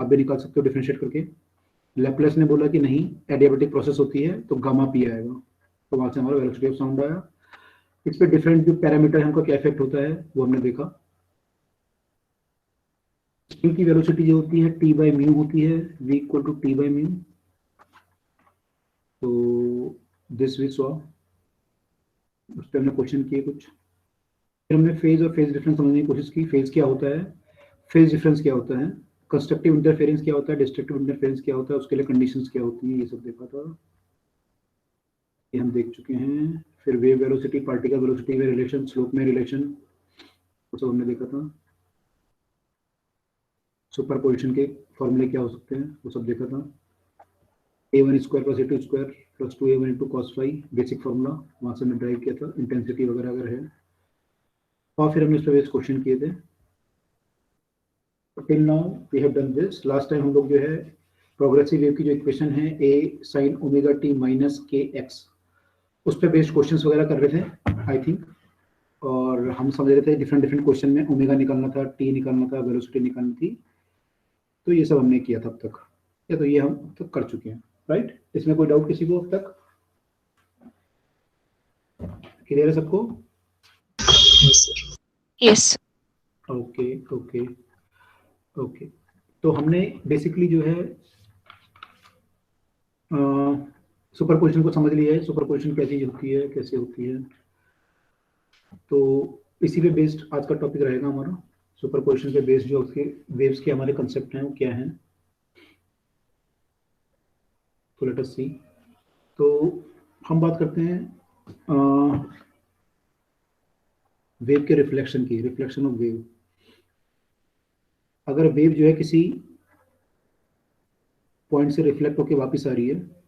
आप भी निकाल सकते हो डिफरेंशिएट करके। लैपलेस ने बोला कि नहीं एडियाबेटिक प्रोसेस होती है तो गामा पी आएगा, तो वहां से हमारा वेलोसिटी ऑफ साउंड आया। इस पे डिफरेंट जो पैरामीटर है उनका क्या इफेक्ट होता है वो हमने देखा। स्ट्रिंग की वेलोसिटी जो होती है टी बाई म्यू होती है, v equal to t by mu. तो दिस वी सॉ, उस पर हमने क्वेश्चन किए कुछ। फिर हमने फेज और फेज डिफरेंस समझने की कोशिश की। फेज क्या होता है, फेज डिफरेंस क्या होता है, कंस्ट्रक्टिव इंटरफेरेंस क्या होता है, डिस्ट्रक्टिव इंटरफेरेंस क्या होता है, उसके लिए कंडीशंस क्या होती है, ये सब देखा था, ये हम देख चुके हैं। फिर वेव वेलोसिटी, पार्टिकल वेलोसिटी में रिलेशन, स्लोप में रिलेशन, वो सब हमने देखा था। सुपरपोजिशन के फॉर्मूले क्या हो सकते हैं वो सब देखा था। a1 square plus a2 square plus 2a1 into cos phi, basic formula वहाँ से हमने ड्राइव किया था, इंटेंसिटी वगैरह अगर है। और फिर हमने इस पर क्वेश्चन किए थे। Till now we have done this. Last time हम लोग जो है प्रोग्रेसिव वेव की जो इक्वेशन है a sin omega t minus k x, उस पर बेस्ड क्वेश्चंस वगैरह कर रहे थे आई थिंक। और हम समझ रहे थे डिफरेंट डिफरेंट क्वेश्चन में ओमेगा निकालना था, टी निकालना था, वेलोसिटी निकालनी थी। तो ये सब हमने किया था अब तक, या तो ये हम अब तक कर चुके हैं, राइट। इसमें कोई डाउट किसी को अब तक? क्लियर है सबको? यस। Okay okay okay. तो हमने बेसिकली जो है सुपरपोजिशन को समझ लिया है, सुपरपोजिशन क्या चीज होती है, कैसे होती है। तो इसी पे बेस्ड आज का टॉपिक रहेगा हमारा। सुपरपोजिशन पे बेस्ड जो उसके वेव्स के हमारे कंसेप्ट हैं वो क्या हैं, तो लेट अस सी। तो हम बात करते हैं वेव के रिफ्लेक्शन की, रिफ्लेक्शन ऑफ वेव। अगर वेव जो है किसी पॉइंट से रिफ्लेक्ट होकर वापस आ रही है,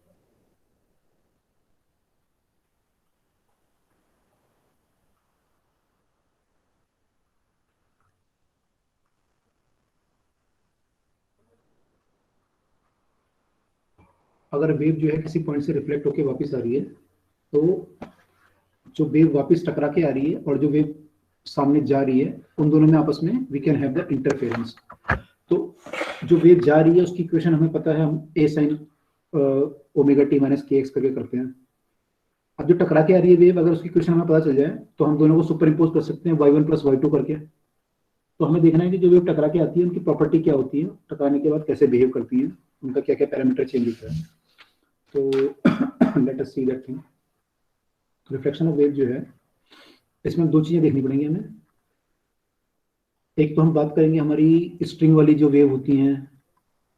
अगर वेव जो है किसी पॉइंट से रिफ्लेक्ट होकर वापस आ रही है, तो जो वेव वापस टकरा के आ रही है और जो वेव सामने जा रही है, उन दोनों में आपस में we can have the interference. तो जो वेव जा रही है उसकी इक्वेशन हमें पता है, हम a sin omega t minus k x करके करते हैं। अब जो टकरा के आ रही है वेव, अगर उसकी इक्वेशन हमें पता चल जाए तो हम दोनों को सुपर इम्पोज कर सकते हैं y1 प्लस y2 करके। तो हमें देखना है कि जो वेव टकरा के आती है उनकी प्रॉपर्टी क्या होती है, टकराने के बाद कैसे बिहेव करती है, उनका क्या क्या पैरामीटर चेंज होता है। तो let us see that thing. Reflection of wave जो है, इसमें दो चीजें देखनी पड़ेंगी हमें। एक तो हम बात करेंगे हमारी स्ट्रिंग वाली जो वेव होती हैं,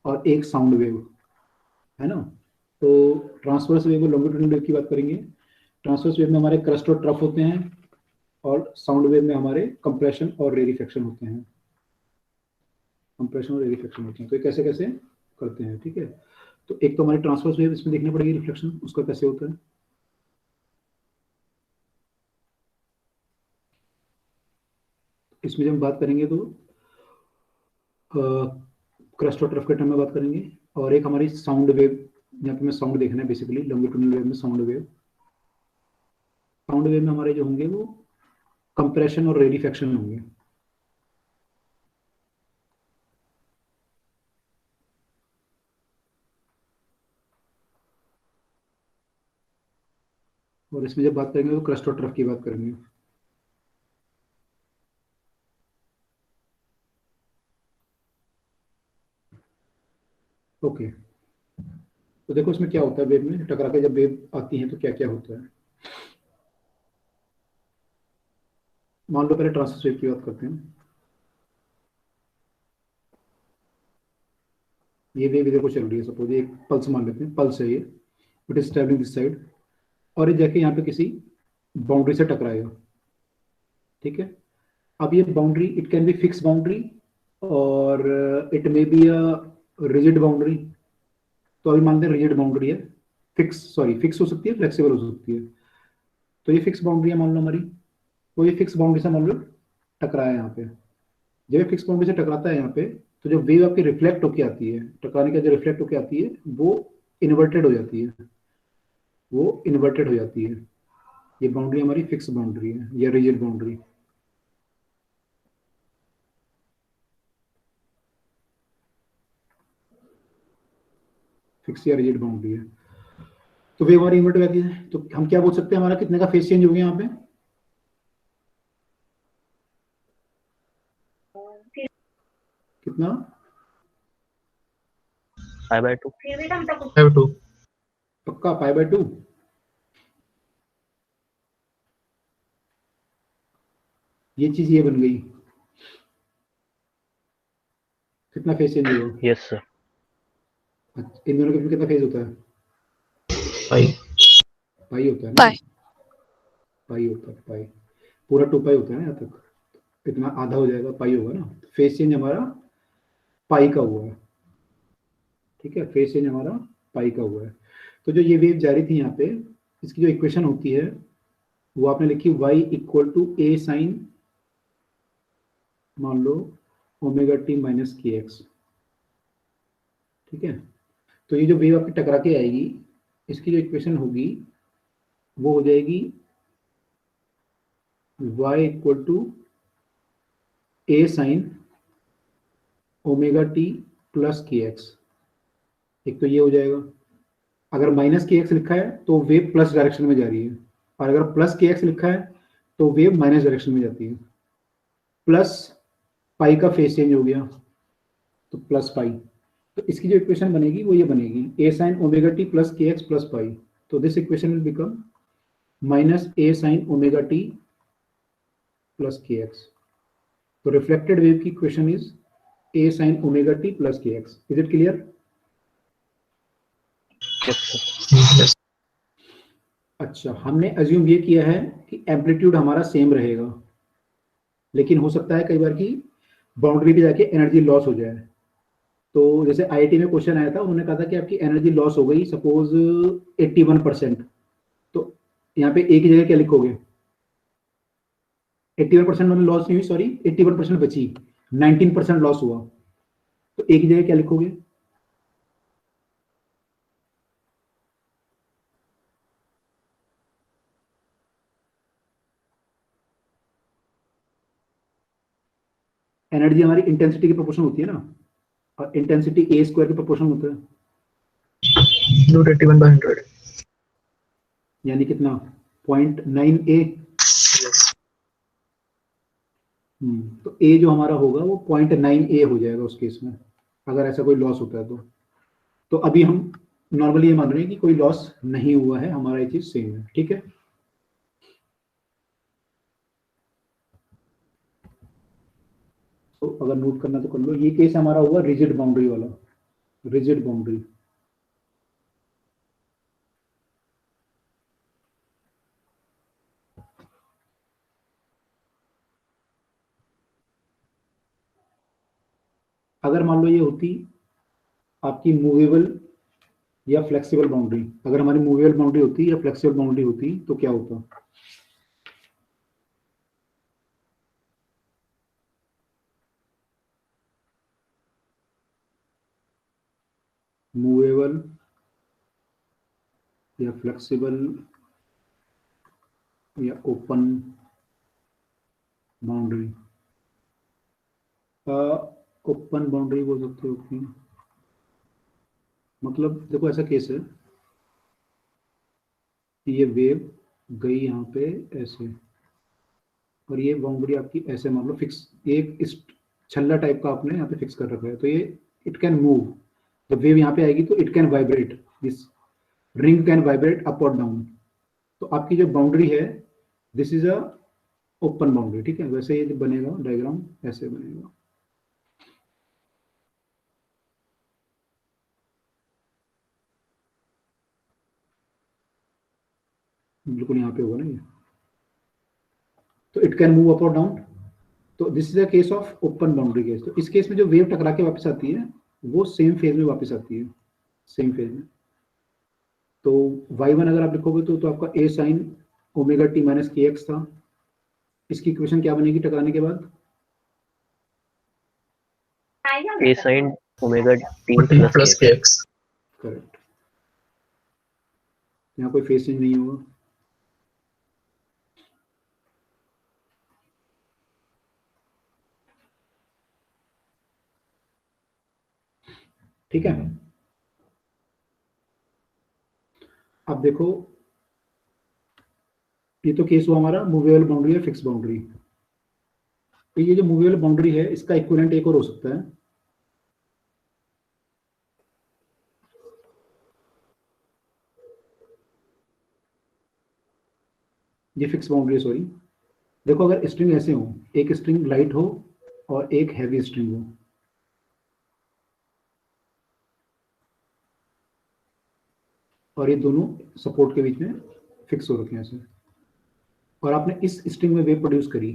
और एक साउंड वेव, है ना। तो ट्रांसवर्स वेव और लॉन्गिट्यूडिनल वेव की बात करेंगे। ट्रांसवर्स वेव में हमारे क्रस्ट और ट्रफ होते हैं, और साउंड वेव में हमारे कंप्रेशन और रेरिफेक्शन होते हैं। कंप्रेशन और रेरिफेक्शन होते हैं, तो ये कैसे कैसे करते हैं, ठीक है। तो एक तो हमारी ट्रांसवर्स वेव, इसमें देखनी पड़ेगी रिफ्लेक्शन उसका कैसे होता है। इसमें जब हम बात करेंगे तो क्रस्ट और ट्रफ के टर्म में बात करेंगे। और एक हमारी साउंड वेव, यहाँ पे मैं साउंड देखना है बेसिकली, लॉन्गिट्यूडिनल वेव में साउंड वेव। साउंड वेव में हमारे जो होंगे वो कंप्रेशन और रेरिफेक्शन होंगे। और इसमें जब बात करेंगे तो क्रस्ट और ट्रफ की बात करेंगे। ओके। तो देखो इसमें क्या होता है, वेव में टकरा के जब वेव आती है तो क्या क्या होता है। मान लो पहले ट्रांसवर्स वेव की बात करते हैं। ये वेव इधर को चल रही है, सपोज ये एक पल्स मान लेते हैं, पल्स है ये, it is travelling this side, और ये जाके यहाँ पे किसी बाउंड्री से टकराएगा, ठीक है। अब ये boundary, it can be fix boundary और it may be a rigid boundary. तो अभी मानते हैं रिजिड बाउंड्री है, फिक्स, सॉरी फिक्स हो सकती है, फ्लेक्सिबल हो सकती है। तो ये फिक्स बाउंड्री है मान लो हमारी। तो ये फिक्स बाउंड्री से मान लो टकराया यहाँ पे। जब ये फिक्स बाउंड्री से टकराता है यहाँ पे, तो जो वेव आपकी रिफ्लेक्ट होके आती है, टकराने का जो रिफ्लेक्ट होके आती है वो इन्वर्टेड हो जाती है, वो इन्वर्टेड हो जाती है। ये बाउंड्री हमारी फिक्स बाउंड्री है या रिजिड बाउंड्री। फिक्स या रिजिड बाउंड्री है। तो वेव हमारी इन्वर्ट वैक्यूम है, तो हम क्या बोल सकते हैं, हमारा कितने का फेस चेंज हो गया यहाँ पे, कितना, π/2। पक्का π/2। ये चीज ये बन गई, कितना फेस चेंज हुआ, यस सर। इन दोनों के बीच में कितना फेज होता है, पाई पाई होता है ना, पाई। पाई होता है, पाई पूरा 2 पाई होता है ना, यहाँ तक इतना आधा हो जाएगा, पाई होगा ना, फेस चेंज हमारा पाई का हुआ है, ठीक है, फेस चेंज हमारा पाई का हुआ है। तो जो ये वेव जा रही थी यहाँ पे, इसकी जो इक्वेशन होती है वो आपने लिखी y equal to a sine मान लो omega t minus k x, ठीक है। तो ये जो वेव आपकी टकरा के आएगी, इसकी जो इक्वेशन होगी वो हो जाएगी y equal to a sine omega t plus के एक्स। एक तो ये हो जाएगा, अगर माइनस के एक्स लिखा है तो वेव प्लस डायरेक्शन में जा रही है, और अगर प्लस के एक्स लिखा है तो वेव माइनस डायरेक्शन में जाती है। प्लस पाई का फेस चेंज हो गया, तो प्लस पाई, तो इसकी जो इक्वेशन बनेगी वो ये बनेगी, a sine omega t plus के एक्स प्लस पाई। तो this equation will become minus a sine omega t plus के एक्स। तो रिफ्लेक्टेड वेव की equation is a sine omega t plus के एक्स। Is it clear? अच्छा, हमने assume ये किया है कि एम्पलीट्यूड हमारा सेम रहेगा, लेकिन हो सकता है कई बार की बाउंड्री पे जाके एनर्जी लॉस हो जाए। तो जैसे आईआईटी में क्वेश्चन आया था, उन्होंने कहा था कि आपकी एनर्जी लॉस हो गई सपोज 81%, तो यहाँ पे एक ही जगह क्या लिखोगे, 81% मतलब लॉस नहीं हुई, सॉरी 81% बची, 19% लॉस हुआ, तो एक ही जगह क्या लिखोगे, एनर्जी हमारी इंटेंसिटी की प्रोपोर्शन होती है ना, और इंटेंसिटी ए स्क्वायर के प्रोपोर्शन होता है, 81/100 यानी कितना 0.9 ए। तो ए जो हमारा होगा वो 0.9 ए हो जाएगा उस केस में, अगर ऐसा कोई लॉस होता है तो अभी हम नॉर्मली ये मान रहे हैं कि कोई लॉस नहीं हुआ है, हमारा ये चीज सेम है, ठीक है। तो अगर नोट करना तो कर लो, ये केस हमारा हुआ रिजिड बाउंड्री वाला, रिजिड बाउंड्री। अगर मान लो ये होती आपकी मूवेबल या फ्लेक्सिबल बाउंड्री, अगर हमारी मूवेबल बाउंड्री होती या फ्लेक्सिबल बाउंड्री होती तो क्या होता, मूवेबल या फ्लेक्सिबल या ओपन बाउंड्री, ओपन बाउंड्री बोल सकते हो कि, मतलब देखो ऐसा केस है, ये वेव गई यहाँ पे ऐसे, और ये बाउंड्री आपकी ऐसे मान लो फिक्स, एक इस छल्ला टाइप का आपने यहाँ पे फिक्स कर रखा है, तो ये इट कैन मूव, जब वेव यहाँ पे आएगी तो it can vibrate, this ring can vibrate up और डाउन। तो आपकी जो बाउंड्री है this is a open boundary, ठीक है। वैसे ये बनेगा डायग्राम ऐसे बनेगा, बिल्कुल यहाँ पे होगा ना ये, तो इट कैन मूव अप और डाउन। तो this is a case of open boundary case. तो इस केस में जो वेव टकरा के वापस आती है वो सेम फेज में वापस आती है, सेम फेज में। तो y1 अगर आप लिखोगे तो आपका a sine omega t minus k x था, इसकी इक्वेशन क्या बनेगी टकराने के बाद, a sin omega t plus के एक्स। करेक्ट, यहाँ कोई फेस चेंज नहीं होगा, ठीक है। अब देखो ये तो केस हुआ हमारा मूवेबल बाउंड्री या फिक्स बाउंड्री। तो ये जो मूवेबल बाउंड्री है इसका इक्विवेलेंट एक और हो सकता है, ये फिक्स बाउंड्री है सॉरी। देखो अगर स्ट्रिंग ऐसे हो, एक स्ट्रिंग लाइट हो और एक हैवी स्ट्रिंग हो, और ये दोनों सपोर्ट के बीच में फिक्स हो रखे हैं ऐसे, और आपने इस स्ट्रिंग में वेव प्रोड्यूस करी,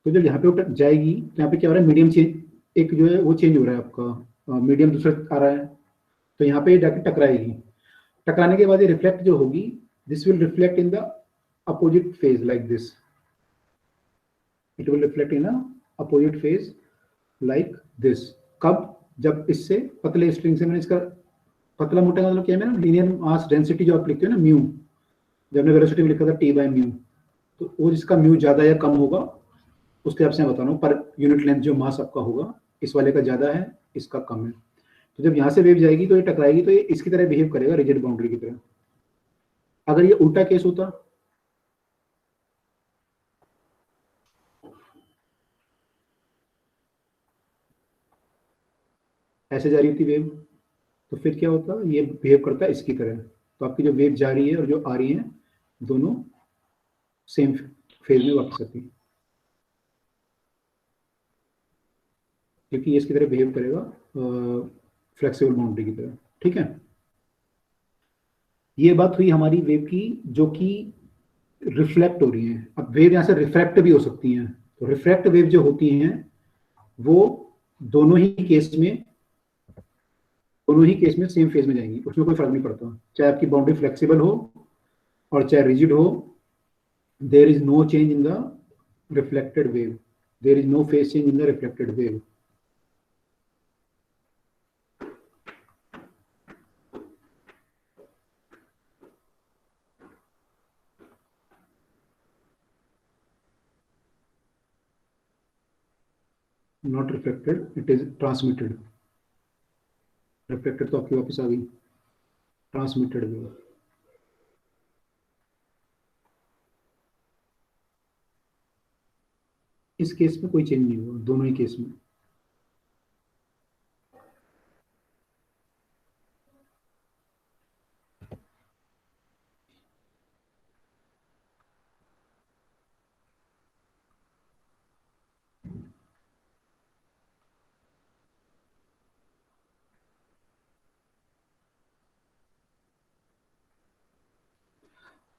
तो जब यहाँ पे जाएगी तो यहाँ पे क्या हो रहा है, मीडियम चेंज, एक जो है वो चेंज हो रहा है आपका, मीडियम दूसरा आ रहा है, तो यहाँ पे जाके टकराएगी। टकराने के बाद ये रिफ्लेक्ट जो होगी, this will reflect in the opposite phase like this, it will reflect in a opposite phase like this. कब? जब इससे पतले स्ट्रिंग से, मैंने इसका पतला मोटा का मतलब क्या है, मैंने लीनियर मास डेंसिटी जो आप लिखते हो ना म्यू, जब हमने वेलोसिटी में लिखा था टी बाय म्यू, तो वो जिसका म्यू ज्यादा या कम होगा उसके हिसाब से मैं बता रहा हूँ, पर यूनिट लेंथ जो मास आपका होगा, इस वाले का ज्यादा है इसका कम है। तो जब यहाँ से वेव जाएगी तो ये टकराएगी, तो ये इसकी तरह बिहेव करेगा, रिजिड बाउंड्री की तरह। अगर ये उल्टा केस होता, ऐसे जा रही होती वेव, तो फिर क्या होता, ये बिहेव करता है इसकी तरह। तो आपकी जो वेव जा रही है और जो आ रही है दोनों सेम फेज में वापस आती है, क्योंकि ये इसकी तरह बिहेव करेगा फ्लेक्सिबल बाउंड्री की तरह। ठीक है, ये बात हुई हमारी वेव की जो कि रिफ्लेक्ट हो रही है। अब वेव यहाँ से रिफ्रैक्ट भी हो सकती हैं, तो रिफ्रैक्ट वेव जो होती हैं वो दोनों ही केस में सेम फेज में जाएंगी, उसमें कोई फर्क नहीं पड़ता, चाहे आपकी बाउंड्री फ्लेक्सिबल हो और चाहे रिजिड हो। There is no change in the reflected wave, there is no phase change in the reflected wave. Not reflected, it is transmitted. Reflected तो आपकी वापस आ गई, ट्रांसमिटेड वेव। इस केस में कोई चेंज नहीं हुआ, दोनों ही केस में।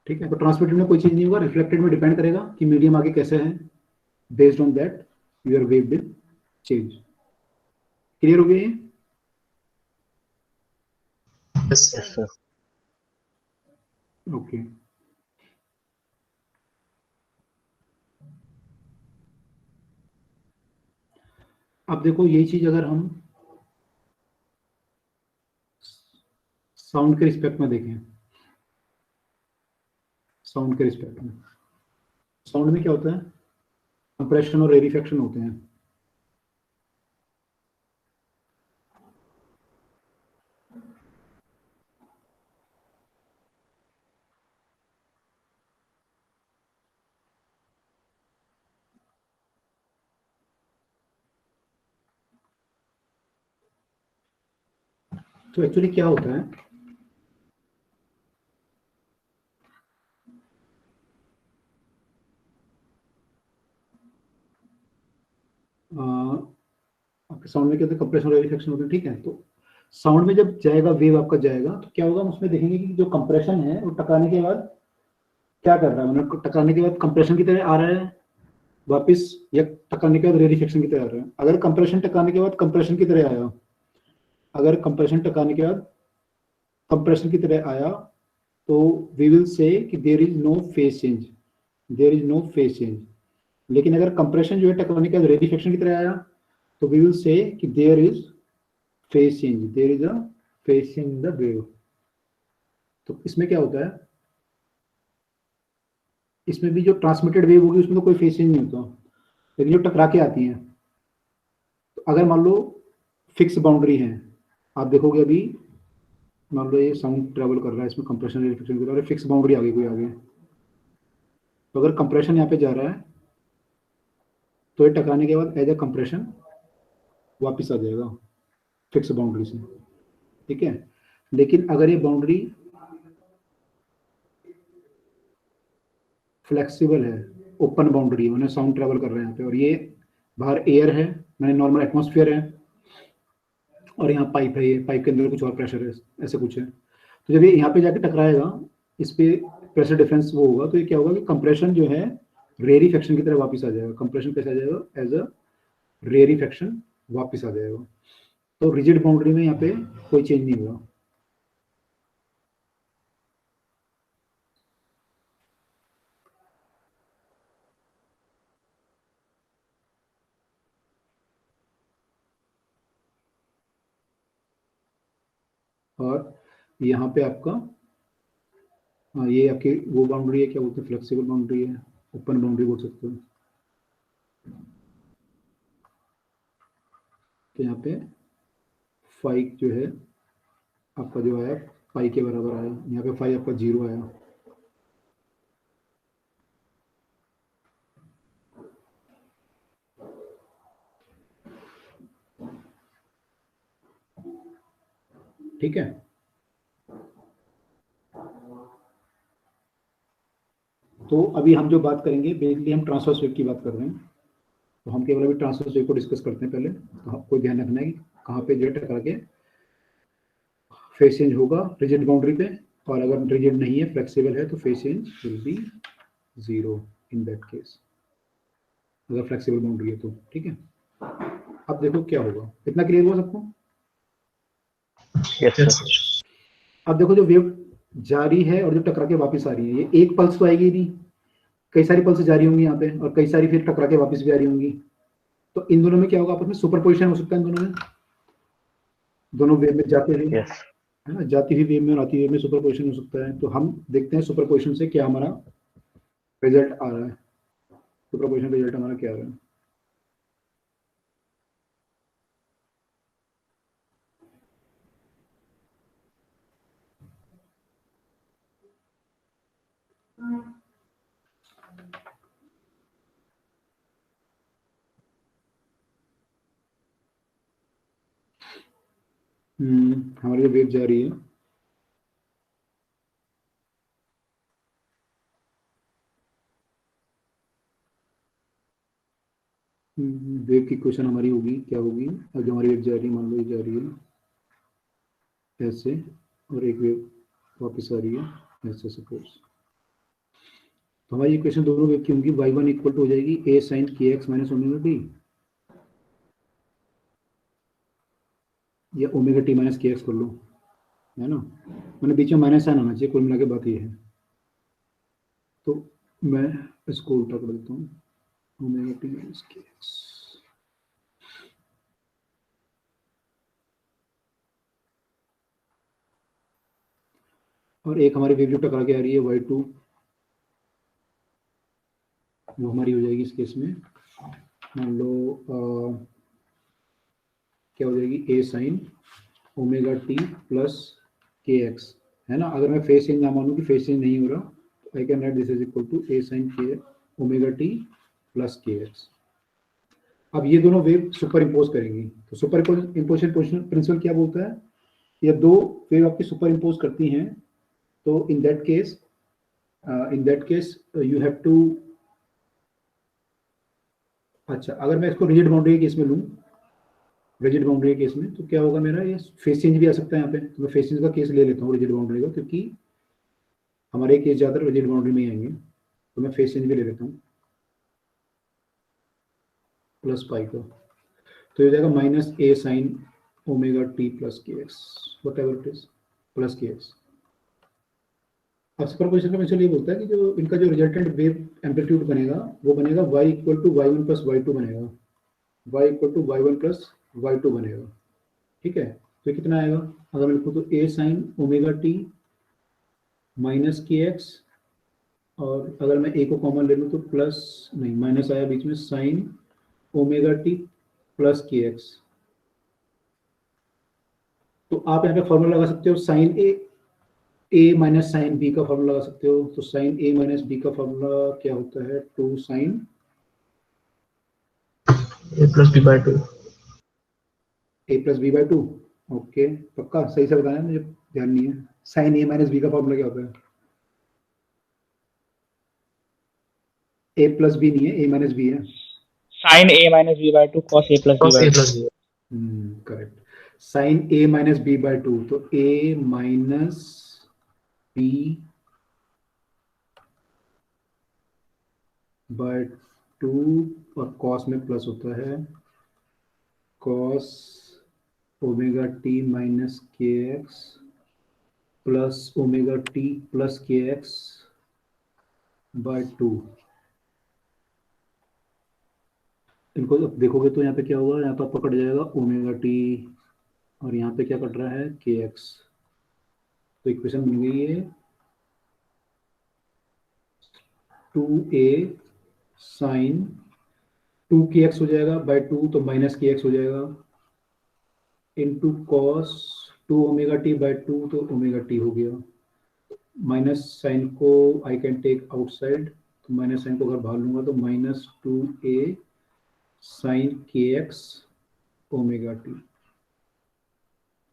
ठीक है, तो ट्रांसमिटेड में कोई चेंज नहीं होगा, रिफ्लेक्टेड में डिपेंड करेगा कि मीडियम आगे कैसे है, based on that your wave will change. Clear हो गया ये? Yes, sir. Yes, sir. Okay. अब देखो यही चीज अगर हम साउंड के रिस्पेक्ट में देखें, साउंड के रिस्पेक्ट में, साउंड में क्या होता है, कंप्रेशन और रेरिफैक्शन होते हैं। तो एक्चुअली क्या होता है, आपके साउंड में क्या होता है, कंप्रेशन और रेरिफैक्शन होते हैं। ठीक है, तो साउंड में जब जाएगा वेव आपका जाएगा, तो क्या होगा, हम उसमें देखेंगे कि जो कंप्रेशन है वो टकराने के बाद क्या कर रहा है, मतलब टकराने के बाद कंप्रेशन की तरह आ रहा है वापस, या टकराने के बाद रेरिफैक्शन की तरह आ रहा है। अगर कंप्रेशन टकराने के बाद कंप्रेशन की तरह आया, अगर कंप्रेशन टकराने के बाद कंप्रेशन की तरह आया, तो वी विल से कि there is no phase change, there is no phase change. लेकिन अगर कंप्रेशन जो है टकराने के बाद रेरिफैक्शन की तरह आया, तो वी विल से कि there is phase change, there is a phase change in the wave. तो इसमें क्या होता है, इसमें भी जो ट्रांसमिटेड वेव होगी उसमें तो कोई फेज चेंज नहीं होता, लेकिन जो टकरा के आती है, तो अगर मान लो फिक्स बाउंड्री है, आप देखोगे अभी मान लो ये साउंड ट्रेवल कर रहा है, इसमें कंप्रेशन रिफ्लेक्शन कर रहा है, फिक्स बाउंड्री आ गई कोई आगे, तो अगर कंप्रेशन यहाँ पे जा रहा है तो ये टकराने के बाद एज अ कंप्रेशन वापस आ जाएगा फिक्स बाउंड्री से, ठीक है। लेकिन अगर ये बाउंड्री फ्लेक्सिबल है, ओपन बाउंड्री है, मैंने साउंड ट्रेवल कर रहे हैं यहाँ पे, और ये बाहर एयर है, मैंने नॉर्मल एटमॉस्फेयर है, और यहाँ पाइप है, ये पाइप के अंदर कुछ और प्रेशर है, ऐसे कुछ है, तो जब ये यहाँ पे जाके टकराएगा, इस पे प्रेशर डिफरेंस वो होगा, तो ये क्या होगा कि कंप्रेशन जो है रेयरिफेक्शन की तरह वापस आ जाएगा। कंप्रेशन कैसे आ जाएगा? एज अ रेयरिफेक्शन वापस आ जाएगा। तो रिजिड बाउंड्री में यहाँ पे कोई चेंज नहीं हुआ। और यहाँ पे आपका ये आपकी वो बाउंड्री है, क्या बोलते हैं, फ्लेक्सिबल बाउंड्री है, ओपन बाउंड्री बोल सकते हो। तो यहाँ पे फाइव जो है आपका जो आया पाई के बराबर आया, यहाँ पे फाइव आपका 0 आया। ठीक है, तो अभी हम जो बात करेंगे बेसिकली हम ट्रांसवर्स वेव की बात कर रहे हैं, तो हम केवल अभी ट्रांसवर्स वेव को डिस्कस करते हैं पहले। तो आपको ध्यान रखना है कि कहाँ पे जो टकरा के फेस चेंज होगा रिजिड बाउंड्री पे, और अगर रिजिड नहीं है फ्लेक्सिबल है तो face change will be 0 in that case, अगर फ्लेक्सिबल बाउंड्री है तो। ठीक है, अब देखो क्या होगा, इतना क्लियर हुआ सबको? Yes Yes, sir. sir. अब देखो जो वेव जा रही है और जो टकरा के वापस आ रही है, ये एक पल्स तो आएगी नहीं, कई सारी पल्स जा रही होंगी यहाँ पे, और कई सारी फिर टकरा के वापस भी आ रही होंगी। तो इन दोनों में क्या होगा, आपस में सुपरपोजिशन हो सकता है, इन दोनों में, दोनों वेव में जाते हुए, यस है ना, जाती हुई वेव में और आती हुई वेव में सुपरपोजिशन हो सकता है। तो हम देखते हैं सुपरपोजिशन से क्या हमारा रिजल्ट आ रहा है, सुपरपोजिशन रिजल्ट हमारा क्या आ रहा है। हमारी जो वेव जा रही है, वेव की इक्वेशन हमारी होगी, क्या होगी, अब जो हमारी वेव जा रही है, मान लो ये जा रही है ऐसे, और एक वेव वापस आ रही है ऐसे सपोज, तो हमारी इक्वेशन दोनों वेव की होंगी, y1 इक्वल टू हो जाएगी a sin kx minus omega T, या ओमेगा टी माइनस kx कर लो, है ना, मैंने बीच में माइनस साइन आना चाहिए, कुल मिला के बात ये है। तो मैं इसको उल्टा कर देता हूँ, ओमेगा टी माइनस kx, और एक हमारी वेव जो टकरा के आ रही है y2, वो हमारी हो जाएगी इस केस में, मान लो क्या हो जाएगी, a sine omega t plus के एक्स, है ना। अगर मैं फेस चेंज ना मानूं कि फेस चेंज नहीं हो रहा, I can write this is equal to a sine के ओमेगा टी प्लस के एक्स। अब ये दोनों वेव सुपर इम्पोज करेंगी, तो सुपर इम्पोजिशन प्रिंसिपल क्या बोलता है, ये दो वेव आपकी सुपर इम्पोज करती हैं, तो in that case you have to, अच्छा अगर मैं इसको रिजिड बाउंड्री के केस में लूँ, रिजिड बाउंड्री के केस में तो क्या होगा मेरा, ये फेस चेंज भी आ सकता है यहाँ पे, तो मैं फेस चेंज का केस ले लेता हूँ रिजिड बाउंड्री का, क्योंकि हमारे केस ज़्यादातर रिजिड बाउंड्री में ही आएंगे, तो मैं फेस चेंज भी ले लेता हूँ प्लस पाई का, तो ये हो जाएगा minus a sine omega t plus के x, what ever it is, plus के एक्स। अब सुपरपोजिशन का प्रिंसिपल ये बोलता है कि जो इनका जो रिजल्टेंट वेव एम्पलीट्यूड बनेगा वो बनेगा y equal to y1 plus y2 बनेगा, y equal to y1 plus y2 बनेगा। ठीक है, तो कितना आएगा, अगर मैं लिखूँ तो a sine omega t minus k x, और अगर मैं a को कॉमन ले लूँ तो प्लस, नहीं माइनस आया बीच में, साइन ओमेगा टी प्लस के एक्स, तो आप यहाँ पे फॉर्मूला लगा सकते हो sine A minus sine B का फॉर्मूला लगा सकते हो। तो साइन ए माइनस बी का फॉर्मूला क्या होता है, 2 sine A plus B by 2. A plus B by 2। Okay, पक्का सही से बताया, मुझे ध्यान नहीं है। साइन ए माइनस बी का फॉर्मूला क्या होता है? ए प्लस बी नहीं है, ए माइनस बी है। Sine A minus B by 2 cos A plus B Cos by A 2। plus B. Correct. Sine A minus B by 2, तो ए minus B by 2 और cos में plus होता है cos omega t minus k x plus omega t plus के x bye 2। इनको जब देखोगे तो यहाँ पे क्या होगा, यहाँ पर पकड़ जाएगा ओमेगा टी और यहाँ पे क्या कट रहा है के एक्स। तो इक्वेशन बन गई है 2a साइन 2 के एक्स हो जाएगा बाय 2, तो माइनस के एक्स हो जाएगा into cos 2 omega t by 2, तो ओमेगा टी हो गया। माइनस साइन को आई कैन टेक आउटसाइड, तो माइनस साइन को अगर बाहर लूंगा तो minus 2a sine k x omega t.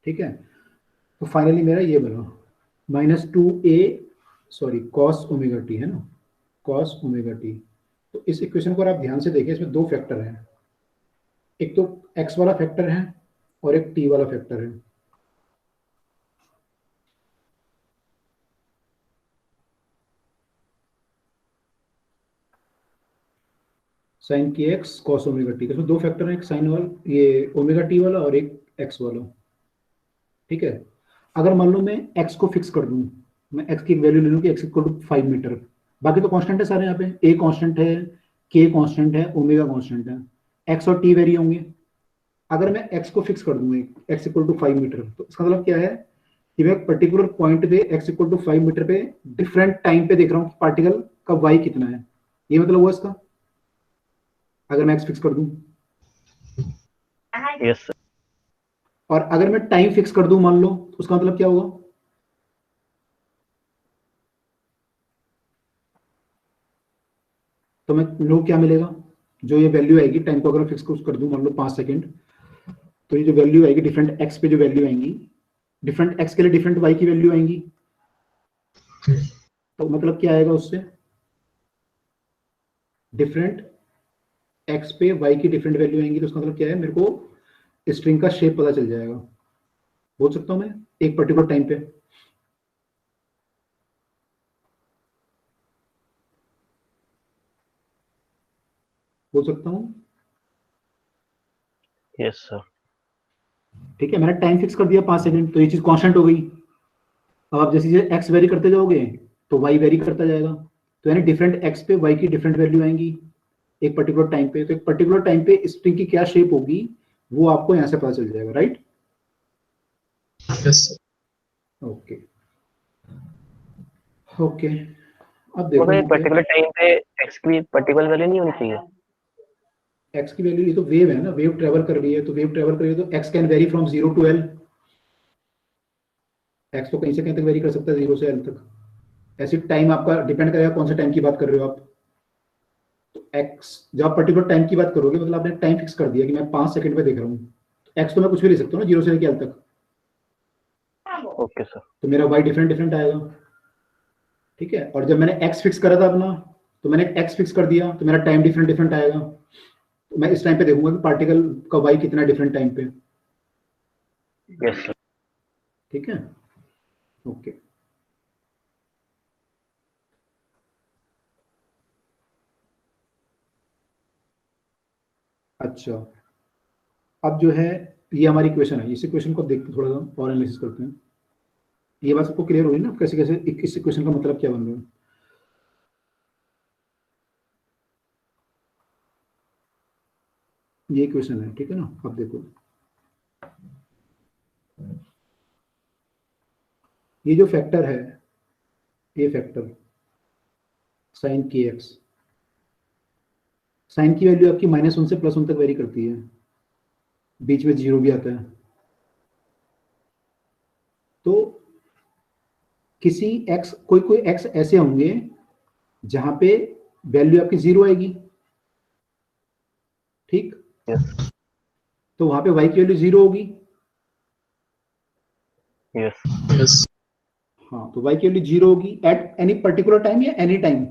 ठीक है, तो फाइनली मेरा ये बना minus 2a sorry cos omega t है ना, कॉस ओमेगा टी। तो इस इक्वेशन को आप ध्यान से देखिए, इसमें दो फैक्टर हैं, एक तो x वाला फैक्टर है और एक t वाला फैक्टर है। साइन की एक्स कॉस ओमेगा टी, इसमें दो फैक्टर हैं, एक साइन वाला ये ओमेगा टी वाला और एक x वाला। ठीक है, अगर मान लो मैं x को फिक्स कर दूं, मैं x की वैल्यू ले लूं कि x इक्वल टू 5 मीटर, बाकी तो कांस्टेंट है सारे, यहाँ पे a कांस्टेंट है, k कांस्टेंट है, ओमेगा कांस्टेंट है, x और t वेरी होंगे। अगर मैं x को फिक्स कर दूं x इक्वल टू 5 मीटर, तो इसका मतलब क्या है कि मैं पर्टिकुलर पॉइंट पे x इक्वल टू 5 मीटर पे डिफरेंट टाइम पे देख रहा हूँ कि पार्टिकल का y कितना है, ये मतलब हुआ इसका, अगर मैं x फिक्स कर दूं। Yes sir. और अगर मैं टाइम फिक्स कर दूं मान लो, तो उसका मतलब क्या होगा, तो मैं लो क्या मिलेगा, जो ये वैल्यू आएगी टाइम को अगर मैं फिक्स कर दूं मान लो 5 सेकंड, तो ये जो वैल्यू आएगी डिफरेंट x पे जो वैल्यू आएंगी, डिफरेंट x के लिए डिफरेंट y की वैल्यू आएंगी। तो मतलब क्या आएगा उससे, डिफरेंट x पे y की डिफरेंट वैल्यू आएंगी, तो उसका मतलब क्या है, मेरे को स्ट्रिंग का शेप पता चल जाएगा, बोल सकता हूं मैं एक पर्टिकुलर टाइम पे। बोल सकता हूं, यस सर। ठीक है, मैंने टाइम फिक्स कर दिया 5 सेकंड, तो ये चीज कांस्टेंट हो गई। अब आप जैसे जैसे x वेरी करते जाओगे तो y वेरी करता जाएगा, तो यानी डिफरेंट x पे y की डिफरेंट वैल्यू आएंगी एक पर्टिकुलर टाइम पे। तो एक पर्टिकुलर टाइम पे स्ट्रिंग की क्या शेप होगी वो आपको यहां से पता चल जाएगा, right? Yes, sir. Okay okay, अब देखो तो एक यहाँ पे पर्टिकुलर टाइम पे एक्स की पर्टिकुलर वैल्यू नहीं होनी चाहिए। x की वैल्यू, ये तो वेव है ना, वेव ट्रेवल कर रही है, तो वेव ट्रेवल कर रही है तो x can vary from 0 to l। x तो कहीं से कहीं तक वेरी कर सकता है 0 से l तक। ऐसी टाइम आपका डिपेंड करेगा कौन से टाइम की बात कर रहे हो आप। तो x जब आप पर्टिकुलर टाइम की बात करोगे, मतलब आपने टाइम फिक्स कर दिया कि मैं 5 सेकंड पे देख रहा हूँ, x तो मैं कुछ भी ले सकता हूँ ना 0 से लेकर l तक, ओके सर। तो मेरा y डिफरेंट डिफरेंट आएगा। ठीक है, और जब मैंने x फिक्स करा था अपना, तो मैंने x फिक्स कर दिया तो मेरा टाइम डिफरेंट डिफरेंट आएगा। तो मैं इस टाइम पे देखूंगा कि पार्टिकल का y कितना डिफरेंट टाइम पे। Yes sir. ठीक है, ओके। अच्छा, अब जो है ये हमारी इक्वेशन है, इस इक्वेशन को देखते थोड़ा सा और एनालिसिस करते हैं। ये बात सबको क्लियर हुई ना कैसे कैसे इस इक्वेशन का मतलब क्या बन रहा है। ये इक्वेशन है, ठीक है ना, अब देखो ये जो फैक्टर है, ये फैक्टर साइन की एक्स, साइन की वैल्यू आपकी -1 से +1 तक वेरी करती है, बीच में 0 भी आता है। तो किसी x, कोई x ऐसे होंगे जहां पे वैल्यू आपकी 0 आएगी, ठीक, यस तो वहां पे y की वैल्यू 0 होगी। Yes Yes. हाँ, तो y की वैल्यू 0 होगी एट एनी पर्टिकुलर टाइम या एनी टाइम?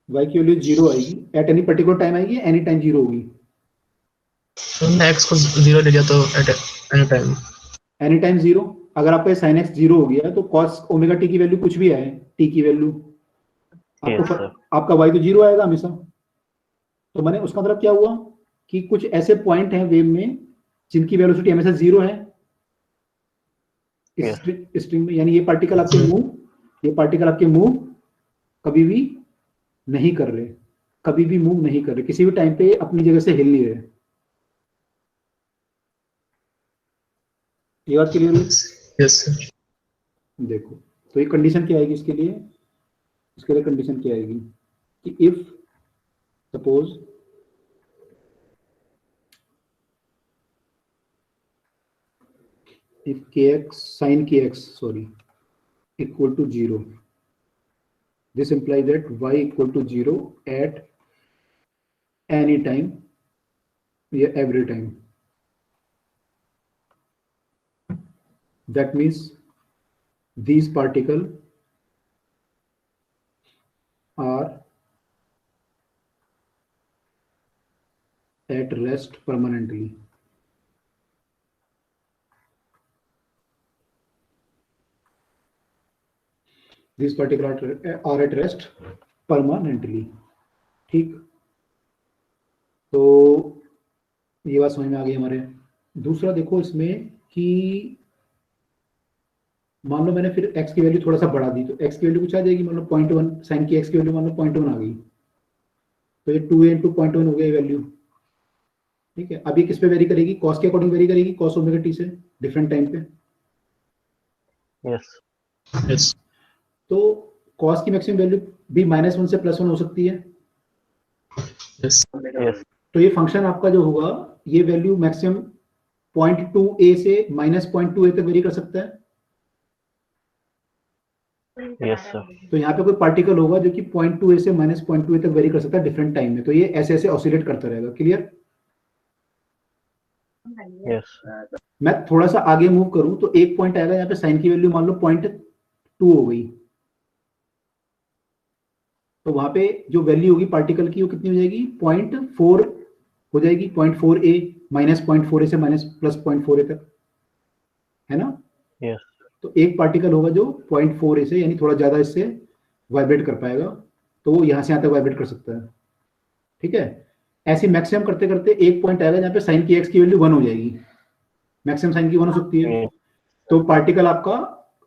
y की वैल्यू 0 आएगी एट एनी पर्टिकुलर टाइम आएगी, एनी टाइम 0 होगी? तो हमने x को 0 ले लिया तो at any time. Any time 0। अगर आपका sin x 0 हो गया तो cos ओमेगा t की वैल्यू कुछ भी आए, t की वैल्यू, आपको यस सर आपका y तो 0 आएगा हमेशा। तो मैंने उसका मतलब क्या हुआ कि कुछ ऐसे पॉइंट हैं वेव में जिनकी वेलोसिटी हमेशा 0 है इस Yes. स्ट्रिंग में, यानी ये पार्टिकल आपके मूव कभी भी नहीं कर रहे, कभी भी मूव नहीं कर रहे, किसी भी टाइम पे अपनी जगह से हिल नहीं रहे। ये बात क्लियर हुई? Yes, sir. देखो, तो ये कंडीशन क्या आएगी इसके लिए कंडीशन क्या आएगी कि if suppose if kx sin kx equal to 0, this implies that y equal to 0 at any time, yeah, every time. That means these particles are at rest permanently. These particles are at rest permanently. ठीक, तो ये बात समझ में आ गई हमारे। दूसरा देखो इसमें कि मान लो मैंने फिर x की वैल्यू थोड़ा सा बढ़ा दी, तो x की वैल्यू कुछ आ जाएगी, मान लो 0.1, साइन की x की वैल्यू मान लो 0.1 आ गई, तो ये 2a into 0.1 हो गया वैल्यू, ठीक है। अब ये किस पे वेरी करेगी? कॉस के अकॉर्डिंग वेरी करेगी, कॉस ओमेगा टी से डिफरेंट टाइम पे। Yes Yes. तो कॉस की मैक्सिमम वैल्यू भी -1 से +1 हो सकती है। Yes. यस तो ये फंक्शन आपका जो होगा, ये वैल्यू मैक्सिमम 0.2a से -0.2a तक वेरी कर सकता है। यस सर तो यहाँ पे कोई पार्टिकल होगा जो कि 0.2a से -0.2a तक वेरी कर सकता है डिफरेंट टाइम में, तो ये ऐसे ऐसे ऑसिलेट करता रहेगा। क्लियर? यस मैं थोड़ा सा आगे मूव करूं तो एक पॉइंट आएगा, यहाँ पे साइन की वैल्यू मान लो 0.2 हो गई, तो वहां पे जो वैल्यू होगी पार्टिकल की वो कितनी हो जाएगी? 0.4 हो जाएगी, 0.4a -0.4a से +0.4a तक, है ना? यस तो एक पार्टिकल होगा जो 0.4a से, यानी थोड़ा ज्यादा इससे वाइब्रेट कर पाएगा, तो वो यहाँ से यहाँ तक वाइब्रेट कर सकता है, ठीक है। ऐसे मैक्सिमम करते करते एक पॉइंट आएगा जहाँ पे साइन की x की वैल्यू 1 हो जाएगी, मैक्सिमम साइन की 1 हो सकती है। तो पार्टिकल आपका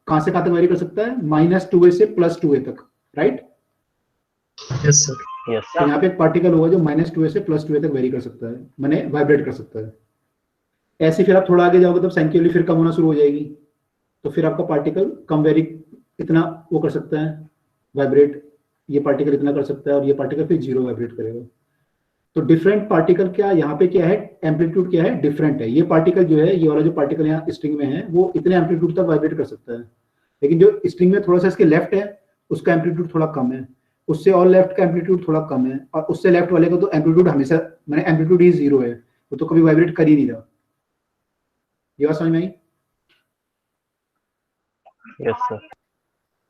कहां से कहां तक वेरी कर सकता है? -2a से +2a तक, राइट? Yes, sir. यस तो यहाँ पे एक पार्टिकल होगा जो -2a से +2a तक वेरी कर सकता है, माने वाइब्रेट कर सकता है। ऐसे फिर आप थोड़ा आगे जाओगे तब साइन की वैल्यू फिर कम होना शुरू हो जाएगी, तो फिर आपका पार्टिकल कम वेरी, इतना वो कर सकता है वाइब्रेट, ये पार्टिकल इतना कर सकता है, और ये पार्टिकल फिर 0 वाइब्रेट करेगा। तो डिफरेंट पार्टिकल क्या यहाँ पे क्या है, एम्पलीट्यूड क्या है, डिफरेंट है। ये पार्टिकल जो है, ये वाला जो पार्टिकल यहाँ स्ट्रिंग में है, वो इतने एम्पलीट्यूड तक वाइब्रेट कर सकता है, लेकिन जो स्ट्रिंग में थोड़ा सा इसके लेफ्ट है उसका एम्पलीट्यूड थोड़ा कम है, उससे और लेफ्ट का एम्पलीट्यूड थोड़ा कम है, और उससे लेफ्ट वाले का तो एम्पलीट्यूड हमेशा, मैंने एम्पलीट्यूड ही 0 है, वो तो कभी वाइब्रेट कर ही नहीं रहा। ये बात समझ में आई? यस सर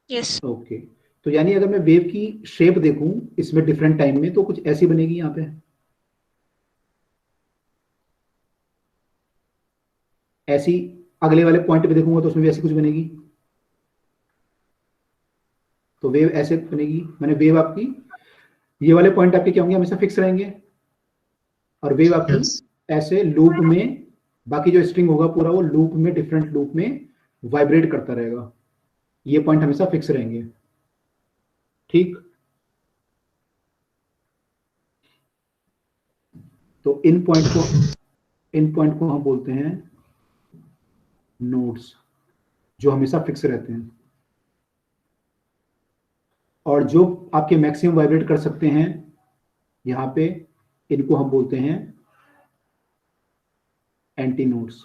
यस ओके, तो यानी अगर मैं वेव की शेप देखूं इसमें डिफरेंट टाइम में, तो कुछ ऐसी बनेगी यहाँ पे, ऐसी अगले वाले पॉइंट पे देखूंगा तो उसमें भी ऐसी कुछ बनेगी। तो वेव ऐसे बनेगी, मैंने वेव आपकी, ये वाले पॉइंट आपके क्या होंगे, हमेशा फिक्स रहेंगे, और वेव आपकी Yes. ऐसे लूप में, बाकी जो स्ट्रिंग होगा पूरा वो लूप में, डिफरेंट लूप में वाइब्रेट करता रहेगा, ये पॉइंट हमेशा फिक्स रहेंगे, ठीक। तो इन पॉइंट को हम बोलते हैं नोड्स, जो हमेशा फिक्स रहते हैं, और जो आपके मैक्सिमम वाइब्रेट कर सकते हैं यहाँ पे, इनको हम बोलते हैं एंटी नोड्स।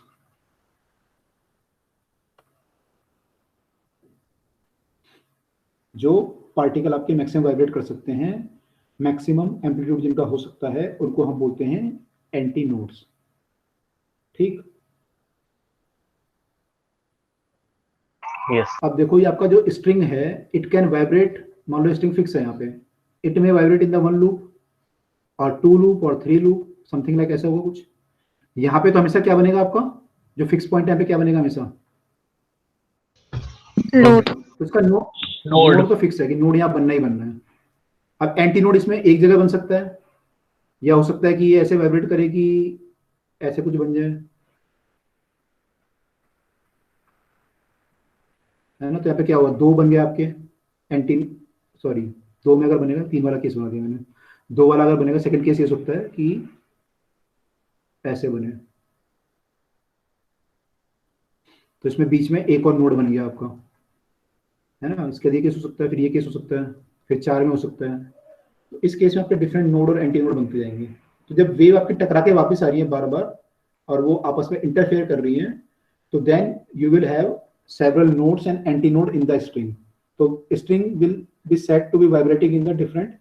जो पार्टिकल आपके मैक्सिमम वाइब्रेट कर सकते हैं, मैक्सिमम एम्पलीट्यूड जिनका हो सकता है, उनको हम बोलते हैं एंटी नोड्स। ठीक, yes, अब देखो ये आपका जो स्ट्रिंग है, इट कैन वाइब्रेट, मान लो स्ट्रिंग फिक्स है यहाँ पे, इट में वाइब्रेट इन द 1 लूप और 2 लूप और 3 लूप, समथिंग लाइक ऐसा होगा कुछ। यहाँ पे तो हमेशा क्या बनेगा आपका जो फिक्स पॉइंट है, यहाँ पे क्या बनेगा हमेशा, नोड। तो इसका नोड तो फिक्स है कि नोड यहाँ बनना ही बनना है। अब एंटी नोड इसमें एक जगह बन सकता है, या हो सकता है कि ये ऐसे वाइब्रेट करे कि ऐसे कुछ बन जाए, है ना। तो यहाँ पे क्या हुआ, 2 बन गया आपके एंटी, सॉरी 2 में अगर बनेगा, 3 वाला केस बना दिया मैंने, 2 वाला अगर बनेगा, सेकंड केस ये हो सकता है कि ऐसे बने, तो इसमें बीच में एक और नोड बन गया आपका, है ना। इसके लिए केस हो सकता है, फिर ये केस हो सकता है, फिर 4 में हो सकता है। तो इस केस में आपके डिफरेंट नोड और एंटी नोड बनते जाएंगे। तो जब वेव आपकी टकरा के वापस आ रही है बार बार और वो आपस में इंटरफेयर कर रही है, तो then you will have several nodes and antinode in the string. तो string will be said to be vibrating in the different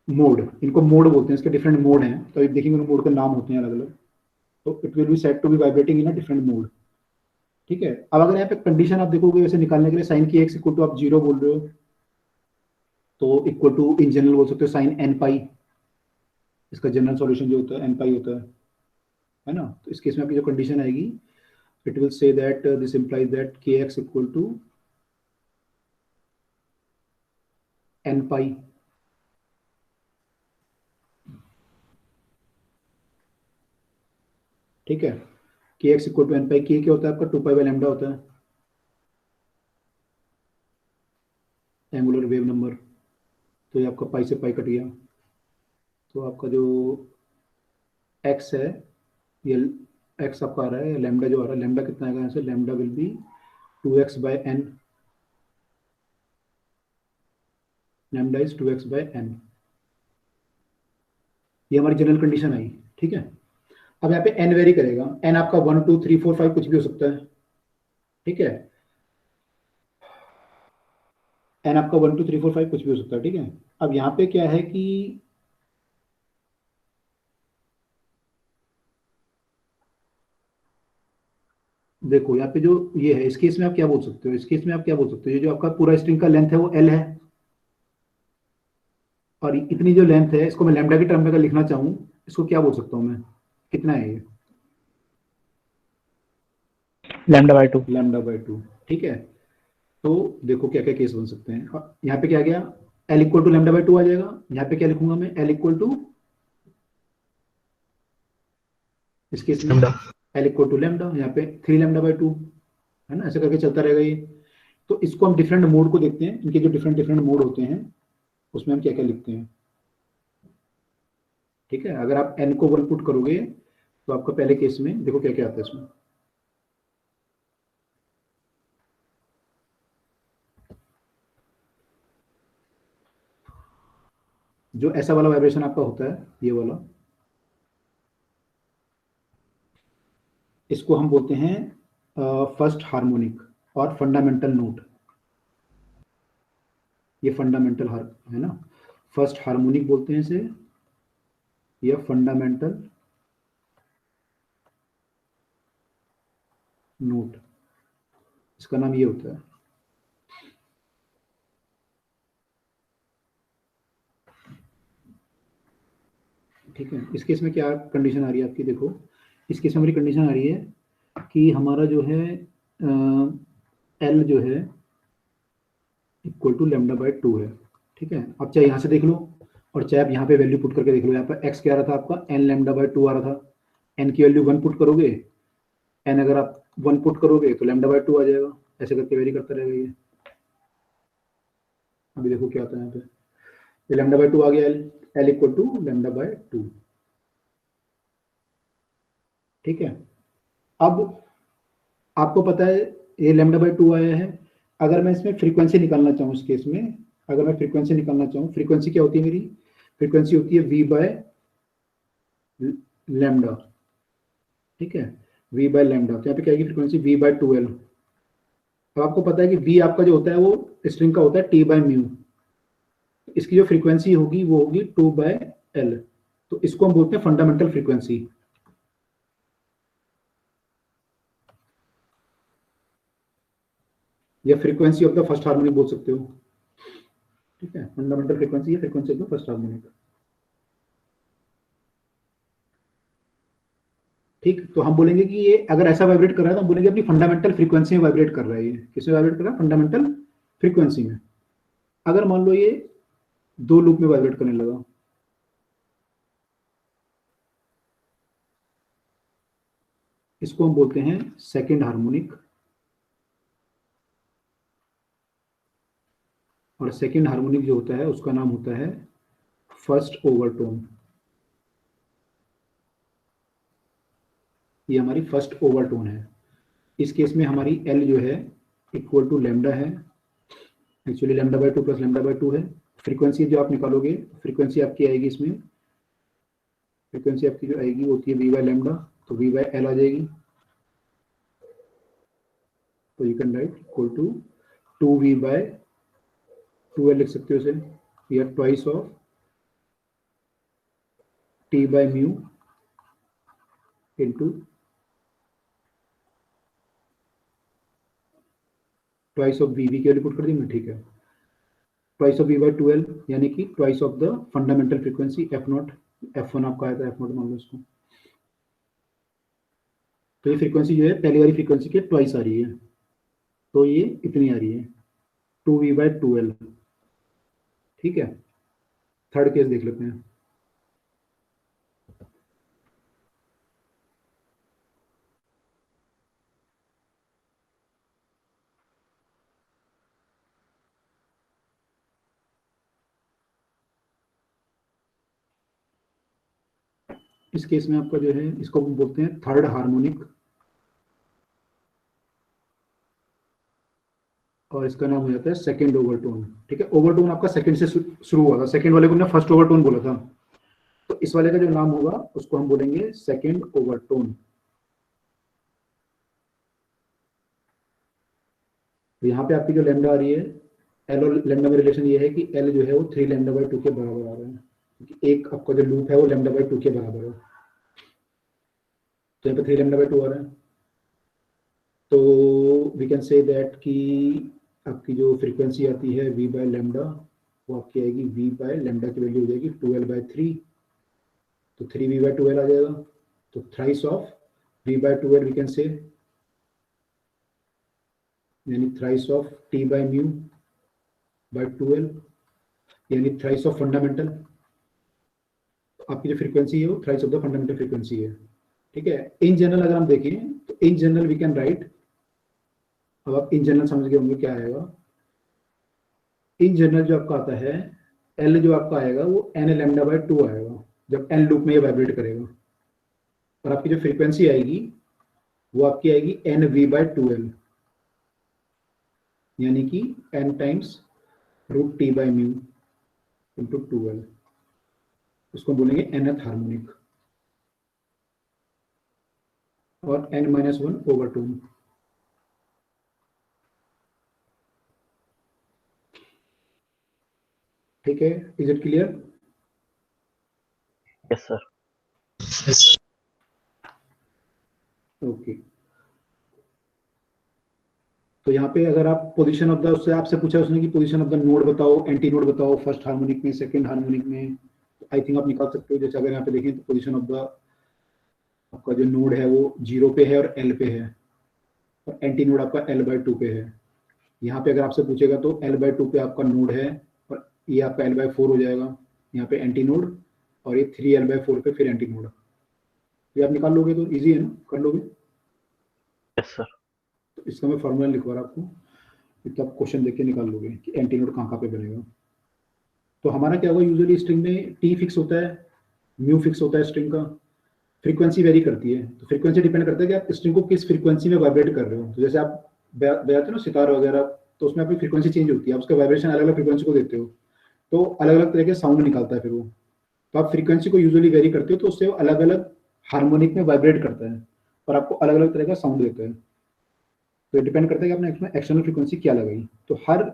mode. इनको मोड बोलते हैं, इसके डिफरेंट मोड हैं, तो आप देखेंगे मोड के नाम होते हैं अलग अलग। तो it will be said to be vibrating in a different mode. ठीक है, अब अगर यहाँ पे कंडीशन आप देखोगे वैसे निकालने के लिए, साइन की एक्स इक्वल टू आप 0 बोल रहे हो, तो इक्वल टू इन जनरल बोल सकते हो साइन एन पाई, इसका जनरल सॉल्यूशन जो होता है एन पाई होता है ना। तो इस केस में आपकी जो कंडीशन आएगी, it will say that this implies that kx equal to n pi, ठीक है। kx equal to n pi, k क्या होता है आपका 2 पाई बाय लैम्डा होता है, एंगुलर वेव नंबर। तो ये आपका पाई से पाई कट गया, तो आपका जो x है, ये x आपका आ रहा है, लैम्डा जो आ रहा है, लैम्डा कितना आएगा यहाँ से, lambda will be 2x by n, lambda is 2x by n। ये हमारी जनरल कंडीशन आई, ठीक है। अब यहाँ पे n वेरी करेगा, n आपका 1 2 3 4 5 कुछ भी हो सकता है, ठीक है। n आपका 1 2 3 4 5 कुछ भी हो सकता है, ठीक है। अब यहाँ पे क्या है कि देखो यहाँ पे जो ये है, इस केस में आप क्या बोल सकते हो, इस केस में आप क्या बोल सकते हो, ये जो आपका पूरा स्ट्रिंग का लेंथ है वो l है, और इतनी जो लेंथ है, इसको मैं लैम्डा की टर्म में अगर लिखना चाहूँ, इसको क्या बोल सकता हूँ मैं, कितना है ये, लैम्डा बाय 2। लैम्डा बाय 2, ठीक है। तो देखो क्या क्या केस बन सकते हैं। यहाँ पे क्या गया, l equal to lambda by 2 आ जाएगा। यहाँ पे क्या लिखूंगा मैं, l इक्वल टू, इस केस में l इक्वल टू लैम्डा, यहाँ पे 3 लैम्डा बाय 2, है ना। ऐसे करके चलता रहेगा ये। तो इसको हम डिफरेंट मोड को देखते हैं, इनके जो डिफरेंट डिफरेंट मोड होते हैं उसमें हम क्या क्या लिखते हैं, ठीक है। अगर आप n को 1 पुट करोगे तो आपका पहले केस में देखो क्या क्या आता है इसमें, जो ऐसा वाला वाइब्रेशन आपका होता है, ये वाला, इसको हम बोलते हैं फर्स्ट हार्मोनिक और फंडामेंटल नोट। ये फंडामेंटल है ना, फर्स्ट हार्मोनिक बोलते हैं इसे, या फंडामेंटल नोट, इसका नाम ये होता है। ठीक है, इस केस में क्या कंडीशन आ रही है आपकी, देखो इस केस में हमारी कंडीशन आ रही है कि हमारा जो है एल जो है इक्वल टू लैम्डा बाय 2 है, ठीक है। अब चाहे यहाँ से देख लो और चाहे आप यहाँ पे वैल्यू पुट करके देख लो। यहाँ पर एक्स क्या आ रहा था आपका, एन लैम्डा बाय 2 आ रहा था, एन की वैल्यू 1 पुट करोगे, एन अगर आप 1 पुट करोगे तो लैम्डा बाय 2 आ जाएगा, ऐसे करके वेरी करता रहेगा ये। अभी देखो क्या आता है यहाँ पे, ये लैम्डा बाय 2 आ गया, L equal to lambda by 2, ठीक है। अब आपको पता है ये लैम्डा बाय 2 आया है। अगर मैं इसमें फ्रीक्वेंसी निकालना चाहूँ, इस केस में अगर मैं फ्रीक्वेंसी निकालना चाहूँ, फ्रीक्वेंसी क्या होती है मेरी, फ्रीक्वेंसी होती है v बाय लैम्डा, ठीक है, v बाय लैम्डा। तो यहाँ पे क्या आएगी फ्रीक्वेंसी v बाय 2l। अब आपको पता है कि v आपका जो होता है वो स्ट्रिंग का होता है t बाय म्यू, इसकी जो फ्रीक्वेंसी होगी वो होगी 2 बाय l। तो इसको हम बोलते हैं फंडामेंटल फ्रीक्वेंसी। या frequency of the first harmonic बोल सकते हो, ठीक है, फंडामेंटल फ्रीक्वेंसी या frequency of the first harmonic. ठीक, तो हम बोलेंगे कि ये अगर ऐसा वाइब्रेट कर रहा है तो हम बोलेंगे अपनी फंडामेंटल फ्रीक्वेंसी में वाइब्रेट कर रहा है। ये किसमें वाइब्रेट कर रहा है? फंडामेंटल फ्रीक्वेंसी में। अगर मान लो ये 2 लूप में वाइब्रेट करने लगा, इसको हम बोलते हैं सेकेंड हार्मोनिक। और सेकेंड हार्मोनिक जो होता है उसका नाम होता है फर्स्ट ओवरटोन। ये हमारी फर्स्ट ओवरटोन है। इस केस में हमारी एल जो है इक्वल टू लैम्डा है, actually lambda by 2 plus lambda by 2 है। फ्रीक्वेंसी जो आप निकालोगे, फ्रीक्वेंसी आपकी आएगी इसमें, फ्रीक्वेंसी आपकी जो आएगी वो होती है वी बाय लैम्डा, तो वी बाय एल आ जाएगी। तो you can write equal to 2v by 2l लिख सकते हो इसे, या twice of t by mu into twice of V की वैल्यू पुट कर दी मैं, ठीक है, twice of we bye 2l, यानी कि twice of the fundamental frequency f0, f1 आपका आया था, f0 मान लो इसको। तो ये फ्रीक्वेंसी जो है पहली वाली फ्रीक्वेंसी के ट्वाइस आ रही है, तो ये इतनी आ रही है 2v बाय 2l, ठीक है। थर्ड केस देख लेते हैं। इस केस में आपका जो है इसको हम बोलते हैं थर्ड हार्मोनिक, और इसका नाम हो जाता है सेकेंड ओवरटोन, ठीक है। ओवरटोन आपका सेकंड से शुरू हुआ था, सेकंड वाले को हमने फर्स्ट ओवरटोन बोला था, तो इस वाले का जो नाम होगा उसको हम बोलेंगे सेकेंड ओवरटोन। तो यहाँ पे आपकी जो लैम्डा आ रही है, एल और लैम्डा में रिलेशन ये है कि एल जो है वो 3 लैम्डा बाय 2 के बराबर आ रहा है, क्योंकि एक आपका जो लूप है वो लैम्डा बाय 2 के बराबर है, तो यहाँ पे 3 लैम्डा बाय 2 आ रहा है। तो वी कैन से दैट कि आपकी जो फ्रीक्वेंसी आती है v बाय लैम्डा, वो आपकी आएगी v बाय लैम्डा की वैल्यू हो जाएगी 2l बाय 3, तो 3v बाय 2l आ जाएगा। तो thrice of v by 2l we can say, यानी thrice of t by mu by 2l, यानी थ्राइस ऑफ फंडामेंटल। आपकी जो फ्रीक्वेंसी है वो thrice of the fundamental frequency है, ठीक है। इन जनरल अगर हम देखें तो in general we can write, अब आप इन जनरल समझ गए होंगे क्या आएगा। इन जनरल जो आपका आता है एल जो आपका आएगा वो एन लैम्डा बाय 2 आएगा, जब एन लूप में ये वाइब्रेट करेगा। और आपकी जो फ्रीक्वेंसी आएगी वो आपकी आएगी एन वी बाय 2l, यानी कि N times root T by mu into 2l, उसको बोलेंगे nth हार्मोनिक, और n-1 ओवरटोन। ठीक है, is it clear? Yes sir. Yes. Okay, तो यहाँ पे अगर आप पोजीशन ऑफ द, उससे आपसे पूछा उसने कि पोजीशन ऑफ द नोड बताओ, एंटी नोड बताओ, फर्स्ट हार्मोनिक में, सेकंड हार्मोनिक में, आई थिंक आप निकाल सकते हो। जैसे अगर यहाँ पे देखें तो पोजीशन ऑफ द आपका जो नोड है वो 0 पे है और L पे है, और एंटी नोड आपका L बाय 2 पे है। यहाँ पे अगर आपसे पूछेगा तो L बाय 2 पे आपका नोड है, और ये आपका L बाय 4 हो जाएगा यहाँ पे एंटी नोड, और ये 3L बाय 4 पे फिर एंटी नोड। ये आप निकाल लोगे तो इजी है ना, कर लोगे? Yes sir. तो इसका मैं फॉर्मूला लिखवा रहा आपको, तो आप क्वेश्चन देख के निकाल लोगे कि एंटी नोड कहाँ पे बनेगा। तो हमारा क्या होगा, यूजुअली स्ट्रिंग में टी फिक्स होता है, म्यू फिक्स होता है स्ट्रिंग का, फ्रीक्वेंसी वेरी करती है। तो फ्रीक्वेंसी डिपेंड करता है कि आप स्ट्रिंग को किस फ्रीक्वेंसी में वाइब्रेट कर रहे हो। तो जैसे आप बजाते हो ना सितार वगैरह, तो उसमें आपकी फ्रीक्वेंसी चेंज होती है, आप उसका वाइब्रेशन अलग अलग फ्रीक्वेंसी को देते हो, तो अलग अलग तरह के साउंड निकालता है फिर वो। तो आप फ्रीक्वेंसी को यूजुअली वेरी करते हो, तो उससे अलग अलग हार्मोनिक में वाइब्रेट करता है और आपको अलग अलग तरह का साउंड देता है। तो डिपेंड करता है कि आपने इसमें एक्सटर्नल फ्रीक्वेंसी क्या लगाई। तो हर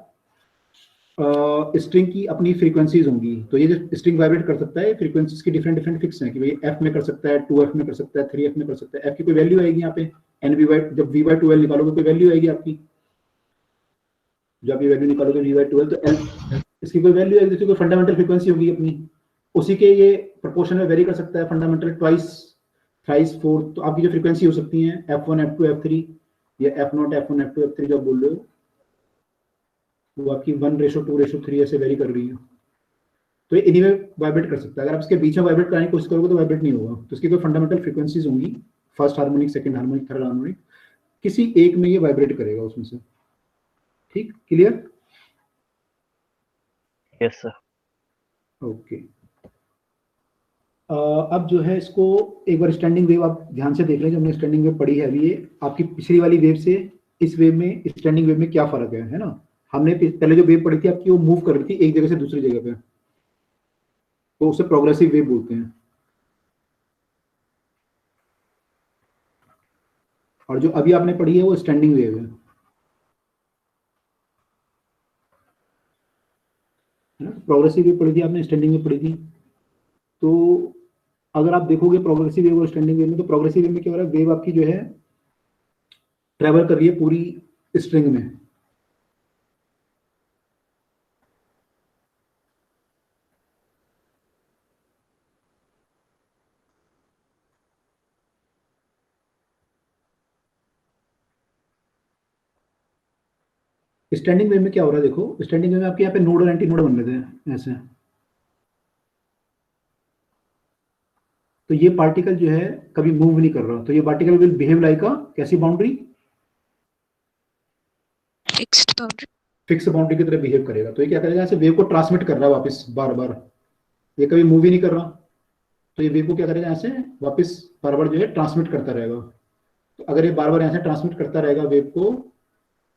स्ट्रिंग की अपनी फ्रीक्वेंसीज होंगी। तो ये जो स्ट्रिंग वाइब्रेट कर सकता है, फ्रीक्वेंसीज की डिफरेंट डिफरेंट फिक्स है कि भाई एफ में कर सकता है, 2f में कर सकता है, 3f में कर सकता है। एफ की कोई वैल्यू आएगी यहाँ पे एन वी वाई, जब वी बाई 12 निकालोगे कोई वैल्यू आएगी आपकी, जब आप ये वैल्यू निकालोगे वी बाई 12 तो एल इसकी कोई वैल्यू आएगी, कोई फंडामेंटल फ्रीक्वेंसी होगी अपनी, उसी के ये प्रोपोर्शन में वेरी कर सकता है। फंडामेंटल ट्वाइस थ्राइस फोर्थ, तो आपकी जो फ्रीक्वेंसी हो सकती है f1 f2 f3 या f0 f1 f2 f3 जो आप बोल रहे हो वो आपकी 1:2:3 ऐसे वेरी कर रही है। तो ये इन्हीं में वाइब्रेट कर सकता है। अगर आप इसके बीच में वाइब्रेट करने की कोशिश करोगे तो वाइब्रेट नहीं होगा। तो इसकी कोई फंडामेंटल फ्रीक्वेंसीज होंगी, first harmonic, second harmonic, third harmonic, किसी एक में ये वाइब्रेट करेगा उसमें से। ठीक, क्लियर? Yes sir. ओके। अब जो है इसको एक बार स्टैंडिंग वेव आप ध्यान से देख लें। जो हमने स्टैंडिंग वेव पढ़ी है अभी, ये आपकी पिछली वाली वेव से इस वेव में, स्टैंडिंग वेव में क्या फर्क है ना? हमने पहले जो वेव पढ़ी थी आपकी, वो मूव कर रही थी एक जगह से दूसरी जगह पे, तो उसे प्रोग्रेसिव वेव बोलते हैं। और जो अभी आपने पढ़ी है वो स्टैंडिंग वेव है ना? प्रोग्रेसिव वेव पढ़ी थी आपने, स्टैंडिंग वेव पढ़ी थी। तो अगर आप देखोगे प्रोग्रेसिव वेव और स्टैंडिंग वेव में, तो प्रोग्रेसिव वेव में क्या हो रहा है, वेव आपकी जो है ट्रेवल कर रही है पूरी स्ट्रिंग में। स्टैंडिंग वेव में क्या हो रहा है, देखो स्टैंडिंग वेव में आपके यहाँ पे नोड और एंटी नोड बन रहे थे ऐसे। तो ये पार्टिकल जो है कभी मूव नहीं कर रहा, तो ये particle will behave like a कैसी boundary, fixed boundary, fix boundary की तरह बिहेव करेगा। तो ये क्या करेगा, ऐसे वेव को ट्रांसमिट कर रहा है वापस बार बार, ये कभी मूव ही नहीं कर रहा। तो ये वेव को क्या करेगा, ऐसे वापस बार बार जो है ट्रांसमिट करता रहेगा। तो अगर ये बार बार ऐसे ट्रांसमिट करता रहेगा वेव को,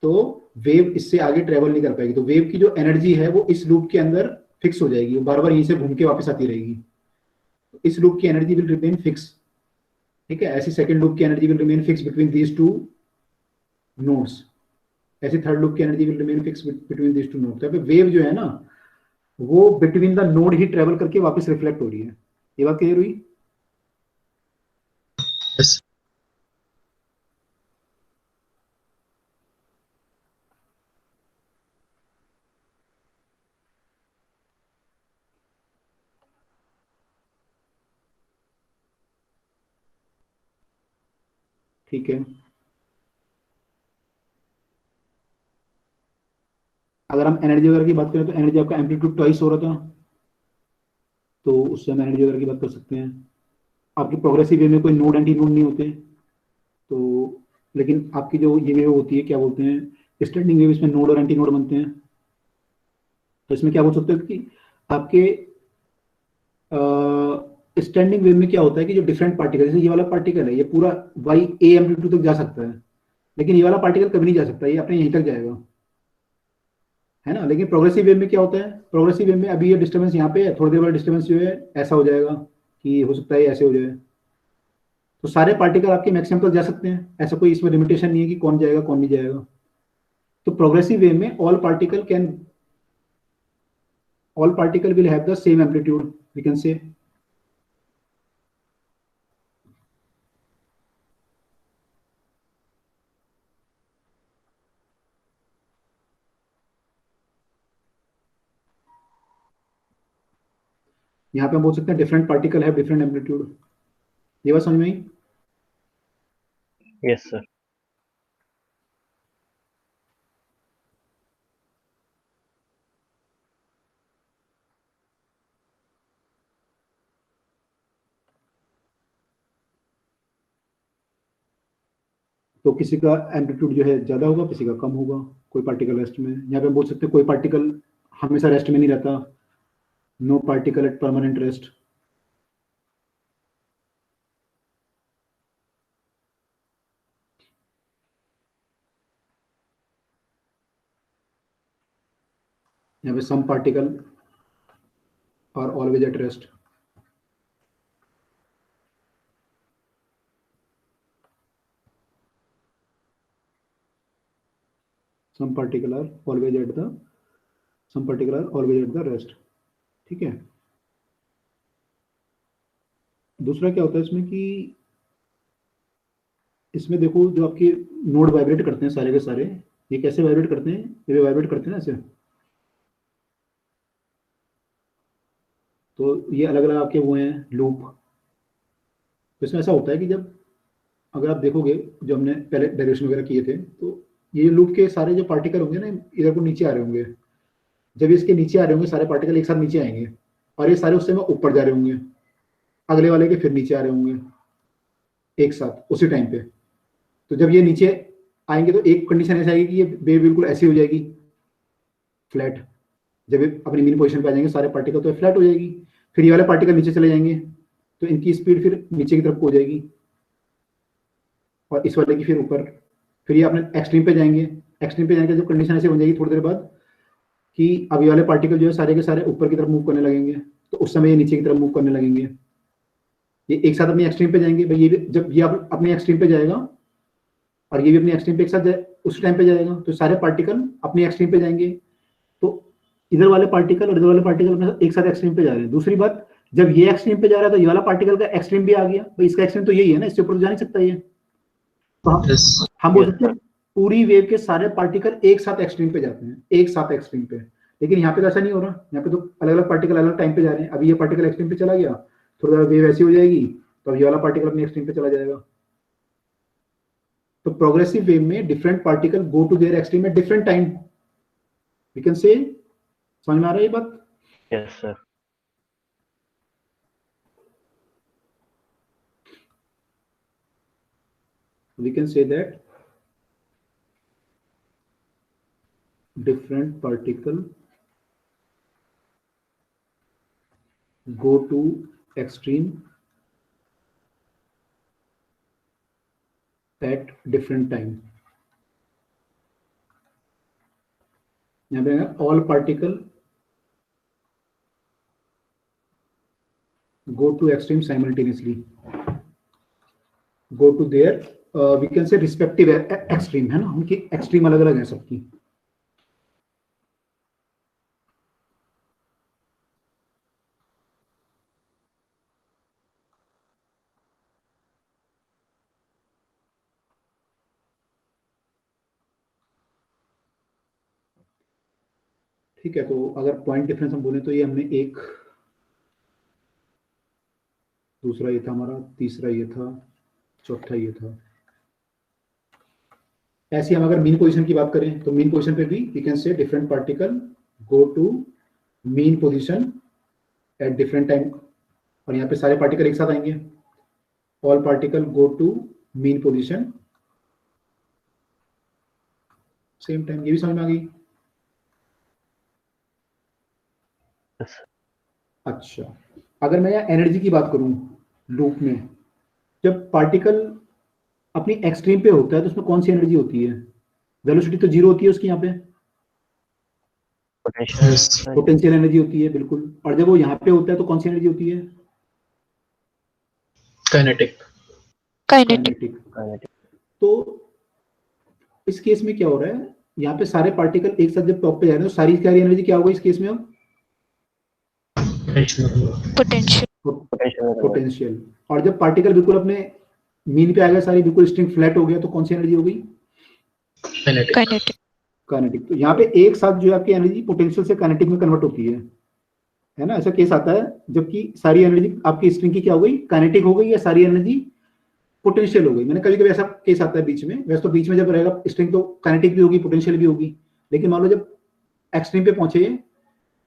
तो वेव इससे आगे ट्रेवल नहीं कर पाएगी। तो वेव की जो एनर्जी है वो इस लूप के अंदर फिक्स हो जाएगी, वो बार बार यहीं से घूम के वापस आती रहेगी। तो इस लूप की एनर्जी विल रिमेन फिक्स। ठीक है, ऐसी सेकंड लूप की energy will remain fix between these two nodes, ऐसी थर्ड लूप की energy will remain fix between these two nodes. तो वेव जो है ना, वो between the node he travel करके वापस रिफ्लेक्ट हो रही है। ये बात क्लियर हुई? Yes. ठीक है। अगर हम एनर्जी वगैरह की बात करें तो एनर्जी आपका एम्पलीट्यूड ट्वाइस हो रहा था, तो उससे हम एनर्जी वगैरह की बात कर सकते हैं। आपकी प्रोग्रेसिव वे में कोई नोड एंटी नोड नहीं होते, तो लेकिन आपकी जो ये वेव होती है क्या बोलते हैं, स्टैंडिंग वेव, इसमें नोड और एंटी नोड बनते हैं। तो इसमें क्या बोल सकते हो कि आपके स्टैंडिंग वेव में क्या होता है कि जो डिफरेंट पार्टिकल, जैसे ये वाला पार्टिकल है, ये पूरा वाई ए एम्पलीट्यूड तक जा सकता है, लेकिन ये वाला पार्टिकल कभी नहीं जा सकता, ये अपने यहीं तक जाएगा, है ना? लेकिन प्रोग्रेसिव वेव में क्या होता है, प्रोग्रेसिव वेव में अभी ये डिस्टर्बेंस यहाँ पे है, थोड़ी देर बाद डिस्टर्बेंस जो है ऐसा हो जाएगा कि हो सकता है ऐसे हो जाए। तो सारे पार्टिकल आपके मैक्सिमम तक जा सकते हैं, ऐसा कोई इसमें लिमिटेशन नहीं है कि कौन जाएगा कौन नहीं जाएगा। तो प्रोग्रेसिव वेव में all particle will have the same amplitude, we can say. यहाँ पे हम बोल सकते हैं डिफरेंट पार्टिकल है डिफरेंट एम्पलीट्यूड। ये बात समझ में आई? Yes sir. तो किसी का एम्पलीट्यूड जो है ज्यादा होगा, किसी का कम होगा, कोई पार्टिकल रेस्ट में। यहाँ पे हम बोल सकते हैं कोई पार्टिकल हमेशा रेस्ट में नहीं रहता, no particle at permanent rest. यहाँ पे some particle are always at rest. some particle are always at the rest, ठीक है। दूसरा क्या होता है इसमें कि इसमें देखो जो आपके नोड वाइब्रेट करते हैं सारे के सारे, ये कैसे वाइब्रेट करते हैं, ये वाइब्रेट करते हैं ना ऐसे, तो ये अलग अलग आपके वो हैं लूप। तो इसमें ऐसा होता है कि जब अगर आप देखोगे जो हमने पहले डेरिवेशन वगैरह किए थे, तो ये लूप के सारे जो पार्टिकल होंगे ना इधर को नीचे आ रहे होंगे, जब इसके नीचे आ रहे होंगे सारे पार्टिकल एक साथ नीचे आएंगे, और ये सारे उस समय ऊपर जा रहे होंगे, अगले वाले के फिर नीचे आ रहे होंगे एक साथ उसी टाइम पे। तो जब ये नीचे आएंगे तो एक कंडीशन ऐसी आएगी कि ये वेव बिल्कुल ऐसी हो जाएगी फ्लैट, जब ये अपनी मीन पोजीशन पे आ जाएंगे सारे पार्टिकल तो फ्लैट हो जाएगी, फिर ये वाले पार्टिकल नीचे चले जाएंगे तो इनकी स्पीड फिर नीचे की तरफ हो जाएगी, और इस वाले की फिर ऊपर, फिर ये अपने एक्सट्रीम पे जाएंगे। एक्सट्रीम पे जाएंगे जब कंडीशन ऐसे हो जाएगी थोड़ी देर बाद कि अब ये वाले पार्टिकल जो है सारे के सारे ऊपर की तरफ मूव करने लगेंगे, तो उस समय ये नीचे की तरफ मूव करने लगेंगे, ये एक साथ अपनी एक्सट्रीम पे जाएंगे। भाई ये जब ये अपनी एक्सट्रीम पे जाएगा और ये भी अपनी एक्सट्रीम पे एक साथ उस टाइम पे जाएगा, तो सारे पार्टिकल अपनी एक्सट्रीम पे जाएंगे, तो इधर वाले पार्टिकल और इधर वाले पार्टिकल एक साथ एक्सट्रीम पे जा रहे हैं। दूसरी बात, जब ये एक्सट्रीम पे जा रहा है तो ये वाला पार्टिकल का एक्सट्रीम भी आ गया, भाई इसका एक्सट्रीम तो यही है ना, इससे ऊपर तो जा नहीं सकता ये, तो हम बोल सकते हैं पूरी वेव के सारे पार्टिकल एक साथ एक्सट्रीम पे जाते हैं, एक साथ एक्सट्रीम पे। लेकिन यहाँ पे तो ऐसा नहीं हो रहा, यहाँ पे तो अलग अलग पार्टिकल अलग टाइम पे जा रहे हैं। अभी ये पार्टिकल एक्सट्रीम पे चला गया, थोड़ा वेव ऐसी हो जाएगी, तो अब ये वाला पार्टिकल अपने एक्सट्रीम पे चला जाएगा। तो प्रोग्रेसिव वेव में different particle go to their extreme at different time, we can say. समझ में आ रहा है ये बात? Yes, sir. We can say that different particle go to extreme at different time. यहाँ पे all particle go to extreme simultaneously, go to their we can say respective extreme, है ना, उनकी एक्सट्रीम अलग अलग है सबकी। ठीक है, तो अगर पॉइंट डिफरेंस हम बोले तो ये हमने एक, दूसरा ये था हमारा, तीसरा ये था, चौथा ये था। ऐसे हम अगर मीन पोजीशन की बात करें तो मीन पोजीशन पे भी we can say different particle go to mean position at different time, और यहाँ पे सारे पार्टिकल एक साथ आएंगे, all particle go to mean position same time. ये भी समझ में आ गई? Yes. अच्छा, अगर मैं यहाँ एनर्जी की बात करूं लूप में, जब पार्टिकल अपनी एक्सट्रीम पे होता है तो उसमें कौन सी एनर्जी होती है? वेलोसिटी तो जीरो होती है उसकी, यहाँ पे पोटेंशियल एनर्जी होती है, बिल्कुल। और जब वो यहाँ पे होता है तो कौन सी एनर्जी होती है? काइनेटिक। तो इस केस में क्या हो रहा है, यहाँ पे सारे पार्टिकल एक साथ जब टॉप पे जा रहे हैं तो सारी एनर्जी क्या होगा इस केस में? अब पोटेंशियल। और जब पार्टिकल बिल्कुल अपने मीन पे आ गया, सारी बिल्कुल स्ट्रिंग फ्लैट हो गया, तो कौन सी एनर्जी हो गई? काइनेटिक। तो यहाँ पे एक साथ जो है आपकी एनर्जी पोटेंशियल से काइनेटिक में कन्वर्ट होती है ना, ऐसा केस आता है जबकि सारी एनर्जी आपकी स्ट्रिंग की क्या हो गई? काइनेटिक हो गई, या सारी एनर्जी पोटेंशियल हो गई। मैंने कभी कभी ऐसा केस आता है बीच में, वैसे तो बीच में जब रहेगा स्ट्रिंग तो काइनेटिक भी होगी पोटेंशियल भी होगी, लेकिन मान लो जब एक्सट्रीम पे पहुंचे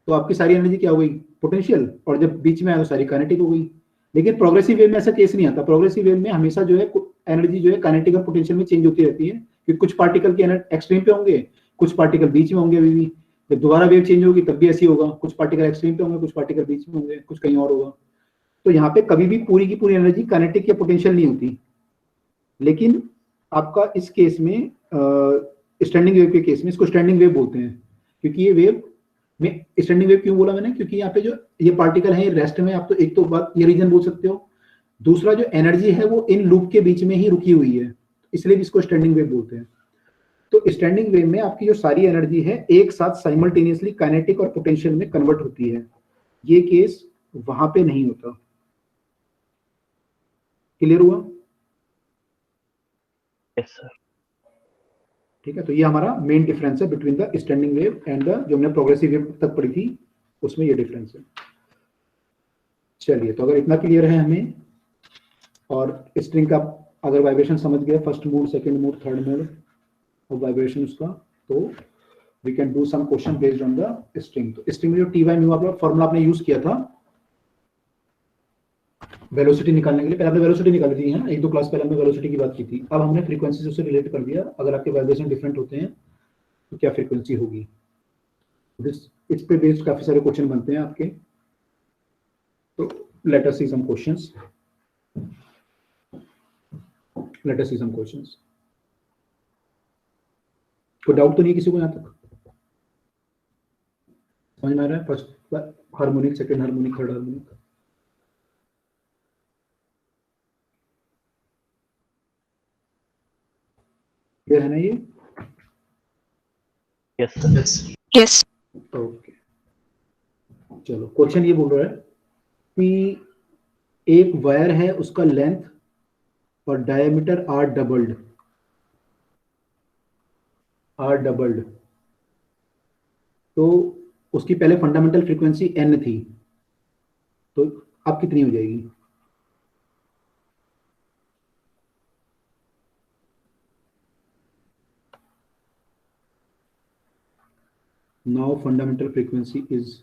तो आपकी सारी एनर्जी क्या हो गई? पोटेंशियल, और जब बीच में आया तो सारी काइनेटिक हो गई। लेकिन प्रोग्रेसिव वेव में ऐसा केस नहीं आता। प्रोग्रेसिव वेव में हमेशा जो है एनर्जी जो है काइनेटिक और पोटेंशियल में चेंज होती रहती है, क्योंकि कुछ पार्टिकल की एक्सट्रीम पे होंगे, कुछ पार्टिकल बीच में होंगे। अभी भी जब दोबारा वेव चेंज होगी तब भी ऐसी होगा, कुछ पार्टिकल एक्सट्रीम पे होंगे, कुछ पार्टिकल बीच में होंगे, कुछ कहीं और होगा। तो यहाँ पे कभी भी पूरी की पूरी एनर्जी काइनेटिक या पोटेंशियल नहीं होती। लेकिन आपका इस केस में स्टैंडिंग वेव के केस में इसको स्टैंडिंग वेव बोलते हैं, क्योंकि ये वेव में स्टैंडिंग वेव क्यों बोला मैंने? क्योंकि यहाँ पे जो ये पार्टिकल है रेस्ट में, आप तो एक तो बात ये रीजन बोल सकते हो, दूसरा जो एनर्जी है वो इन लूप के बीच में ही रुकी हुई है, इसलिए भी इसको स्टैंडिंग वेव बोलते हैं। तो स्टैंडिंग वेव में आपकी जो सारी एनर्जी है एक साथ साइमल्टेनियसली काइनेटिक और पोटेंशियल में कन्वर्ट होती है। ये केस वहां पे नहीं होता। क्लियर हुआ? Yes sir. ठीक है, तो ये हमारा मेन डिफरेंस है between the standing wave and the जो हमने प्रोग्रेसिव वेव तक पढ़ी थी उसमें ये डिफरेंस है। चलिए, तो अगर इतना क्लियर है हमें और स्ट्रिंग का अगर वाइब्रेशन समझ गए, first mode, second mode, third mode of vibration उसका, तो we can do some question based on the string. तो स्ट्रिंग में जो टी बाई म्यू आपका फॉर्मूला आपने यूज किया था वेलोसिटी निकालने के लिए, पहले आपने वेलोसिटी निकाली थी है ना, एक दो क्लास पहले हमने वेलोसिटी की बात की थी। अब हमने फ्रीक्वेंसी से उसे रिलेट कर दिया, अगर आपके वाइब्रेशन डिफरेंट होते हैं तो क्या फ्रीक्वेंसी होगी। इस पे बेस्ड काफी सारे क्वेश्चन बनते हैं आपके। तो लेट अस सी सम क्वेश्चंस। लेट अस सी सम क्वेश्चंस। कोई डाउट तो नहीं किसी को यहां तक? समझ में आ रहा है? First harmonic, second harmonic, third harmonic. Clear है ना ये? Yes sir. Yes. ओके, चलो क्वेश्चन ये बोल रहा है कि एक वायर है, उसका लेंथ और डायमीटर आर डबल्ड, तो उसकी पहले फंडामेंटल फ्रीक्वेंसी एन थी, तो अब कितनी हो जाएगी? नाउ फंडामेंटल फ्रीक्वेंसी इज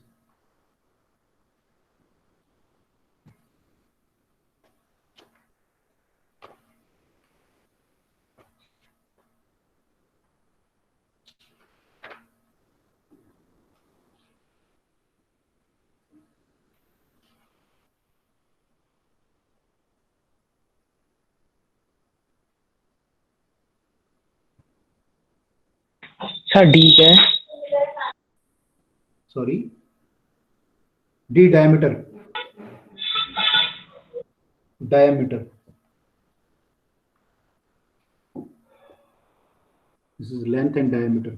अच्छा डी क्या है? Sorry, D diameter, diameter, this is length and diameter.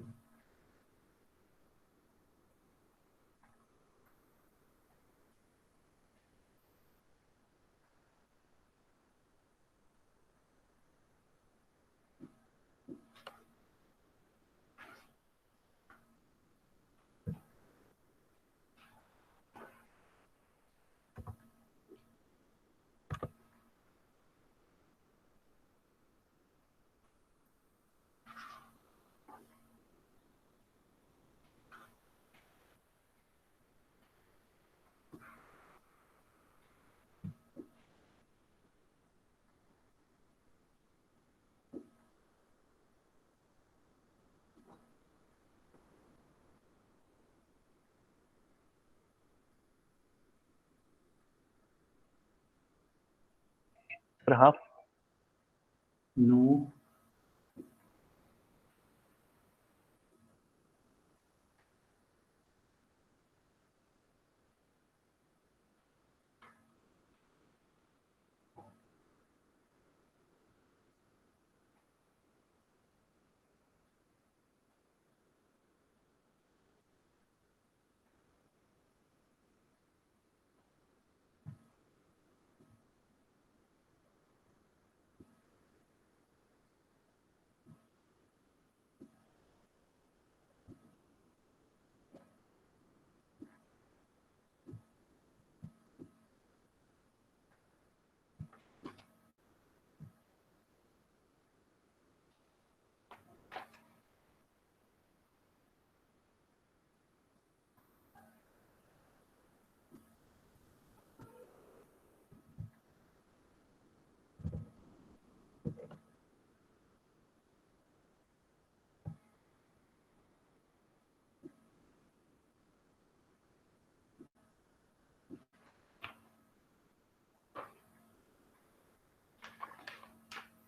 Sir half. No,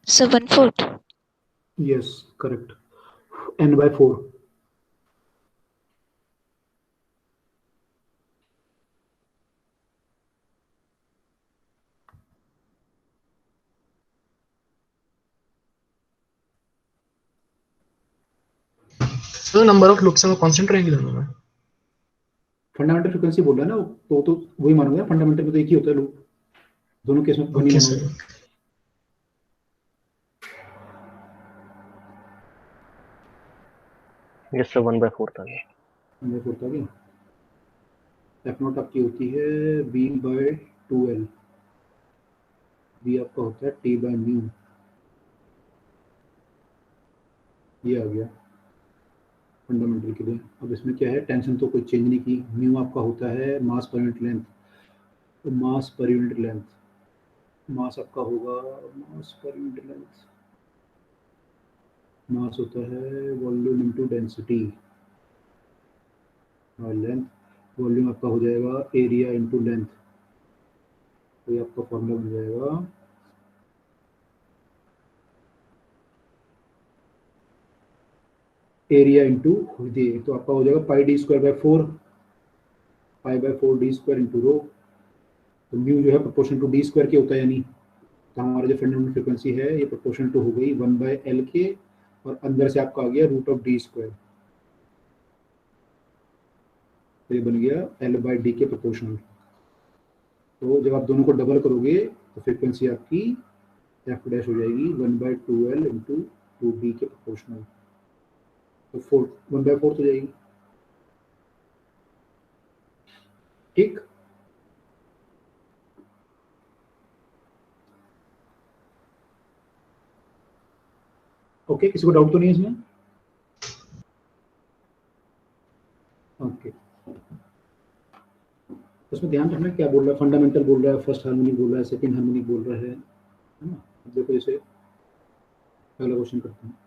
So 1/4. Yes correct, n/4। तो नंबर ऑफ लूप्स में कांस्टेंट रहेंगे दोनों में। फंडामेंटल फ्रीक्वेंसी बोल रहा है ना, तो वही मानूंगा, फंडामेंटल में तो एक ही होता है लूप, दोनों केस में वन ही ओके मानूंगा। सर। यस सर 1/4 था ये। मैं बोलता क्या, एफ नॉट आपकी होती है बी बाय 2l, बी आपका होता है टी बाय म्यू, ये आ गया फंडामेंटल के लिए। अब इसमें क्या है, टेंशन तो कोई चेंज नहीं की, म्यू आपका होता है मास पर यूनिट लेंथ, तो मास पर यूनिट लेंथ, मास आपका होगा मास पर यूनिट लेंथ, मास होता है वॉल्यूम इनटू डेंसिटी और लेंथ, वॉल्यूम आपका हो जाएगा एरिया इनटू लेंथ, तो ये आपका फॉर्मूला बन जाएगा एरिया इंटू ये, तो आपका हो जाएगा pi D square by 4, pi by 4 D square into rho, तो म्यू जो है प्रोपोर्शन टू डी स्क्वायर के होता है, यानी तो हमारा जो फंडामेंटल फ्रीक्वेंसी है ये प्रोपोर्शन टू हो गई 1/l के, और अंदर से आपका आ गया रूट ऑफ डी स्क्वायर, तो ये बन गया l/d के प्रोपोर्शनल। तो जब आप दोनों को डबल करोगे तो फ्रीक्वेंसी आपकी एफ डैश हो जाएगी 1/2l इंटू 2d के प्रोपोर्शनल, तो 1/4 हो जाएगी। ठीक, ओके, किसी को डाउट तो नहीं है इसमें? ओके, उसमें ध्यान रखना क्या बोल रहा है, फंडामेंटल बोल रहा है, फर्स्ट हार्मोनिक बोल रहा है, सेकंड हार्मोनिक बोल रहा है ना। अब देखो जैसे अगला क्वेश्चन करते हैं।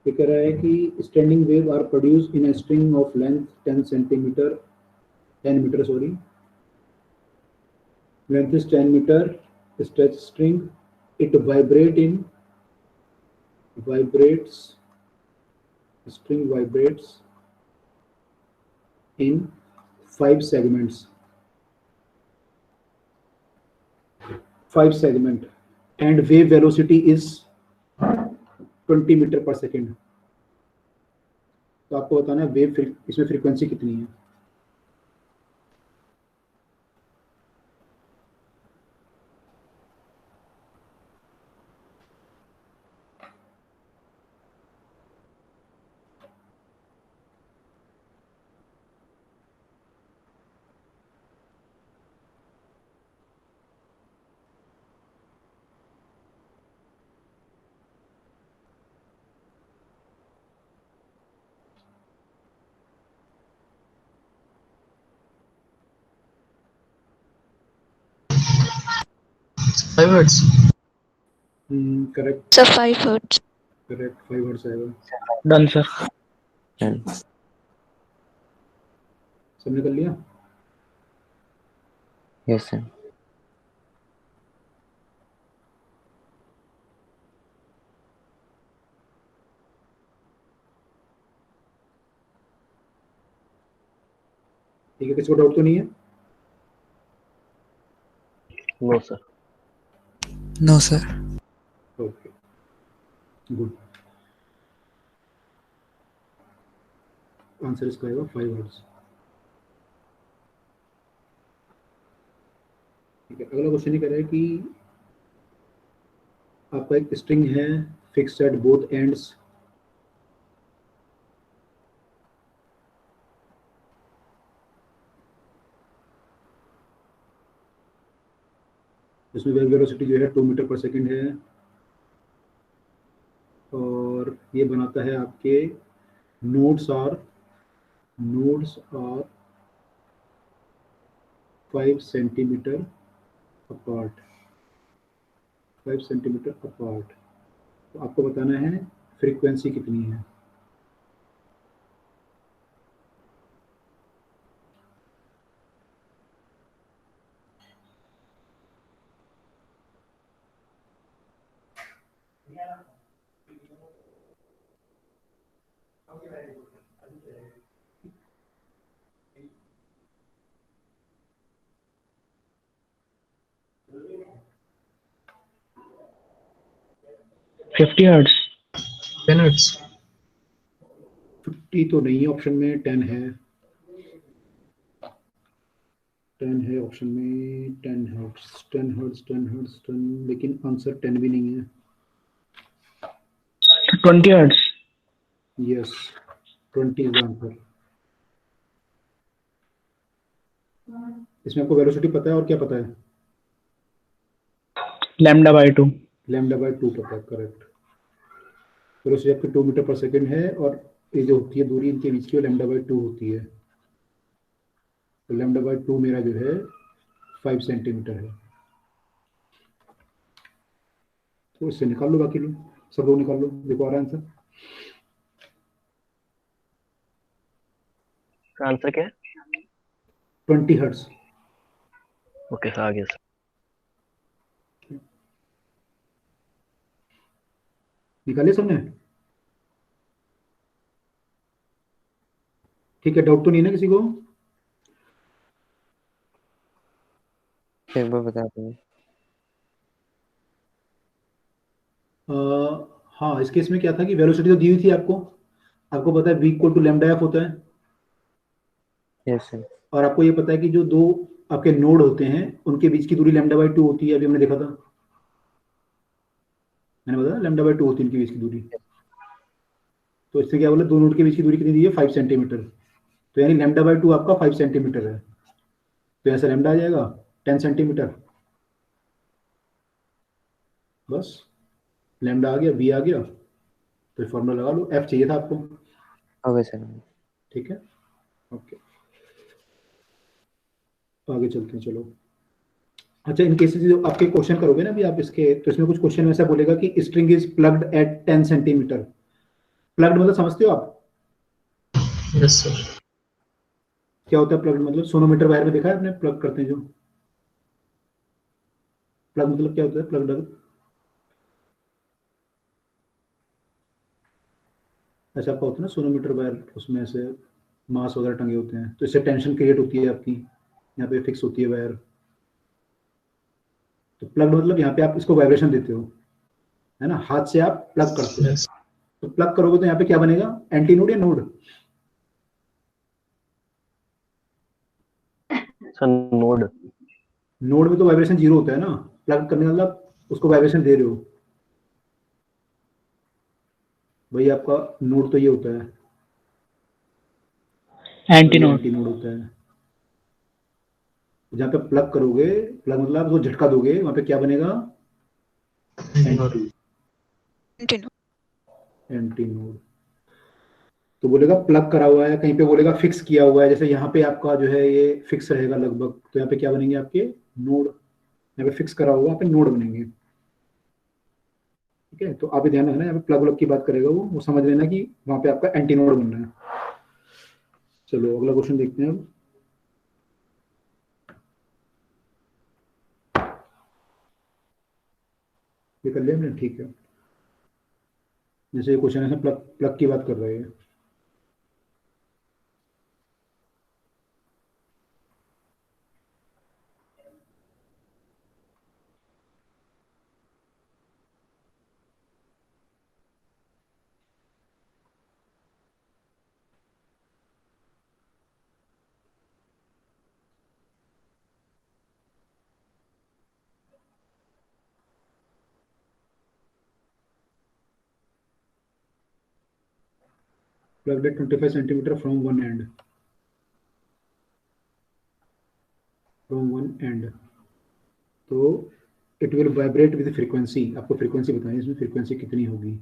ये कह रहा है कि standing wave are produce in a string of length 10 centimetre 10 metre sorry, length is 10 metre, stretch string, it vibrates string vibrates in 5 segments, 5 segment, and wave velocity is 20 metre पर सेकेंड। तो आपको बताना है वेव इसमें frequency कितनी है। Five hertz. Correct, So 5 hertz. Correct, 5 hertz आएगा। Done, sir. सबने कर लिया? Yes, sir. ठीक है, किसी को डाउट तो नहीं है? No sir. No, sir. Okay, good, answer इसका आएगा 5 हर्ट्ज। ठीक है, अगला क्वेश्चन ये कह रहा है कि आपका एक स्ट्रिंग है फिक्स्ड एट बोथ एंड्स, इसमें वेव वेलोसिटी जो है 2 मीटर पर सेकेंड है, और ये बनाता है आपके nodes are 5 centimetre apart, 5 centimetre apart. तो आपको बताना है फ्रीक्वेंसी कितनी है। 50 हर्ट्ज 10 hertz. 50 तो नहीं है ऑप्शन में, 10 है। 10 है ऑप्शन में, 10 हर्ट्ज, 10 हर्ट्ज, 10 हर्ट्ज, 10, लेकिन आंसर 10 भी नहीं है। 20 hertz yes, 20 is the answer. इसमें आपको वेलोसिटी पता है और क्या पता है? Lambda by 2। लैम्डा बाय 2 पता है, करेक्ट। वेलोसिटी आपकी 2 मीटर पर सेकेंड है, और ये जो होती है दूरी इनके बीच की, वो लैम्डा बाय 2 होती है। तो लैम्डा बाय 2 मेरा जो है 5 सेंटीमीटर है। तो इससे निकाल लो, बाकी लोग सब लोग निकाल लो, देखो आ रहा है आंसर। आंसर क्या है? 20 हर्ट्ज। ओके सर, आ गया सर। निकाले सबने? ठीक है, डाउट तो नहीं है ना किसी को? एक बार बता दीजिए। हाँ, इस केस में क्या था कि वेलोसिटी तो दी हुई थी आपको। आपको पता है v equal to lambda F होता है, यस सर। और आपको ये पता है कि जो दो आपके नोड होते हैं उनके बीच की दूरी लैम्डा बाय 2 होती है। अभी हमने देखा था, मैंने बताया लैम्डा बाय 2 होती है इनके बीच की दूरी। तो इससे क्या बोला, दो नोड के बीच की दूरी कितनी दी है? 5 सेंटीमीटर। तो यानी लैम्डा बाय 2 आपका 5 सेंटीमीटर है। तो ऐसा लैम्डा आ जाएगा 10 सेंटीमीटर। बस, लैम्डा आ गया, v आ गया, तो फॉर्मूला लगा लो। f चाहिए था आपको, ओके सर। ठीक है। ओके, आगे चलते हैं, चलो। अच्छा, इन केसेस जो आपके क्वेश्चन करोगे ना अभी आप इसके, तो इसमें कुछ क्वेश्चन ऐसा बोलेगा कि string is plugged at 10 centimetre. Plugged मतलब समझते हो आप Yes sir. क्या होता है? प्लग्ड मतलब सोनोमीटर वायर में देखा है आपने, प्लग करते हैं जो। प्लग मतलब क्या होता है? प्लग्ड ऐसा आपका होता है ना, सोनोमीटर वायर, उसमें ऐसे मास वगैरह टंगे होते हैं, तो इससे टेंशन क्रिएट होती है आपकी, यहाँ पे फिक्स होती है वायर। तो प्लग मतलब यहाँ पे आप इसको वाइब्रेशन देते हो, है ना, हाथ से आप प्लग करते हो। Yes. तो प्लग करोगे तो यहाँ पे क्या बनेगा? एंटी नोड या नोड? Sir node. नोड में तो वाइब्रेशन जीरो होता है ना, प्लग करने का मतलब उसको वाइब्रेशन दे रहे हो। भाई आपका नोड तो ये होता है, और एंटी ये नोड। एंटी नोड होता है। जहाँ पे प्लग करोगे, प्लग मतलब आप उसको झटका दोगे, वहां पे क्या बनेगा? Antinode. Anti, anti node. तो बोलेगा प्लग करा हुआ है, कहीं पे बोलेगा फिक्स किया हुआ है, जैसे यहाँ पे आपका जो है ये फिक्स रहेगा लगभग, तो यहाँ पे क्या बनेंगे आपके? नोड। यहाँ पे फिक्स करा हुआ, यहाँ पे नोड बनेंगे। ठीक है, तो आप ये ध्यान रखना, यहाँ पे प्लग व्लग की बात करेगा वो समझ लेना कि वहां पे आपका एंटी नोड बन रहा है। चलो अगला क्वेश्चन देखते हैं अब। ये कर लिया हमने, ठीक है। जैसे ये क्वेश्चन है, प्लग प्लग की बात कर रहे हैं। Plug at 25 centimetre from one end, from one end. तो it will vibrate with frequency. आपको फ्रीक्वेंसी बताएं, इसमें फ्रीक्वेंसी कितनी होगी?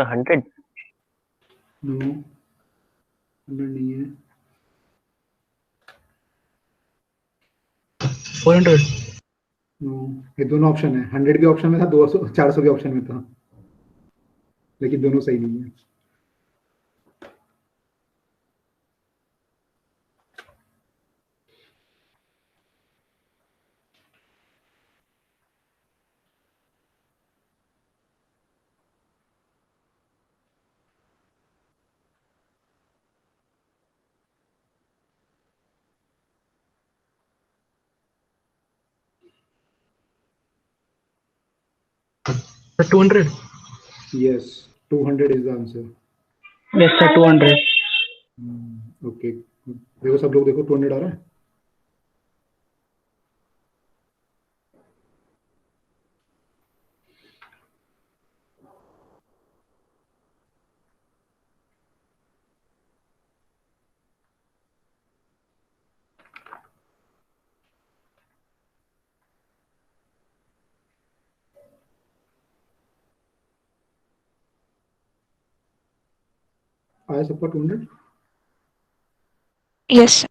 सर 100। नो 100 नहीं है। 400। नो, ये दोनों ऑप्शन है, 100 के ऑप्शन में था, 200 400 के ऑप्शन में था, लेकिन दोनों सही नहीं है। Sir 200। Yes, 200 is the answer. Yes, sir. 200. Okay, देखो सब लोग देखो, 200 आ रहा है। आया सबका 200? यस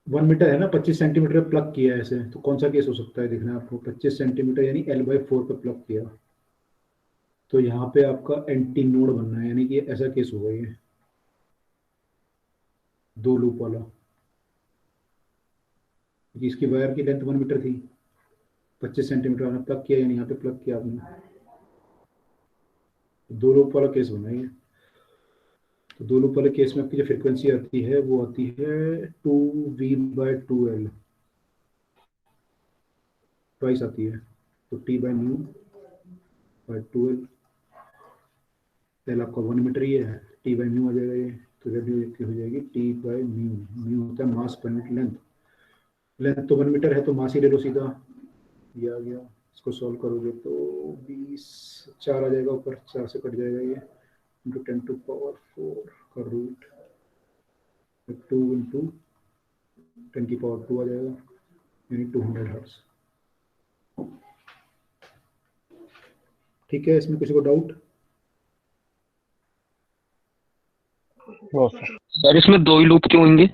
1 मीटर है ना, 25 सेंटीमीटर पे प्लग किया है ऐसे, तो कौन सा केस हो सकता है देखना है आपको। 25 सेंटीमीटर यानी L/4 पे प्लग किया, तो यहाँ पे आपका एंटी नोड बनना है, यानी कि ऐसा केस होगा ये, 2 लूप वाला। क्योंकि इसकी वायर की लेंथ 1 मीटर थी, 25 सेंटीमीटर आपने प्लग किया, यानी यहाँ पे प्लग किया आपने, 2 लूप वाला केस बना ये। तो 2 लूप वाले केस में आपकी जो फ्रिक्वेंसी आती है वो आती है 2V/2L, ट्वाइस आती है, तो T/μ/2L। एल आपका 1 मीटर ही है, T/μ आ जाएगा ये, तो वैल्यू हो जाएगी T/μ। म्यू होता है मास पर यूनिट लेंथ, लेंथ तो 1 मीटर है, तो मास ही ले लो सीधा, ये आ गया। इसको सॉल्व करोगे तो 20 4 आ जाएगा, ऊपर 4 से कट जाएगा ये, इंटू 10⁴ का रूट 2 इंटू 10⁻² आ जाएगा, यानी 200 हर्ट्ज। ठीक है, इसमें किसी को डाउट? No sir. सर इसमें 2 ही लूप क्यों होंगे?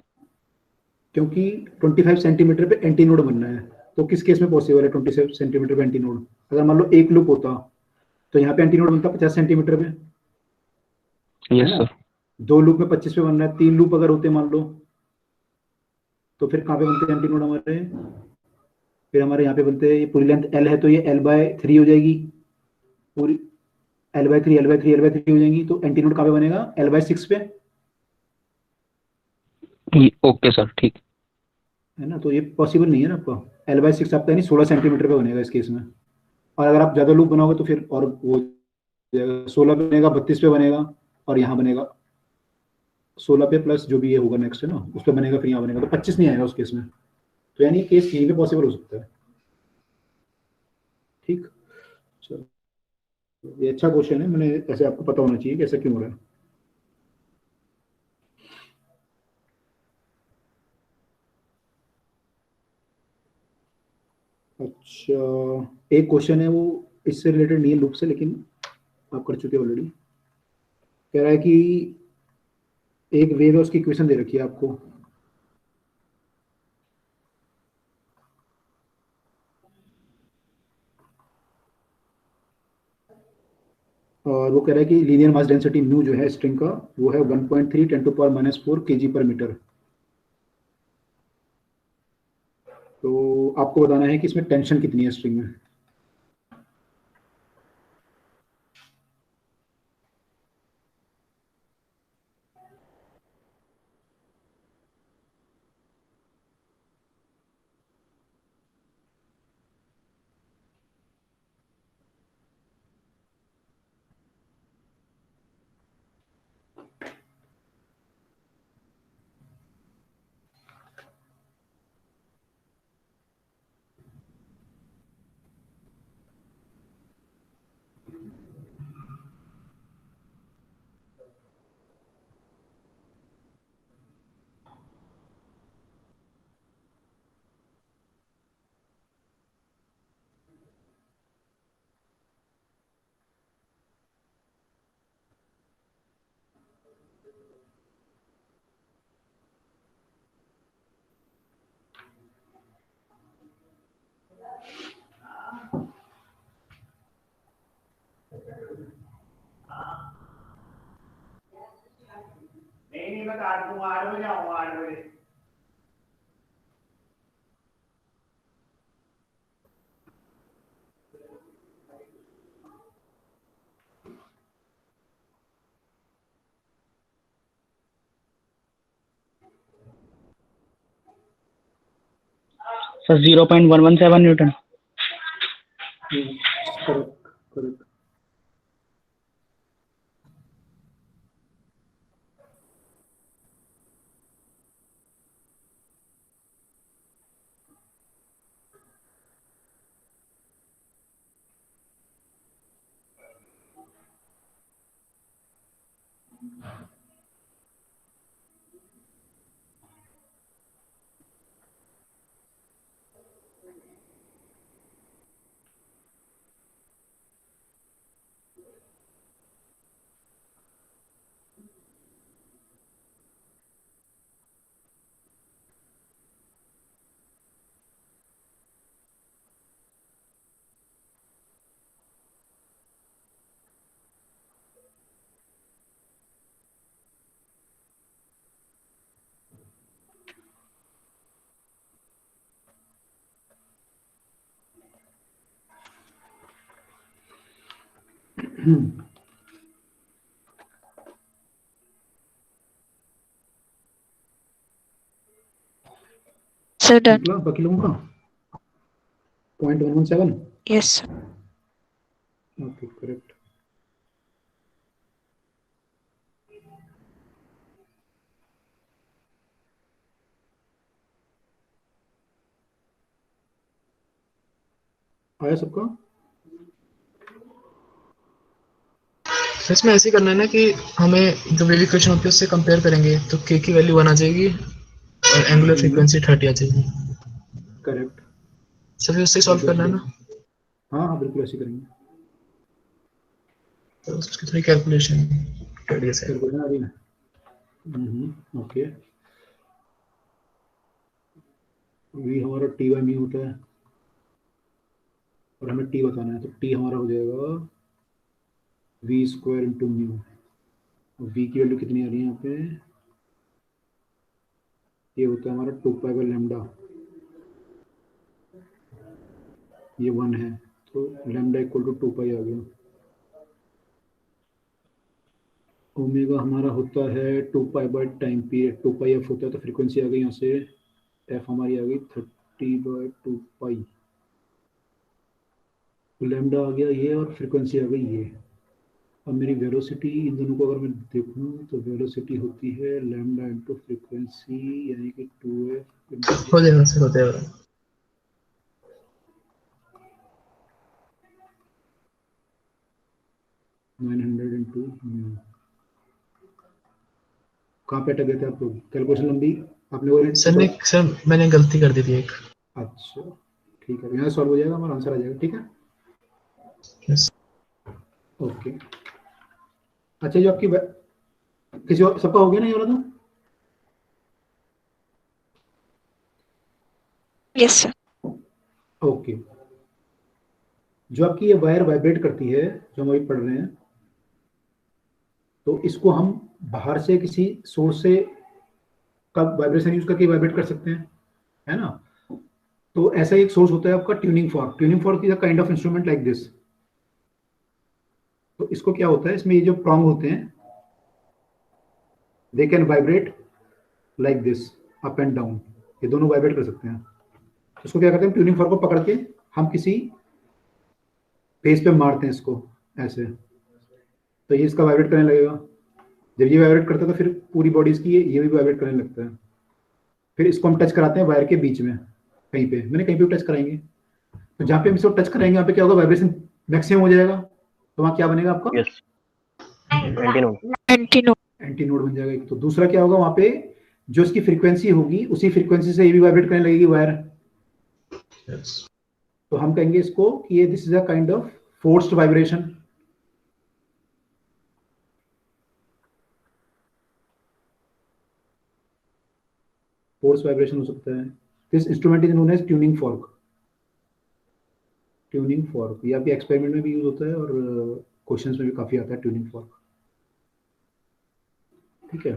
क्योंकि 25 सेंटीमीटर पे एंटी नोड बनना है, तो किस केस में पॉसिबल है 27 सेंटीमीटर पे एंटी नोड? अगर मान लो एक लूप होता तो यहाँ पे एंटी नोड बनता 50 सेंटीमीटर पे, है यस ना। सर। 2 लूप में 25 पे बन रहा है, 3 लूप अगर होते मान लो, तो फिर कहाँ पे बनते हैं एंटी नोड हमारे? फिर हमारे यहाँ पे बनते हैं, ये पूरी लेंथ L है तो ये L/3 हो जाएगी, पूरी L/3 L/3 L/3 हो जाएंगी, तो एंटी नोड कहाँ पे बनेगा? L/6 पे, ओके सर ठीक। है ना। तो ये पॉसिबल नहीं है ना आपका, L/6 आपका यानी 16 सेंटीमीटर पे बनेगा इस केस में। और अगर आप ज़्यादा लूप बनाओगे तो फिर और वो 16 पे बनेगा, 32 पे बनेगा, और यहाँ बनेगा 16 पे प्लस जो भी ये होगा नेक्स्ट, है ना, उस पर बनेगा, फिर यहाँ बनेगा, तो 25 नहीं आएगा उस केस में। तो यानी ये केस यहीं पे पॉसिबल हो सकता है। ठीक, चलो, ये अच्छा क्वेश्चन है, मैंने ऐसे आपको पता होना चाहिए कि ऐसा क्यों हो रहा है। अच्छा, एक क्वेश्चन है वो इससे रिलेटेड नहीं है लूप से, लेकिन आप कर चुके ऑलरेडी। कह रहा है कि एक वेव है, उसकी इक्वेशन दे रखी है आपको, और वो कह रहा है कि लीनियर मास डेंसिटी म्यू जो है स्ट्रिंग का, वो है 1.3 10⁻⁻⁴ kg/मीटर। तो आपको बताना है कि इसमें टेंशन कितनी है स्ट्रिंग में। Sir 0.117 Newton. Correct correct. Sir, done. निकला बाकी लोगों का 0.117। Yes, sir. Okay correct. आया सबका? तो इसमें ऐसे ही करना है ना कि हमें जो वेव इक्वेशन होती है उससे कंपेयर करेंगे तो k की वैल्यू 1 आ जाएगी और एंगुलर फ्रीक्वेंसी 30 आ जाएगी। करेक्ट। सभी उससे सॉल्व करना है ना। हाँ हाँ बिल्कुल ऐसे करेंगे। तो उसकी थोड़ी कैलकुलेशन कर दिया सर। कैलकुलेशन आ रही है। ओके। वी हमारा टी बाई म्यू होता है और हमें टी बताना है, तो टी हमारा हो जाएगा V square into mu. V की वैल्यू कितनी आ रही है यहाँ पे? ये होता है हमारा 2 पाई बाई लैम्डा, ये 1 है तो लैम्डा इक्वल टू 2 पाई आ गया। ओमेगा हमारा होता है 2 pi by time period, 2 pi F होता है, तो फ्रीक्वेंसी आ गई यहाँ से, एफ हमारी आ गई 30/2 पाई। तो लैम्डा आ गया ये और फ्रीक्वेंसी आ गई ये। अब मेरी वेलोसिटी इन दोनों को अगर मैं देखूं तो वेलोसिटी होती है लैम्डा इंटू फ्रीक्वेंसी, यानी कि 2f हो जाएगा सर, हो जाएगा। 900 इंटू म्यू। कहाँ पे अटक गए थे आप लोग? कैलकुलेशन लंबी आपने वो सर मैंने गलती कर दी थी एक। अच्छा ठीक है, यहाँ सॉल्व हो जाएगा, हमारा आंसर आ जाएगा। ठीक है Yes. ओके। अच्छा जो आपकी किसी और सबका हो गया ना ये वाला? तो Yes, sir. ओके। जो आपकी ये वायर वाइब्रेट करती है, जो हम अभी पढ़ रहे हैं, तो इसको हम बाहर से किसी सोर्स से का वाइब्रेशन यूज करके वाइब्रेट कर सकते हैं, है ना? तो ऐसा एक सोर्स होता है आपका tuning fork. Tuning fork is a kind of instrument like this. तो इसको क्या होता है, इसमें ये जो प्रॉन्ग होते हैं they can vibrate like this, up and down, ये दोनों वाइब्रेट कर सकते हैं। तो इसको क्या करते हैं, ट्यूनिंग फॉर्क को पकड़ के हम किसी फेस पे मारते हैं इसको ऐसे, तो ये इसका वाइब्रेट करने लगेगा। जब ये वाइब्रेट करता है तो फिर पूरी बॉडी इसकी ये भी वाइब्रेट करने लगता है। फिर इसको हम टच कराते हैं वायर के बीच में, कहीं पे मैंने कहीं पे टच कराएंगे, तो जहाँ पे हम इसको टच कराएंगे यहाँ पे क्या होगा, वाइब्रेशन मैक्सिमम हो जाएगा। तो वहाँ क्या बनेगा आपका? Yes. Anti node. Antinode. Anti node बन जाएगा एक। तो दूसरा क्या होगा, वहाँ पे जो इसकी फ्रीक्वेंसी होगी उसी फ्रीक्वेंसी से ये भी वाइब्रेट करने लगेगी वायर। Yes. तो हम कहेंगे इसको कि ये this is a kind of forced vibration. Force vibration हो सकता है। This instrument is known as tuning fork. Tuning fork, ये आपके एक्सपेरिमेंट में भी यूज होता है और क्वेश्चंस में भी काफी आता है ट्यूनिंग फॉर्क। ठीक है।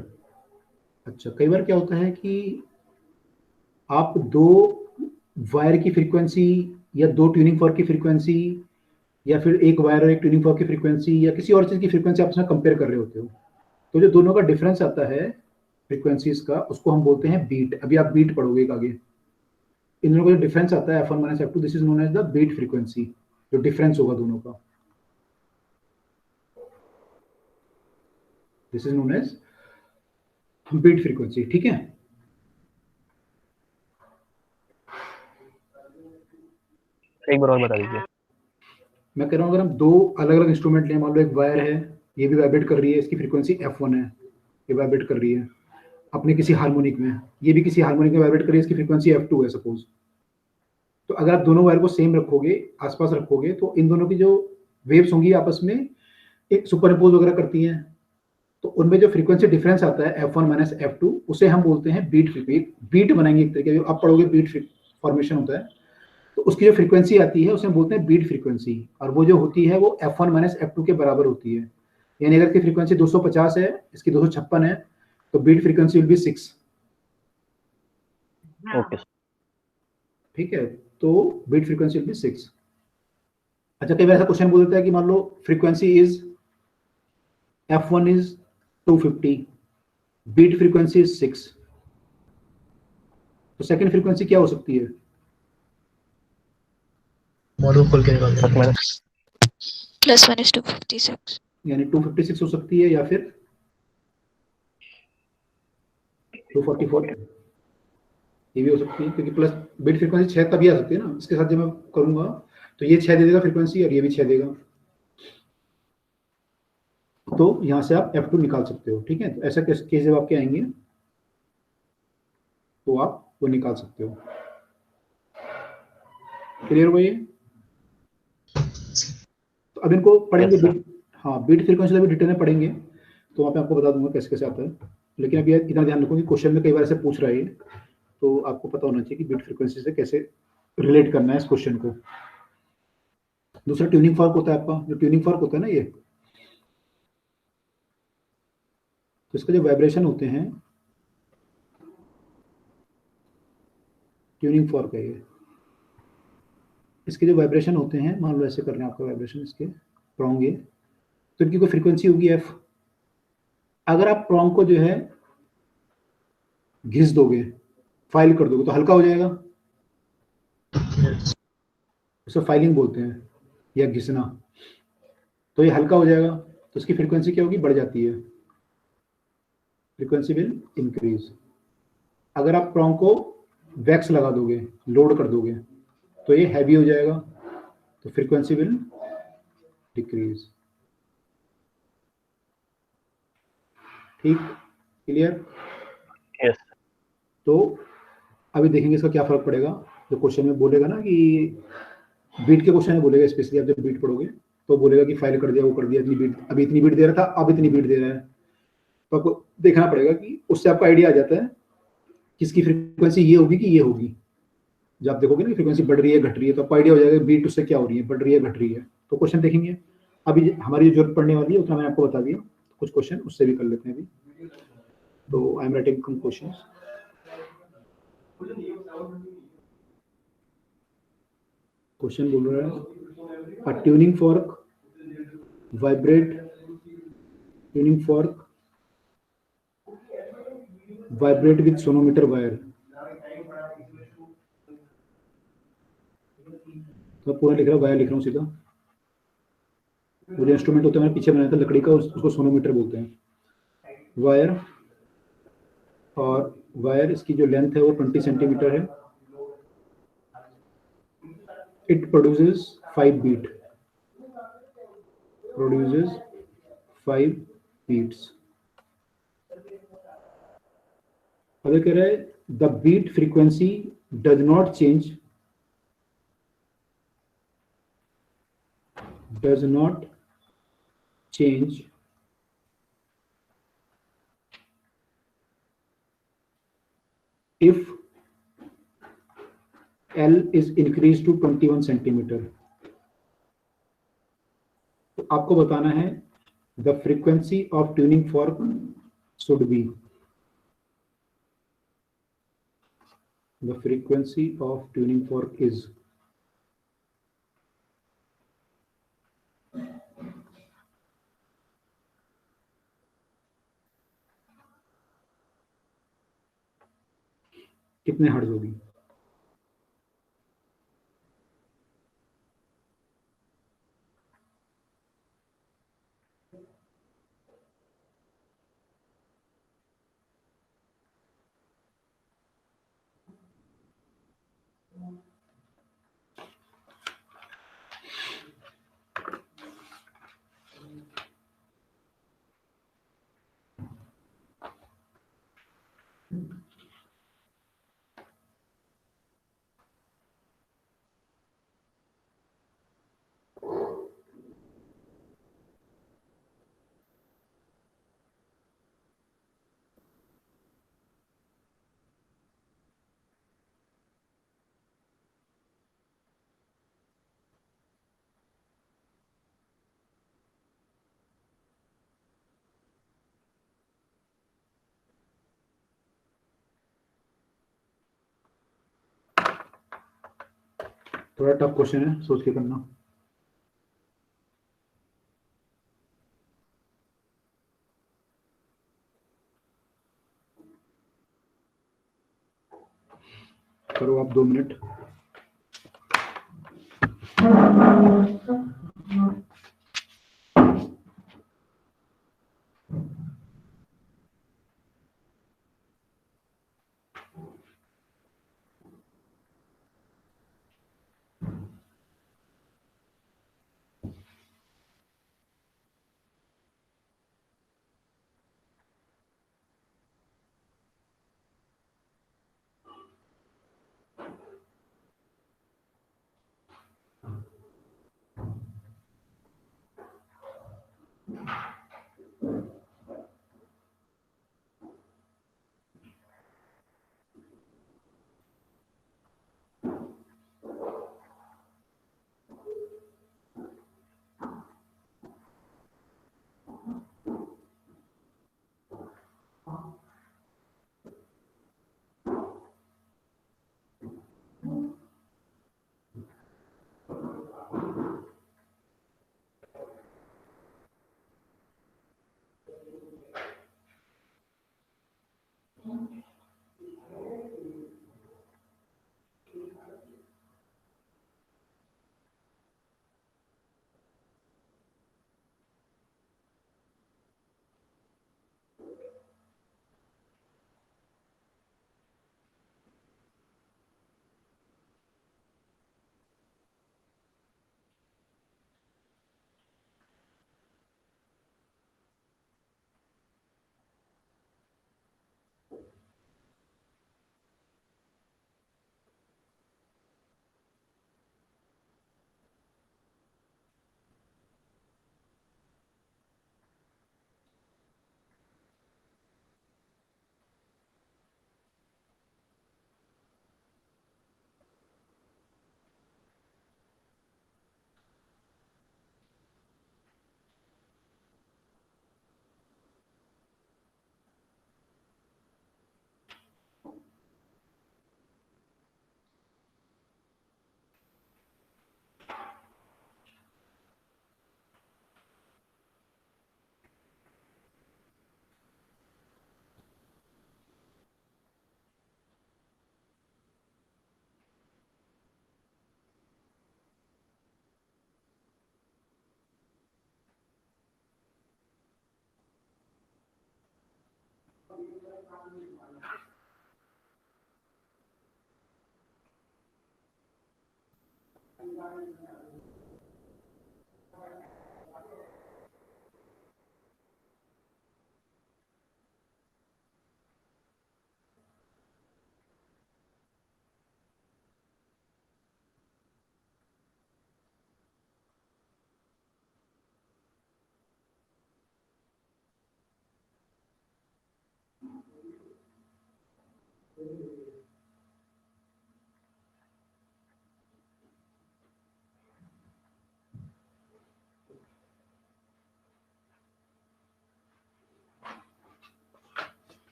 अच्छा, कई बार क्या होता है कि आप दो वायर की फ्रीक्वेंसी या दो ट्यूनिंग फॉर्क की फ्रीक्वेंसी या फिर एक वायर और एक ट्यूनिंग फॉर्क की फ्रीक्वेंसी या किसी और चीज की फ्रीक्वेंसी आपस में कंपेयर कर रहे होते हो, तो जो दोनों का डिफरेंस आता है फ्रीक्वेंसीज का, उसको हम बोलते हैं बीट। अभी आप बीट पढ़ोगे एक आगे, इन दोनों का जो डिफरेंस आता है f1 minus f2, this is known as the beat frequency. जो डिफरेंस होगा दोनों का, this is known as beat frequency. ठीक है। एक बार और बता दीजिए। मैं कह रहा हूँ अगर हम दो अलग अलग इंस्ट्रूमेंट लें, मान लो एक वायर है, ये भी वाइब्रेट कर रही है, इसकी फ्रीक्वेंसी f1 है, ये वाइब्रेट कर रही है अपने किसी हार्मोनिक में, ये भी किसी हार्मोनिक में वाइब्रेट कर रही है, इसकी फ्रीक्वेंसी f2 है सपोज। तो अगर आप दोनों वायर को सेम रखोगे, आसपास रखोगे, तो इन दोनों की जो वेव्स होंगी आपस में एक सुपर इम्पोज वगैरह करती हैं, तो उनमें जो फ्रीक्वेंसी डिफरेंस आता है f1 माइनस f2, उसे हम बोलते हैं बीट फ्रीक्वेंसी। बीट बनाएंगे एक तरीके, जो आप पढ़ोगे बीट फॉर्मेशन होता है, तो उसकी जो फ्रीक्वेंसी आती है उसे हम बोलते हैं बीट फ्रीक्वेंसी, और वो जो होती है वो f1 माइनस f2 के बराबर होती है। यानी अगर इसकी फ्रीक्वेंसी 250 है, इसकी 256 है, तो beat frequency will be 6। Okay sir. ठीक है, तो बीट फ्रीक्वेंसी विल बी 6। अच्छा, कई बार ऐसा क्वेश्चन बोल देता है कि मान लो frequency is f1 is 250, beat frequency is 6, तो सेकंड फ्रीक्वेंसी क्या हो सकती है? मॉडल खोल के निकाल सर देंगे। मैंने +1 is to 56. यानी 256 हो सकती है या फिर 244, ये भी हो सकती है, क्योंकि प्लस बीट फ्रीक्वेंसी 6 तभी आ सकती है ना। इसके साथ जब मैं करूंगा तो ये 6 दे देगा फ्रीक्वेंसी और ये भी 6 देगा, तो यहां से आप f2 निकाल सकते हो। ठीक है, तो ऐसा केस जब आपके आएंगे तो आप वो निकाल सकते हो। क्लियर हुआ ये? तो अब इनको पढ़ेंगे Yes, sir. बीट, हाँ बीट फ्रीक्वेंसी अभी डिटेल में पढ़ेंगे, तो वहाँ पे आपको बता दूंगा कैसे कैसे आता है। लेकिन अभी इतना ध्यान रखो कि क्वेश्चन में कई बार ऐसे पूछ रहा है, तो आपको पता होना चाहिए कि बीट फ्रीक्वेंसी से कैसे रिलेट करना है इस क्वेश्चन को। दूसरा ट्यूनिंग फॉर्क होता है आपका, जो ट्यूनिंग फॉर्क होता है ना ये, तो इसके जो वाइब्रेशन होते हैं, ट्यूनिंग फॉर्क है ये, इसके जो वाइब्रेशन होते हैं, मान लो ऐसे कर रहे हैं आपका वाइब्रेशन, इसके प्रॉन्ग ये, तो इनकी कोई फ्रीक्वेंसी होगी f। अगर आप प्रॉन्ग को जो है घिस दोगे, फाइल कर दोगे, तो हल्का हो जाएगा, उसे फाइलिंग बोलते हैं या घिसना। तो ये हल्का हो जाएगा, तो इसकी फ्रीक्वेंसी क्या होगी? बढ़ जाती है, फ्रीक्वेंसी विल इंक्रीज। अगर आप प्रॉन्ग को वैक्स लगा दोगे, लोड कर दोगे, तो ये हैवी हो जाएगा, तो फ्रीक्वेंसी विल डिक्रीज। ठीक, क्लियर? Yes. तो अभी देखेंगे इसका क्या फर्क पड़ेगा। जो क्वेश्चन में बोलेगा ना कि बीट के क्वेश्चन में बोलेगा, स्पेशली आप जब बीट पढ़ोगे तो बोलेगा कि फाइल कर दिया, वो कर दिया, इतनी बीट, अभी इतनी बीट दे रहा था, अब इतनी बीट दे रहा है, तो आपको देखना पड़ेगा कि उससे आपका आइडिया आ जाता है किसकी फ्रीक्वेंसी ये होगी कि ये होगी। जब आप देखोगे ना फ्रीक्वेंसी बढ़ रही है घट रही है, तो आपको आइडिया हो जाएगा बीट उससे क्या हो रही है, बढ़ रही है घट रही है। तो क्वेश्चन देखेंगे, अभी हमारी जो जरूरत पड़ने वाली है उतना मैंने आपको बता दिया, कुछ क्वेश्चन उससे भी कर लेते हैं अभी। तो I am writing some questions. Question बोल रहा है, a tuning fork vibrate, tuning fork vibrate with sonometer wire. तो पूरा लिख रहा हूँ, वायर लिख रहा हूँ सीधा। वो जो इंस्ट्रूमेंट होता है मैंने पीछे बनाया था लकड़ी का, उसको सोनोमीटर बोलते हैं। वायर, और वायर इसकी जो लेंथ है वो 20 सेंटीमीटर है। It produces 5 beat, produces 5 beats. अगर कह रहा है the beat frequency does not change, does not change if L is increased to 21 centimeter। आपको बताना है the frequency of tuning fork should be, the frequency of tuning fork is, कितने hertz होगी? थोड़ा टफ क्वेश्चन है, सोच के करना। करो आप 2 मिनट।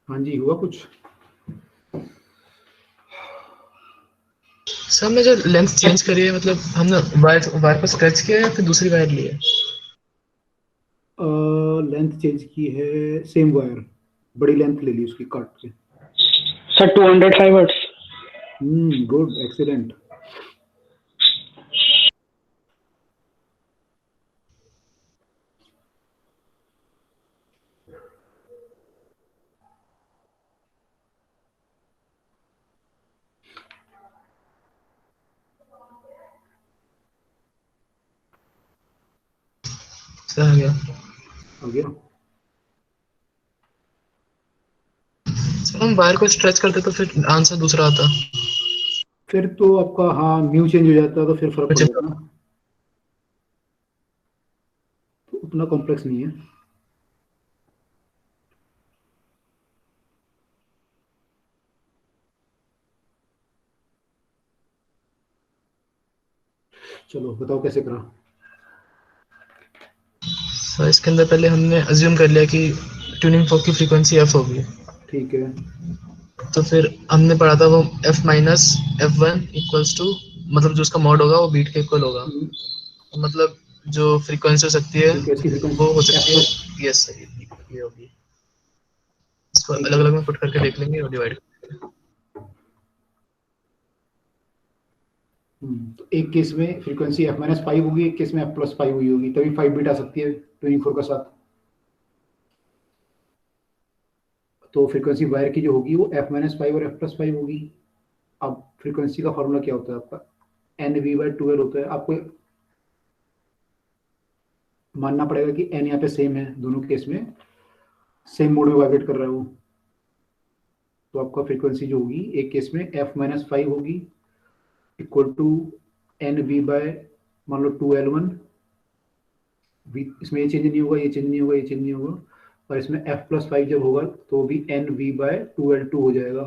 हाँ जी, हुआ कुछ? सर हमने जो लेंथ चेंज करी है, मतलब हमने वायर वायर को स्ट्रेच किया है या फिर दूसरी वायर ली है? लेंथ चेंज की है, सेम वायर, बड़ी लेंथ ले ली उसकी काट के। Sir 205 hertz. Good, excellent. Sir आ गया। आ गया। सर हम वायर को स्ट्रेच करते तो फिर आंसर दूसरा आता। फिर तो आपका, हाँ, म्यू चेंज हो जाता तो फिर फर्क पड़ मुझे जाता ना। तो उतना कॉम्प्लेक्स नहीं है। चलो बताओ कैसे करा। सर इसके अंदर पहले हमने अज्यूम कर लिया कि ट्यूनिंग फॉर्क की फ्रीक्वेंसी एफ होगी। ठीक है। तो फिर हमने पढ़ा था वो F minus F one equals to, मतलब जो उसका मॉड होगा वो बीट के इक्वल होगा। मतलब जो फ्रीक्वेंसी हो सकती है ठीक है, इसकी फ्रीक्वेंसी वो हो एफ सकती है। प्लस। यस सर, ये होगी। इसको ठीक अलग है। अलग में पुट करके देख लेंगे और डिवाइड। तो एक केस में फ्रीक्वेंसी एफ माइनस फाइव होगी, एक केस में एफ प्लस फाइव हुई होगी, तभी 5 बीट आ सकती है 24 का साथ। तो फ्रीक्वेंसी वायर की जो होगी वो एफ माइनस फाइव और एफ प्लस फाइव होगी। अब फ्रीक्वेंसी का फॉर्मूला क्या होता है आपका? एन वी बाई 12 होता है। आपको मानना पड़ेगा कि एन यहाँ पे सेम है, दोनों केस में सेम मोड में वाइब्रेट कर रहा है वो। तो आपका फ्रीक्वेंसी जो होगी एक केस में एफ माइनस फाइव होगी equal to N V by, मान लो 2L1। इसमें ये चेंज नहीं होगा, ये चेंज नहीं होगा, ये चेंज नहीं होगा। और इसमें एफ प्लस फाइव जब होगा तो भी एन वी बाय 2L2 हो जाएगा।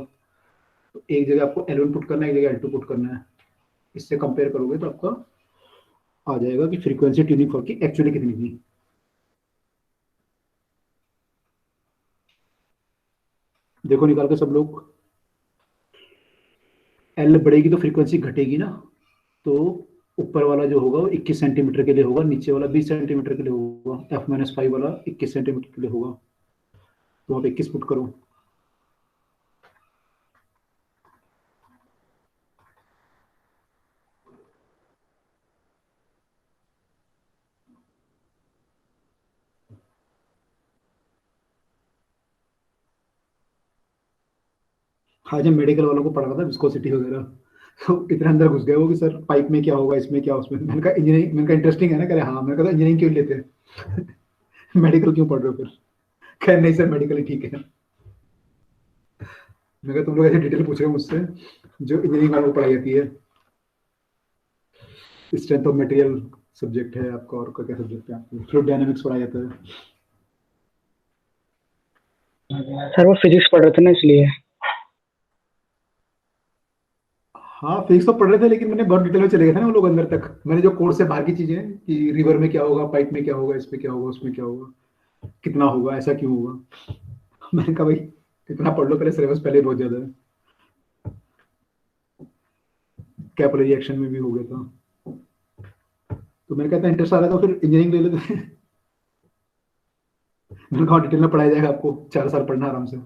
तो एक जगह आपको L1 पुट करना है, एक जगह L2 पुट करना है। इससे कंपेयर करोगे तो आपका आ जाएगा कि फ्रीक्वेंसी ट्यूनिंग फॉर्क की एक्चुअली कितनी थी। देखो निकाल के सब लोग। एल बढ़ेगी तो फ्रीक्वेंसी घटेगी ना। तो ऊपर वाला जो होगा वो 21 सेंटीमीटर के लिए होगा, नीचे वाला 20 सेंटीमीटर के लिए होगा। एफ माइनस फाइव वाला 21 सेंटीमीटर के लिए होगा। तो वहाँ पे 21 पुट करो। हाँ, जब मेडिकल वालों को पढ़ा था विस्कोसिटी वगैरह, तो इतना अंदर घुस गए वो कि सर पाइप में क्या होगा, इसमें क्या, उसमें। मैंने कहा इंजीनियरिंग, मैंने कहा इंटरेस्टिंग है ना। कह हाँ। मैंने कहा इंजीनियरिंग क्यों लेते हैं मेडिकल क्यों पढ़ रहे हो फिर? कह नहीं सर, मेडिकल ही ठीक है। मैं कहा तुम लोग ऐसे डिटेल पूछ रहे हो मुझसे जो इंजीनियरिंग वालों को पढ़ाई जाती है। स्ट्रेंथ ऑफ मटेरियल सब्जेक्ट है आपका, और क्या सब्जेक्ट है आपको? फ्लूइड डायनामिक्स पढ़ाया जाता है। सर वो फिजिक्स पढ़ रहे थे ना, इसलिए। हाँ, फिजिक्स तो पढ़ रहे थे, लेकिन मैंने बहुत डिटेल में चले गए थे ना वो लोग अंदर तक। मैंने जो कोर्स से बाहर की चीजें कि रिवर में क्या होगा, पाइप में क्या होगा, इसमें क्या होगा, उसमें क्या होगा, कितना होगा, ऐसा क्यों होगा। मैंने कहा भाई इतना पढ़ लो पहले, सिलेबस पहले बहुत ज्यादा है। कैपिलरी रिएक्शन में भी हो गया था। तो मैंने कहता इंटरेस्ट आ रहा था, फिर इंजीनियरिंग ले लेते हैं। मैंने कहा डिटेल में पढ़ाया जाएगा आपको, 4 साल पढ़ना आराम से।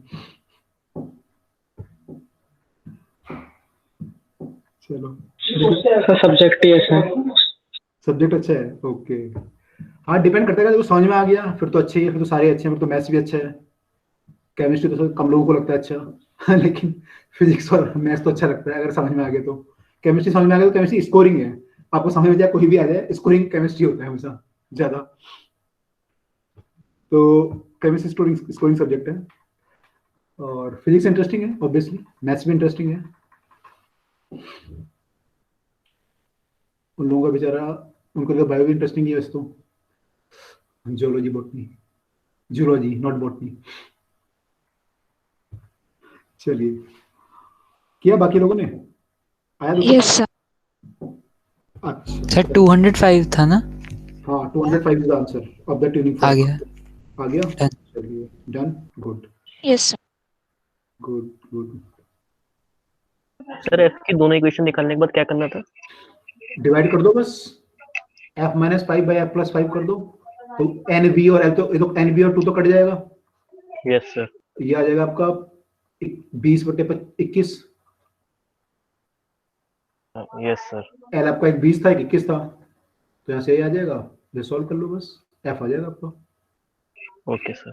चलो, सर सब्जेक्ट ही ऐसा है। सब्जेक्ट अच्छा है, ओके। हाँ, डिपेंड करता है, अगर समझ में आ गया फिर तो अच्छे ही है, फिर तो सारे अच्छे हैं, फिर तो मैथ्स भी अच्छा है। केमिस्ट्री तो कम लोगों को लगता है अच्छा लेकिन फिजिक्स और मैथ्स तो अच्छा लगता है अगर समझ में आ गया तो। केमिस्ट्री समझ में आ गया तो केमिस्ट्री स्कोरिंग है। आपको समझ में जाए कोई भी आ जाए, स्कोरिंग केमिस्ट्री होता है हमेशा ज्यादा। तो केमिस्ट्री स्कोरिंग स्कोरिंग सब्जेक्ट है। और फिजिक्स इंटरेस्टिंग है ऑब्वियसली, मैथ्स भी इंटरेस्टिंग है। उन लोगों का बेचारा, उनको तो बायो भी इंटरेस्टिंग है वैसे तो। Geology, botany, zoology not botany. चलिए, किया बाकी लोगों ने? आया दूसरा? Yes, sir. अच्छा, सर 205 था ना? हाँ, 205 is the answer of the tuning आ फॉर्क। गया। आ गया। Done. चलिए, done, good. Yes, sir. Good good. Sir F की दोनों इक्वेशन निकालने के बाद क्या करना था? डिवाइड कर दो बस, f minus five by f plus five कर दो, तो एन बी और एल, तो ये तो एन बी और टू तो कट जाएगा, यस सर। ये आ जाएगा आपका 20/21। Yes sir. एल आपका एक 20 था, एक 21 था, तो यहाँ से ये आ जाएगा, ये सॉल्व कर लो बस, एफ आ जाएगा आपका। Okay sir.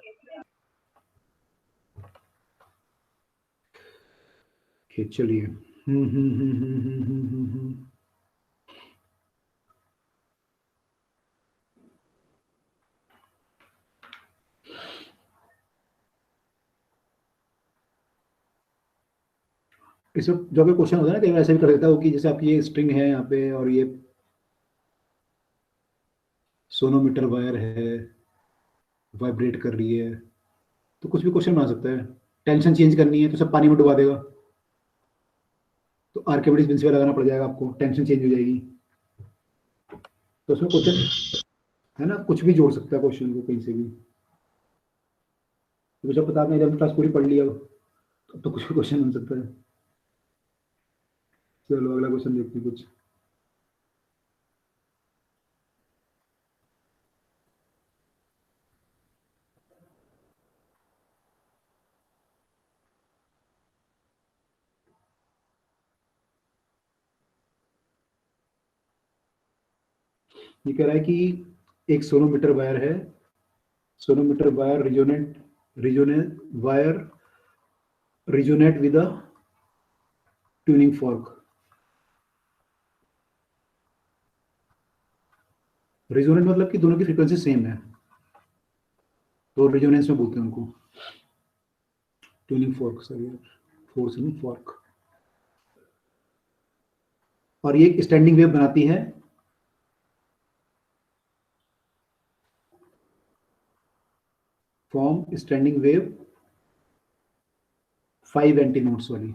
ठीक, चलिए। इसमें जो भी क्वेश्चन होता है ना, कई बार ऐसे भी कर देता हो कि जैसे आप ये स्ट्रिंग है यहाँ पे और ये सोनोमीटर वायर है, वाइब्रेट कर रही है, तो कुछ भी क्वेश्चन बना सकता है। टेंशन चेंज करनी है तो सब पानी में डुबा देगा, तो आर्किमिडीज प्रिंसिपल लगाना पड़ जाएगा आपको, टेंशन चेंज हो जाएगी। तो उसमें क्वेश्चन है ना, कुछ भी जोड़ सकता है क्वेश्चन को कहीं से भी, तो जब पता आपने जब क्लास पूरी पढ़ लिया तो कुछ भी क्वेश्चन बन सकता है। चलो अगला क्वेश्चन देखते हैं कुछ। ये कह रहा है कि एक सोनोमीटर वायर है, sonometer wire resonate wire resonate with a tuning fork. Resonate मतलब कि दोनों की फ्रीक्वेंसी सेम है, तो रिजोनेंस में बोलते हैं उनको, ट्यूनिंग फॉर्क, सॉरी फोर्स नहीं, फॉर्क। और ये एक स्टैंडिंग वेव बनाती है, फॉर्म स्टैंडिंग वेव 5 एंटीनोड्स वाली।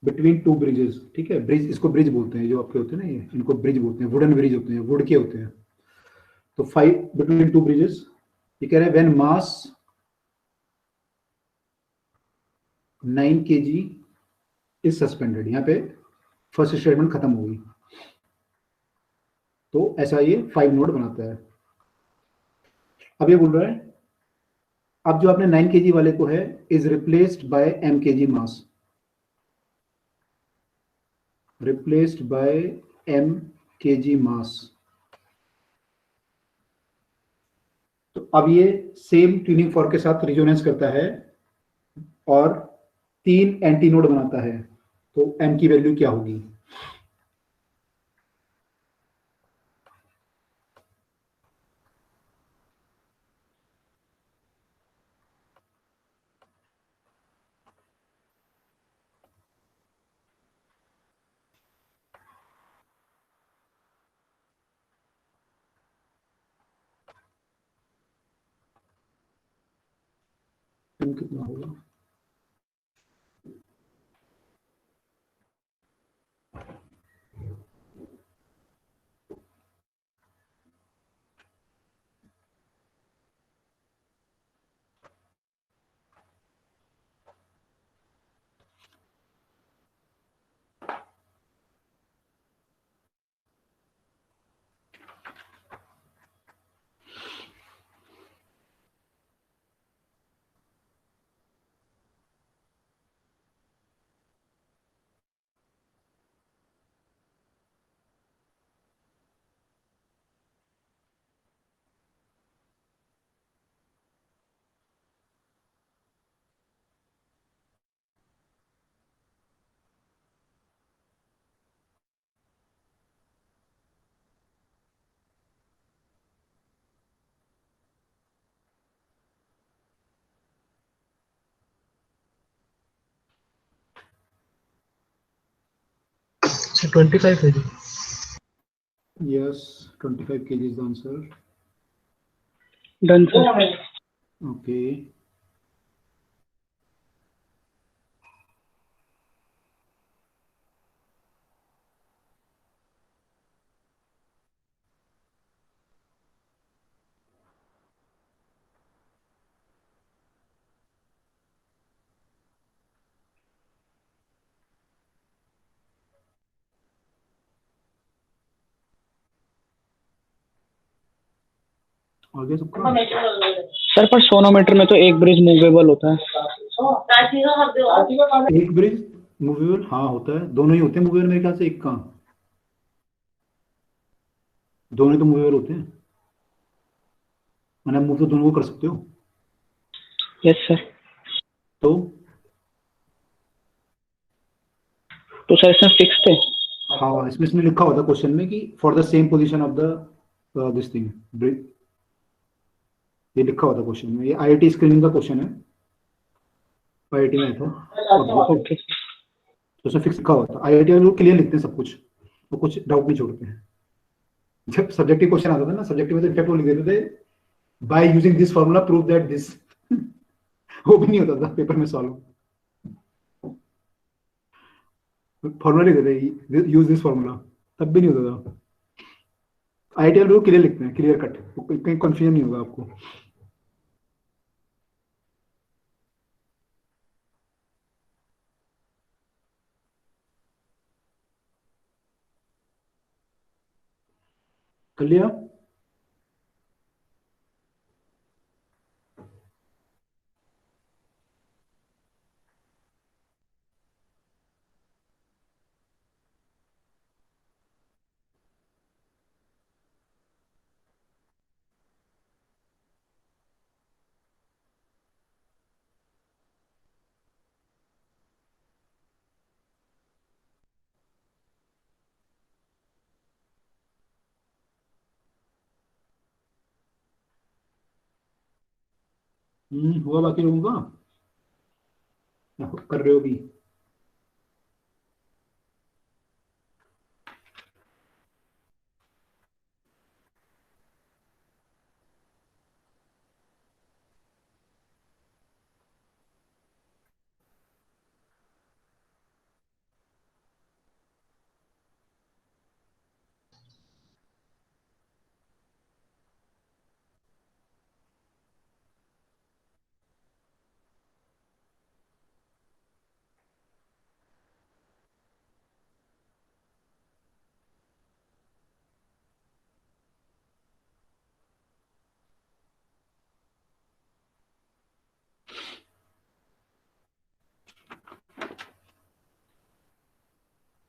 बिटवीन टू ब्रिजेस, ठीक है, ब्रिज, इसको ब्रिज बोलते हैं, जो आपके होते हैं ना, ये इनको ब्रिज बोलते हैं, वुडन ब्रिज होते हैं, वुड के होते हैं। तो 5 बिटवीन टू ब्रिजेस, ये कह रहे हैं when mass 9 kg is suspended. यहाँ पे फर्स्ट स्टेटमेंट खत्म हो गई, तो ऐसा ये 5 नोड बनाता है। अब ये बोल रहा है, अब जो आपने 9 kg वाले को है, is replaced by m kg mass, replaced by m kg मास। तो अब ये सेम ट्यूनिंग फॉर्क के साथ रिजोनेंस करता है और 3 एंटीनोड बनाता है, तो m की वैल्यू क्या होगी? m कितना होगा? So 25 है जी। Yes, 25 kg is the answer. Done sir. Okay. आगे सबका सर पर सोनोमीटर में तो एक ब्रिज मूवेबल होता है। एक ब्रिज मूवेबल, हाँ होता है, दोनों ही होते हैं मूवेबल मेरे ख्याल से, एक कहाँ, दोनों ही तो मूवेबल होते हैं, मैंने मूव तो दोनों को कर सकते हो। Yes sir. तो सर इसमें फिक्स थे। हाँ, इसमें लिखा होता है क्वेश्चन में कि for the same position of the this thing bridge, ये लिखा होता है क्वेश्चन में, ये आईआईटी स्क्रीनिंग का क्वेश्चन है, आईआईटी में आया था। ओके। तो उसमें फिक्स लिखा होता है, आईआईटी वाले लोग क्लियर लिखते हैं सब कुछ, वो कुछ डाउट नहीं छोड़ते हैं। जब सब्जेक्टिव क्वेश्चन आता था ना, सब्जेक्टिव में तो इनफैक्ट वो लिख देते थे by using this formula prove that this वो भी नहीं होता था पेपर में सॉल्व, फॉर्मूला लिख देते यूज दिस फार्मूला, तब भी नहीं होता था। आईआईटी वाले लोग क्लियर लिखते हैं, क्लियर कट, कहीं कंफ्यूजन नहीं होगा आपको। कर लिया? हुआ बाकी लोगों का, या कर रहे हो भी?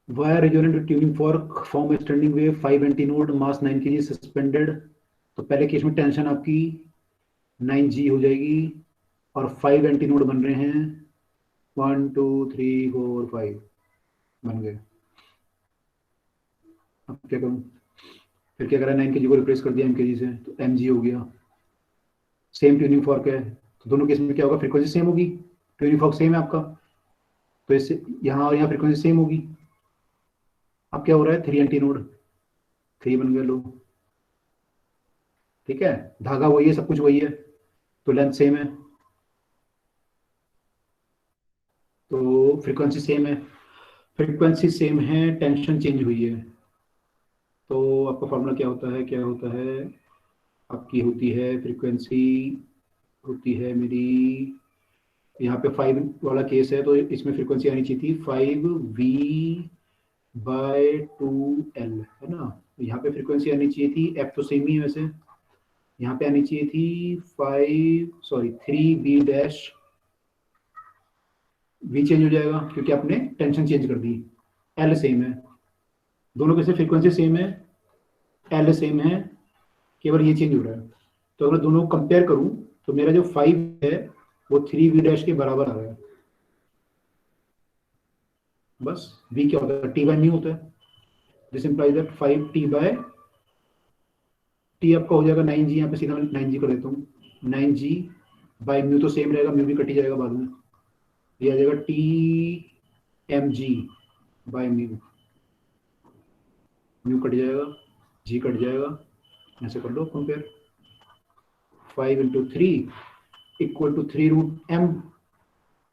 Wire resonant tuning fork form standing wave 5 antinode mass 9 kg suspended. तो पहले केस में टेंशन आपकी 9g हो जाएगी और 5 एंटीनोड बन रहे हैं, 1 2 3 4 5 बन गए। अब क्या करूं, फिर क्या करा, 9 kg को रिप्लेस कर दिया mkg से, तो mg हो गया। सेम ट्यूनिंग फॉर्क है, तो दोनों केस में क्या होगा, फ्रीक्वेंसी सेम होगी, ट्यूनिंग फॉर्क सेम है आपका, तो इससे यहाँ और यहाँ फ्रीक्वेंसी सेम होगी। अब क्या हो रहा है, 3 एंटीनोड, 3 बन गए लोग, ठीक है, धागा वही है, सब कुछ वही है, तो लेंथ सेम है, तो फ्रीक्वेंसी सेम है, फ्रीक्वेंसी सेम है, टेंशन चेंज हुई है। तो आपका फॉर्मूला क्या होता है, क्या होता है, आपकी होती है फ्रीक्वेंसी, होती है मेरी, यहाँ पे 5 वाला केस है तो इसमें फ्रीक्वेंसी आनी चाहिए थी 5v/2l, है ना। यहाँ पे फ्रीक्वेंसी आनी चाहिए थी, f तो सेम ही है वैसे, यहाँ पे आनी चाहिए थी 3v डैश, v चेंज हो जाएगा क्योंकि आपने टेंशन चेंज कर दी, l सेम है, दोनों के से फ्रीक्वेंसी सेम है, l सेम है, केवल ये चेंज हो रहा है। तो अगर दोनों को कंपेयर करूं तो मेरा जो 5 है वो 3v डैश के बराबर आ रहा है। बस v क्या होता है, t बाय म्यू होता है, this implies that 5t by t आपका हो जाएगा 9g, यहाँ पे सीधा मैं 9g कर देता हूँ, 9g बाय म्यू तो सेम रहेगा, म्यू भी कट ही जाएगा बाद में, ये आ जाएगा t mg by mu, mu cut जाएगा, g कट जाएगा, ऐसे कर लो compare, 5 into 3 equal to 3√m,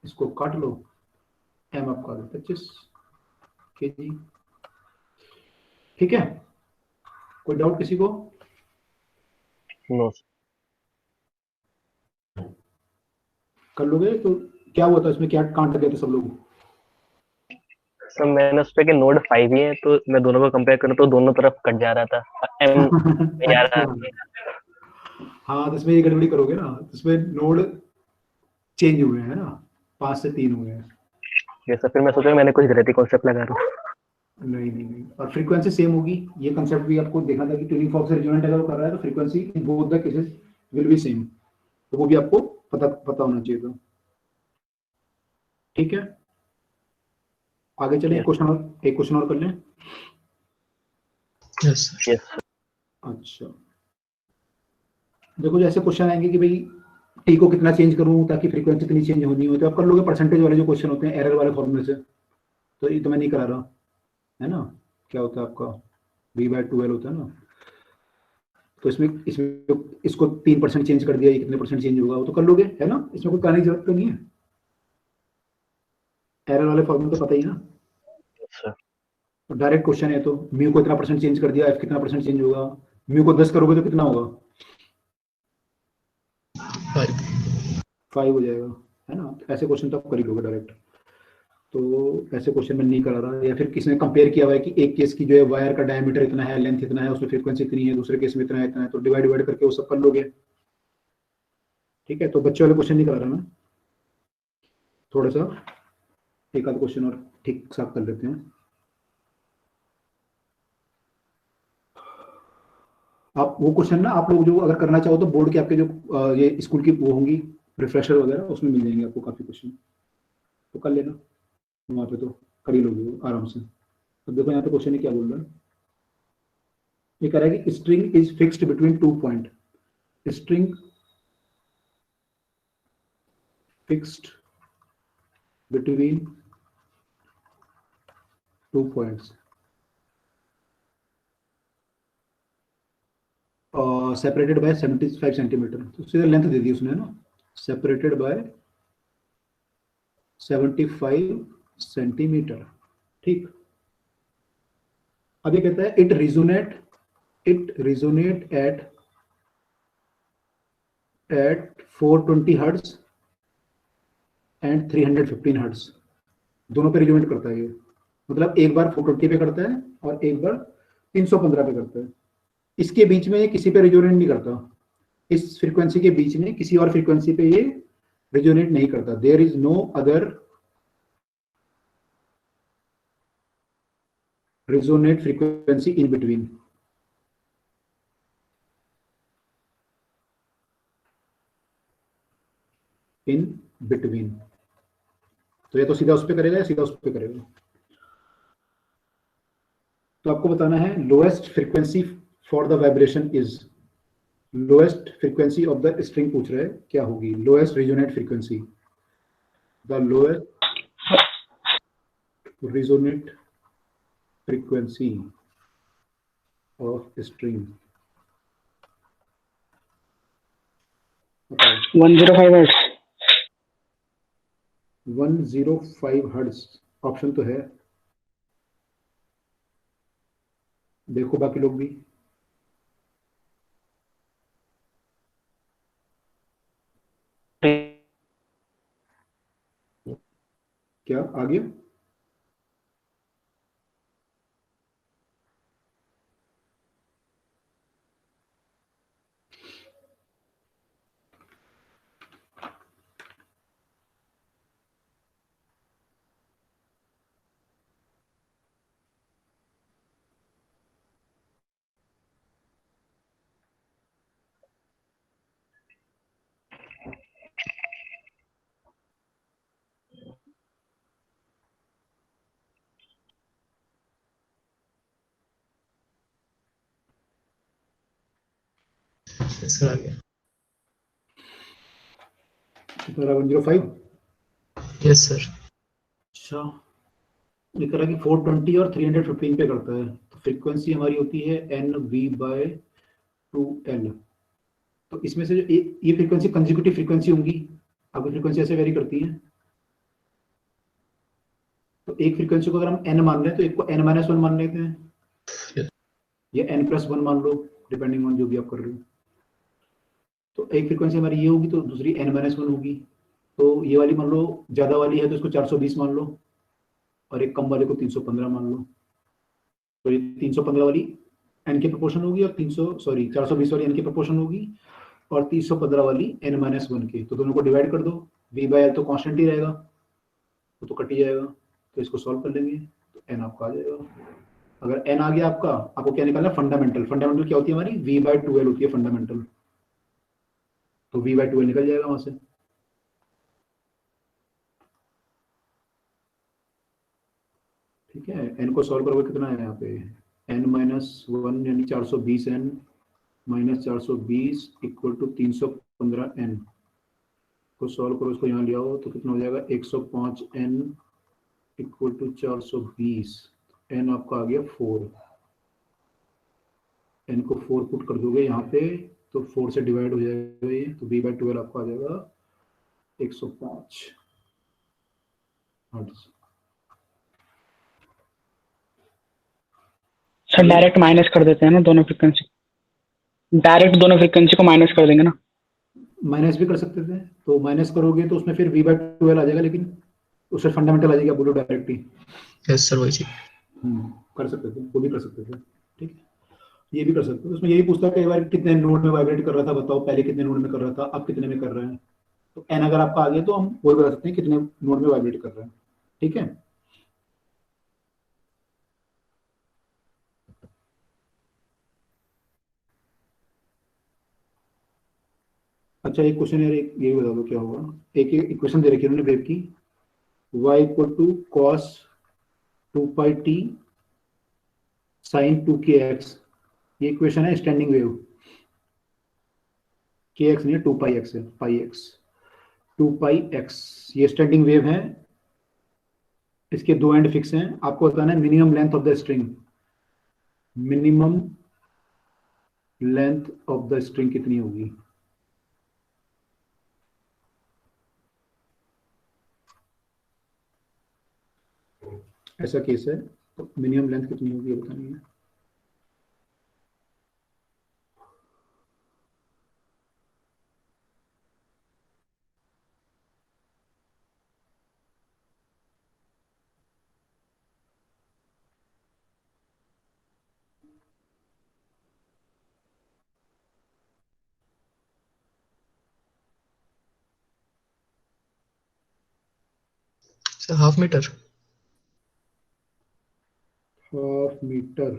इसको काट लो, m आपका 25 kg, ठीक है। कोई डाउट किसी को? नो कर लोगे तो क्या हुआ था इसमें, क्या कांट गए थे सब लोग? सर, मैंने उस पे के नोड 5 ही है तो मैं दोनों को कंपेयर करूं तो दोनों तरफ कट जा रहा था, m नहीं आ रहा अच्छा, था। हाँ, तो इसमें ये गड़बड़ी करोगे ना, तो इसमें नोड चेंज हुए हैं ना, 5 से 3 हुए हैं। ये सर फिर मैं सोचा मैंने कुछ गलती कॉन्सेप्ट लगा रहा हूँ। नहीं नहीं नहीं, और फ्रीक्वेंसी सेम होगी। ये कंसेप्ट भी आपको देखा था कि ट्यूनिंग फॉर्क से रिजोनेंट अगर वो कर रहा है तो frequency in both the cases will be same, तो वो भी आपको पता होना चाहिए था। ठीक है, आगे चलें। एक क्वेश्चन और कर लें। Yes sir. यस अच्छा, देखो जैसे क्वेश्चन आएंगे कि भाई टी को कितना चेंज करूं ताकि फ्रीक्वेंसी इतनी चेंज होनी हो, तो आप कर लोगे परसेंटेज वाले जो क्वेश्चन होते हैं एरर वाले फॉर्मूले से। तो ये तो मैं नहीं करा रहा, है ना। क्या होता है आपका v/2l होता है ना, तो इसमें इसको 3% चेंज कर दिया, ये कितने परसेंट चेंज होगा वो तो कर लोगे, है ना। इसमें कोई करने की जरूरत तो नहीं है, एरर वाले फॉर्मूले तो पता ही ना। सर। डायरेक्ट क्वेश्चन है, तो म्यू को इतना परसेंट चेंज कर दिया, एफ कितना परसेंट चेंज होगा। म्यू को 10 करोगे तो कितना होगा, 5 हो जाएगा, है ना। ऐसे क्वेश्चन तो आप कर ही लोगे डायरेक्ट। तो ऐसे क्वेश्चन में नहीं करा रहा, या फिर किसी ने कंपेयर किया हुआ है कि एक केस की जो है वायर का डायमीटर इतना है, लेंथ इतना है, उसमें फ्रीक्वेंसी इतनी है, दूसरे केस में इतना है, तो डिवाइड करके वो सब कर लोगे। ठीक है, तो बच्चे वाले क्वेश्चन नहीं करा रहा मैं, थोड़ा सा एक आध क्वेश्चन और ठीक साफ कर लेते हैं। आप वो क्वेश्चन ना आप लोग जो अगर करना चाहो तो बोर्ड के आपके जो ये स्कूल की वो होंगी रिफ्रेशर वगैरह, उसमें मिल जाएंगे आपको काफी क्वेश्चन, तो कर लेना वहाँ पे, तो कर ही लोगे वो आराम से। तो देखो यहाँ पे क्वेश्चन है क्या बोल रहा है, ये कह रहा है कि string is fixed between 2 point. String fixed between 2 points separated by 75 centimetre. तो सीधा लेंथ दे दी उसने ना, सेपरेटेड बाय 75 सेंटीमीटर। ठीक, अब ये कहता है it resonate at 420 hertz and 315 hertz, दोनों पे रिजोनेट करता है ये। मतलब एक बार 420 पे करता है और एक बार 315 पे करता है। इसके बीच में किसी पे रिजोनेट नहीं करता, इस फ्रीक्वेंसी के बीच में किसी और फ्रीक्वेंसी पे ये रिजोनेट नहीं करता। There is no other resonate frequency in between। In between, तो ये तो सीधा उस पे करेगा या सीधा उस पे करेगा। तो आपको बताना है lowest frequency for the vibration is, lowest frequency of the string पूछ रहा है क्या होगी, lowest resonate frequency, the lowest resonate frequency of string। 105 hertz. 105 hertz option तो है, देखो बाकी लोग भी। क्या आ गया, सर आ गया। 105। Yes sir. अच्छा, ये कह रहा है कि 420 और 315 पे करता है, तो फ्रीक्वेंसी हमारी होती है NV/2L। तो इसमें से जो ये फ्रीक्वेंसी कंसेक्यूटिव फ्रीक्वेंसी होंगी, आपकी फ्रीक्वेंसी ऐसे वेरी करती है। तो एक फ्रीक्वेंसी को अगर हम n मान रहे हैं तो एक को n-1 मान लेते हैं, या n+1 मान लो, डिपेंडिंग ऑन जो भी आप कर रहे हो। तो एक फ्रीक्वेंसी हमारी ये होगी तो दूसरी n-1 होगी। तो ये वाली मान लो ज्यादा वाली है तो इसको 420 मान लो, और एक कम वाले को 315 मान लो। तो ये 315 वाली n के प्रोपोर्शन होगी और 420 वाली n के प्रोपोर्शन होगी, और 315 वाली n-1 की, तो दोनों को डिवाइड कर दो, v/l तो कांस्टेंट ही रहेगा, वो तो कट ही जाएगा, तो इसको सॉल्व कर लेंगे तो n आपका आ जाएगा। अगर n आ गया आपका, आपको क्या निकालना है? फंडामेंटल। फंडामेंटल क्या होती है हमारी? v/2l होती है फंडामेंटल, तो v/2l निकल जाएगा वहां से। ठीक है, n को सॉल्व करोगे कितना है यहाँ पे? n-1 यानी 420n minus 420 equal to 315n को सॉल्व करो, इसको यहाँ ले आओ तो कितना हो जाएगा? 105n इक्वल टू 420, n आपका आ गया 4, n को 4 पुट कर दोगे यहाँ पे तो 4 से डिवाइड हो जाएगा ये, तो v/12 आपका आ जाएगा 105 हर्ट्ज। सर डायरेक्ट माइनस कर देते हैं ना दोनों फ्रीक्वेंसी, डायरेक्ट दोनों फ्रीक्वेंसी को माइनस कर देंगे ना। माइनस भी कर सकते थे, तो माइनस करोगे तो उसमें फिर v/12 आ जाएगा, लेकिन उससे फंडामेंटल आ जाएगा, बोलो डायरेक्ट ही। यस सर, वही चीज। कर सकते थे, वो भी कर सकते थे। ठीक है, ये भी कर सकते हो। उसमें यही पूछता है कई बार कितने नोड में वाइब्रेट कर रहा था, बताओ पहले कितने नोड में कर रहा था, अब कितने में कर रहे हैं। तो n अगर आपका आ गया तो हम वो बता सकते हैं कितने नोड में वाइब्रेट कर रहे हैं। ठीक है, अच्छा एक क्वेश्चन यार, एक ये बता दो क्या होगा। एक इक्वेशन दे रखी है उन्होंने वेव की, y equal to cos 2πt sin 2kx, ये इक्वेशन है स्टैंडिंग वेव। kx नहीं है, 2πx है, πx 2πx, ये स्टैंडिंग वेव है। इसके दो एंड फिक्स हैं, आपको बताना है minimum length of the string, minimum length of the string कितनी होगी। ऐसा केस है तो मिनिमम लेंथ कितनी होगी ये बतानी है। Sir half metre. Half metre,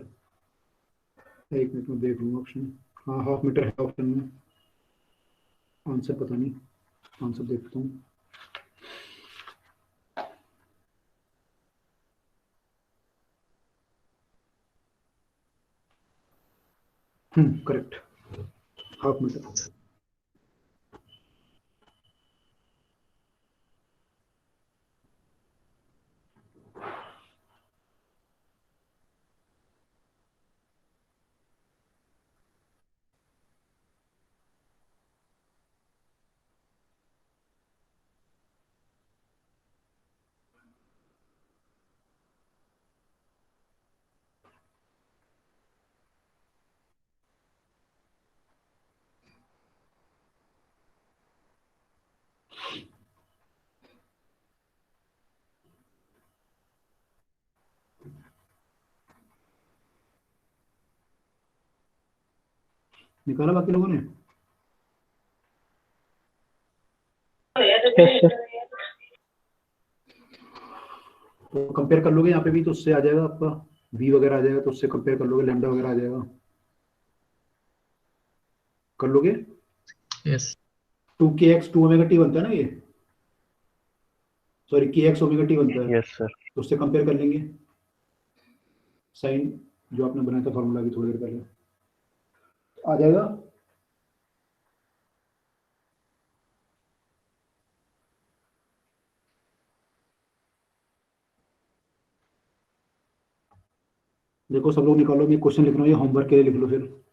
एक मिनट में देख लूंगा ऑप्शन। हाँ हाफ मीटर है ऑप्शन में, आंसर पता नहीं, आंसर देखता हूँ। Correct, half metre. निकाला बाकी लोगों ने? Yes sir. तो कंपेयर कर लोगे यहाँ पे भी, तो उससे आ जाएगा आपका v वगैरह आ जाएगा, तो उससे कंपेयर कर लोगे, लैम्डा वगैरह आ जाएगा, कर लोगे। यस 2kx 2ωt बनता है ना ये, सॉरी kx ωt बनता है, यस सर। तो उससे कंपेयर कर लेंगे। साइन जो आपने बनाया था फॉर्मूला की थोड़ी देर पहले, आ जाएगा। देखो सब लोग निकालो, मैं क्वेश्चन लिख रहा हूँ, ये होमवर्क के लिए लिख लो फिर।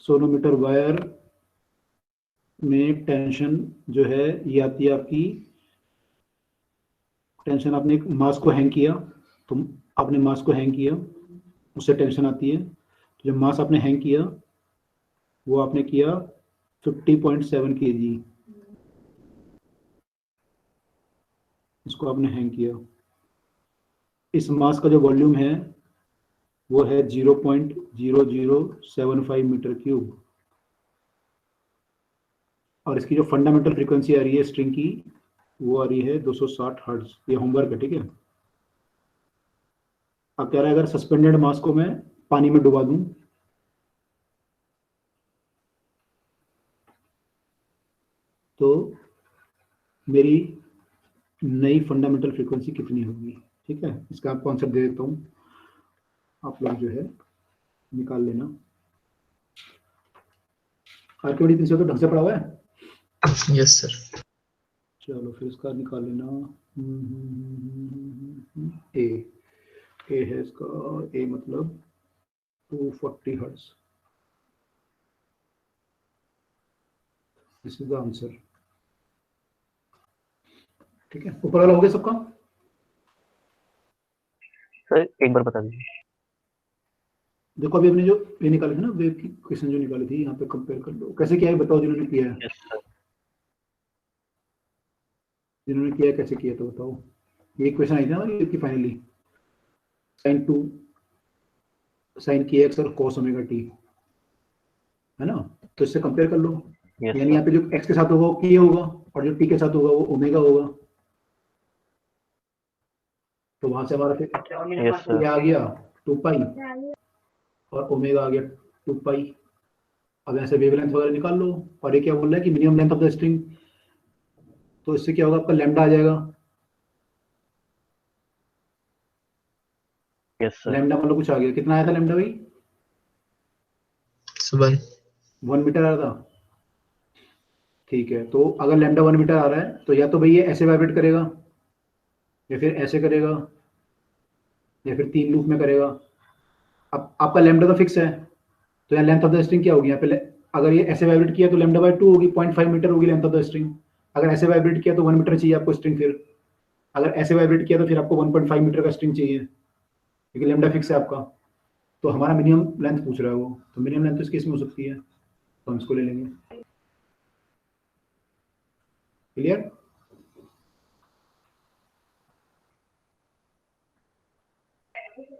सोनोमीटर वायर में टेंशन जो है ये आती है आपकी, टेंशन आपने एक मास को हैंग किया, तो आपने मास को हैंग किया उससे टेंशन आती है। तो जब मास आपने हैंग किया वो आपने किया 50.7 kg, इसको आपने हैंग किया। इस मास का जो वॉल्यूम है वो है 0.0075 मीटर क्यूब। और इसकी जो फंडामेंटल फ्रीक्वेंसी आ रही है स्ट्रिंग की वो आ रही है 260 हर्ट्ज। ये होमवर्क है, ठीक है। अब कह रहा है अगर सस्पेंडेड मास को मैं पानी में डुबा दूं तो मेरी नई फंडामेंटल फ्रीक्वेंसी कितनी होगी, ठीक है। इसका आपको आंसर दे देता हूँ, आप लोग जो है निकाल लेना। आर्किमिडीज प्रिंसिपल तो ढंग से पढ़ा हुआ है। Yes sir. चलो फिर इसका निकाल लेना। ए है इसका, ए मतलब 240 hertz. This is the answer, ठीक है। ऊपर वाला हो गया सबका? सर एक बार बता दीजिए। देखो अभी हमने जो ये निकाली थी ना, वेव की क्वेश्चन जो निकाली थी, यहाँ पे कंपेयर कर लो कैसे किया है, बताओ जिन्होंने किया है। Yes sir. जिन्होंने किया है कैसे किया तो बताओ। ये क्वेश्चन आई थी ना वेव की फाइनली, sin kx और cos ओमेगा t, है ना। तो इससे कंपेयर कर लो। यस यानी यहाँ पे जो x के साथ होगा वो k होगा और जो t के साथ होगा वो ओमेगा होगा। तो वहां से हमारा फिर यस सर। ये आ गया 2 पाई और ओमेगा आ गया 2 पाई। अब ऐसे वेवलेंथ वगैरह निकाल लो। और ये क्या बोल रहा है कि minimum length of the string, तो इससे क्या होगा आपका लैम्डा आ जाएगा। Yes sir. लैम्डा मतलब कुछ आ गया, कितना आया था लैम्डा भाई? 1 मीटर आ रहा था, ठीक है। तो अगर लैम्डा 1 मीटर आ रहा है तो या तो भाई ये ऐसे वाइब्रेट करेगा या फिर ऐसे करेगा या फिर 3 लूप में करेगा। अब आपका लैम्डा तो फिक्स है, तो यहाँ लेंथ ऑफ द स्ट्रिंग क्या होगी यहाँ पे? अगर ये ऐसे वाइब्रेट किया तो लैम्डा बाय 2 होगी, 0.5 मीटर होगी लेंथ ऑफ द स्ट्रिंग। अगर ऐसे वाइब्रेट किया तो 1 मीटर चाहिए आपको स्ट्रिंग। फिर अगर ऐसे वाइब्रेट किया तो फिर आपको 1.5 मीटर का स्ट्रिंग चाहिए, क्योंकि लैम्डा फिक्स है आपका। तो हमारा मिनिमम लेंथ पूछ रहा है वो, तो मिनिमम लेंथ तो इस केस में हो सकती है, तो हम इसको ले लेंगे। क्लियर?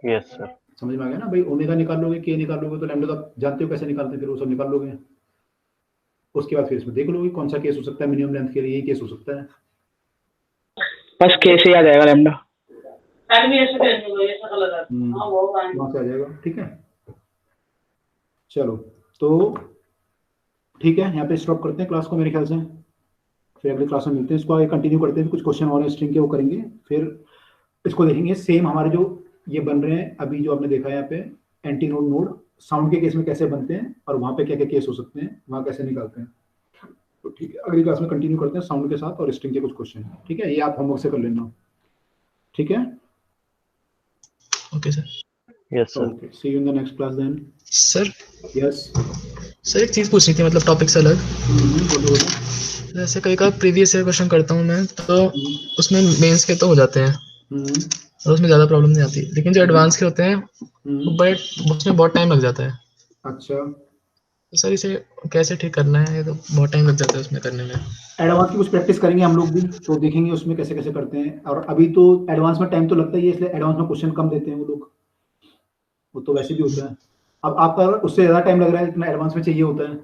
Yes sir. समझ में आ गया ना भाई। ओमेगा निकालोगे, के निकालोगे, तो लैम्डा तो आप जानते हो कैसे निकालते हैं, फिर वो सब निकाल लोगे। उसके बाद फिर इसमें देख लोगे कौन सा केस हो सकता है मिनिमम लेंथ के लिए, यही केस हो सकता है। बस कैसे आ जाएगा लैम्डा। वहां से आ जाएगा, ठीक है। चलो तो ठीक है, यहाँ पे स्टॉप करते हैं क्लास को मेरे ख्याल से। फिर अगली क्लास में मिलते हैं, इसको आगे कंटिन्यू करते हैं। कुछ क्वेश्चन और स्ट्रिंग के वो करेंगे, फिर इसको देखेंगे। सेम हमारे जो ये बन रहे हैं अभी जो आपने देखा है यहाँ पे, एंटी नोड नोड साउंड के केस में कैसे बनते हैं और वहाँ पे क्या क्या केस हो सकते हैं, वहाँ कैसे निकालते हैं। तो ठीक है, अगली क्लास में कंटिन्यू करते हैं साउंड के साथ और स्ट्रिंग के कुछ क्वेश्चन, ठीक है। ये आप होमवर्क से कर लेना, ठीक है। Okay sir. Yes sir. Okay, see you in the next class then. Sir yes, sir एक चीज़ पूछनी थी, मतलब टॉपिक से अलग। बोलो बोलो। जैसे कई का प्रीवियस ईयर क्वेश्चन करता हूँ मैं, तो उसमें मेंस के तो हो जाते हैं और उसमें ज़्यादा प्रॉब्लम नहीं आती, लेकिन जो एडवांस के होते हैं बट उसमें बहुत टाइम लग जाता है। अच्छा, तो सर इसे कैसे ठीक करना है? ये तो बहुत टाइम लग जाता है उसमें करने में। एडवांस की कुछ प्रैक्टिस करेंगे हम लोग भी, तो देखेंगे उसमें कैसे कैसे करते हैं। और अभी तो एडवांस में टाइम तो लगता ही है, इसलिए एडवांस में क्वेश्चन कम देते हैं वो लोग, वो तो वैसे भी होता है। अब आपका उससे ज़्यादा टाइम लग रहा है, इतना एडवांस में चाहिए होता है,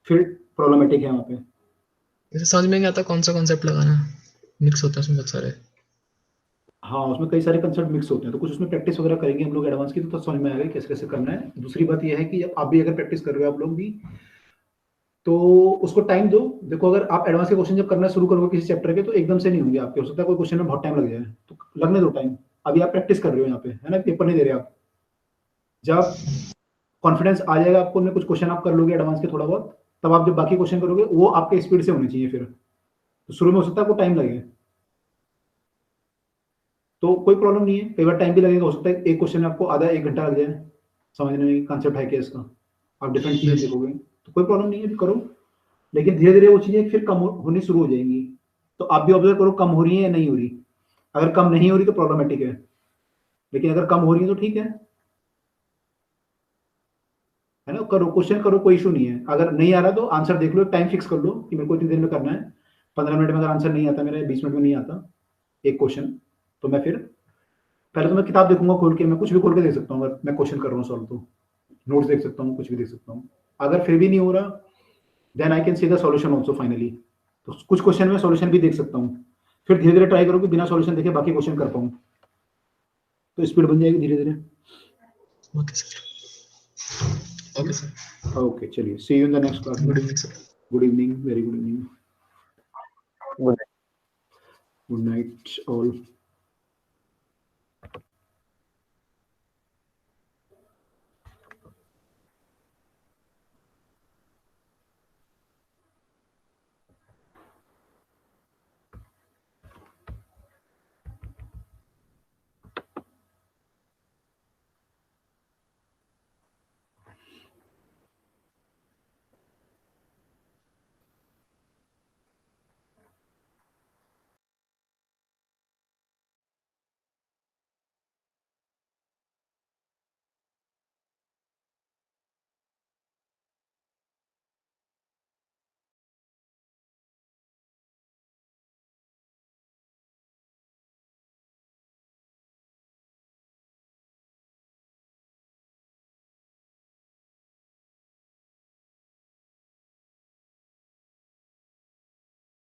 फिर प्रॉब्लमेटिक है वहाँ पे। जैसे समझ में नहीं आता कौन सा कॉन्सेप्ट लगाना है, मिक्स होता है उसमें बहुत सारे। हाँ, उसमें कई सारे कंसेप्ट मिक्स होते हैं, तो कुछ उसमें प्रैक्टिस वगैरह करेंगे हम लोग एडवांस की, तो समझ में आएगा कैसे कैसे करना है। दूसरी बात यह है कि जब आप भी अगर प्रैक्टिस कर रहे हो आप लोग भी, तो उसको टाइम दो। देखो अगर आप एडवांस के क्वेश्चन जब करना शुरू करोगे किसी चैप्टर के, तो एकदम से नहीं होंगे आपके, हो सकता है कोई क्वेश्चन में बहुत टाइम लग जाए, तो लगने दो टाइम। अभी आप प्रैक्टिस कर रहे हो यहाँ पे, है ना, पेपर नहीं दे रहे आप। जब कॉन्फिडेंस आ जाएगा आपको, उनमें कुछ क्वेश्चन आप कर लोगे एडवांस के थोड़ा बहुत, तब आप जब बाकी क्वेश्चन करोगे वो आपके स्पीड से होने चाहिए। फिर तो शुरू में हो सकता है आपको टाइम लगे, तो कोई प्रॉब्लम नहीं है, कई बार टाइम भी लगेगा। हो सकता है एक क्वेश्चन में आपको आधा 1 घंटा लग जाए समझने में, कंसेप्ट है क्या इसका, आप डिफरेंट चीजें देखोगे, तो कोई प्रॉब्लम नहीं है, करो। लेकिन धीरे धीरे वो चीजें फिर कम होनी शुरू हो जाएंगी, तो आप भी ऑब्जर्व करो कम हो रही है या नहीं हो रही। अगर कम नहीं हो रही तो प्रॉब्लमेटिक है, लेकिन अगर कम हो रही है तो ठीक है ना। करो, क्वेश्चन करो, कोई इशू नहीं है। अगर नहीं आ रहा तो आंसर देख लो, टाइम फिक्स कर लो कि मेरे को इतनी देर में करना है। 15 मिनट में अगर आंसर नहीं आता मेरा, 20 मिनट में नहीं आता एक क्वेश्चन, तो मैं फिर पहले तो मैं किताब देखूंगा खोल के, मैं कुछ भी खोल के देख सकता हूँ। अगर मैं क्वेश्चन कर रहा हूँ सॉल्व, तो नोट्स देख सकता हूँ, कुछ भी देख सकता हूँ। अगर फिर भी नहीं हो रहा then I can see the solution also finally. तो कुछ क्वेश्चन में सॉल्यूशन भी देख सकता हूँ, फिर धीरे धीरे ट्राई करूँ कि बिना सॉल्यूशन देखे बाकी क्वेश्चन कर पाऊँ, तो स्पीड बन जाएगी धीरे धीरे। Okay sir. Okay sir. Okay चलिए, see you in the next class. Good evening sir. Good evening, very good evening, Good. Good night all.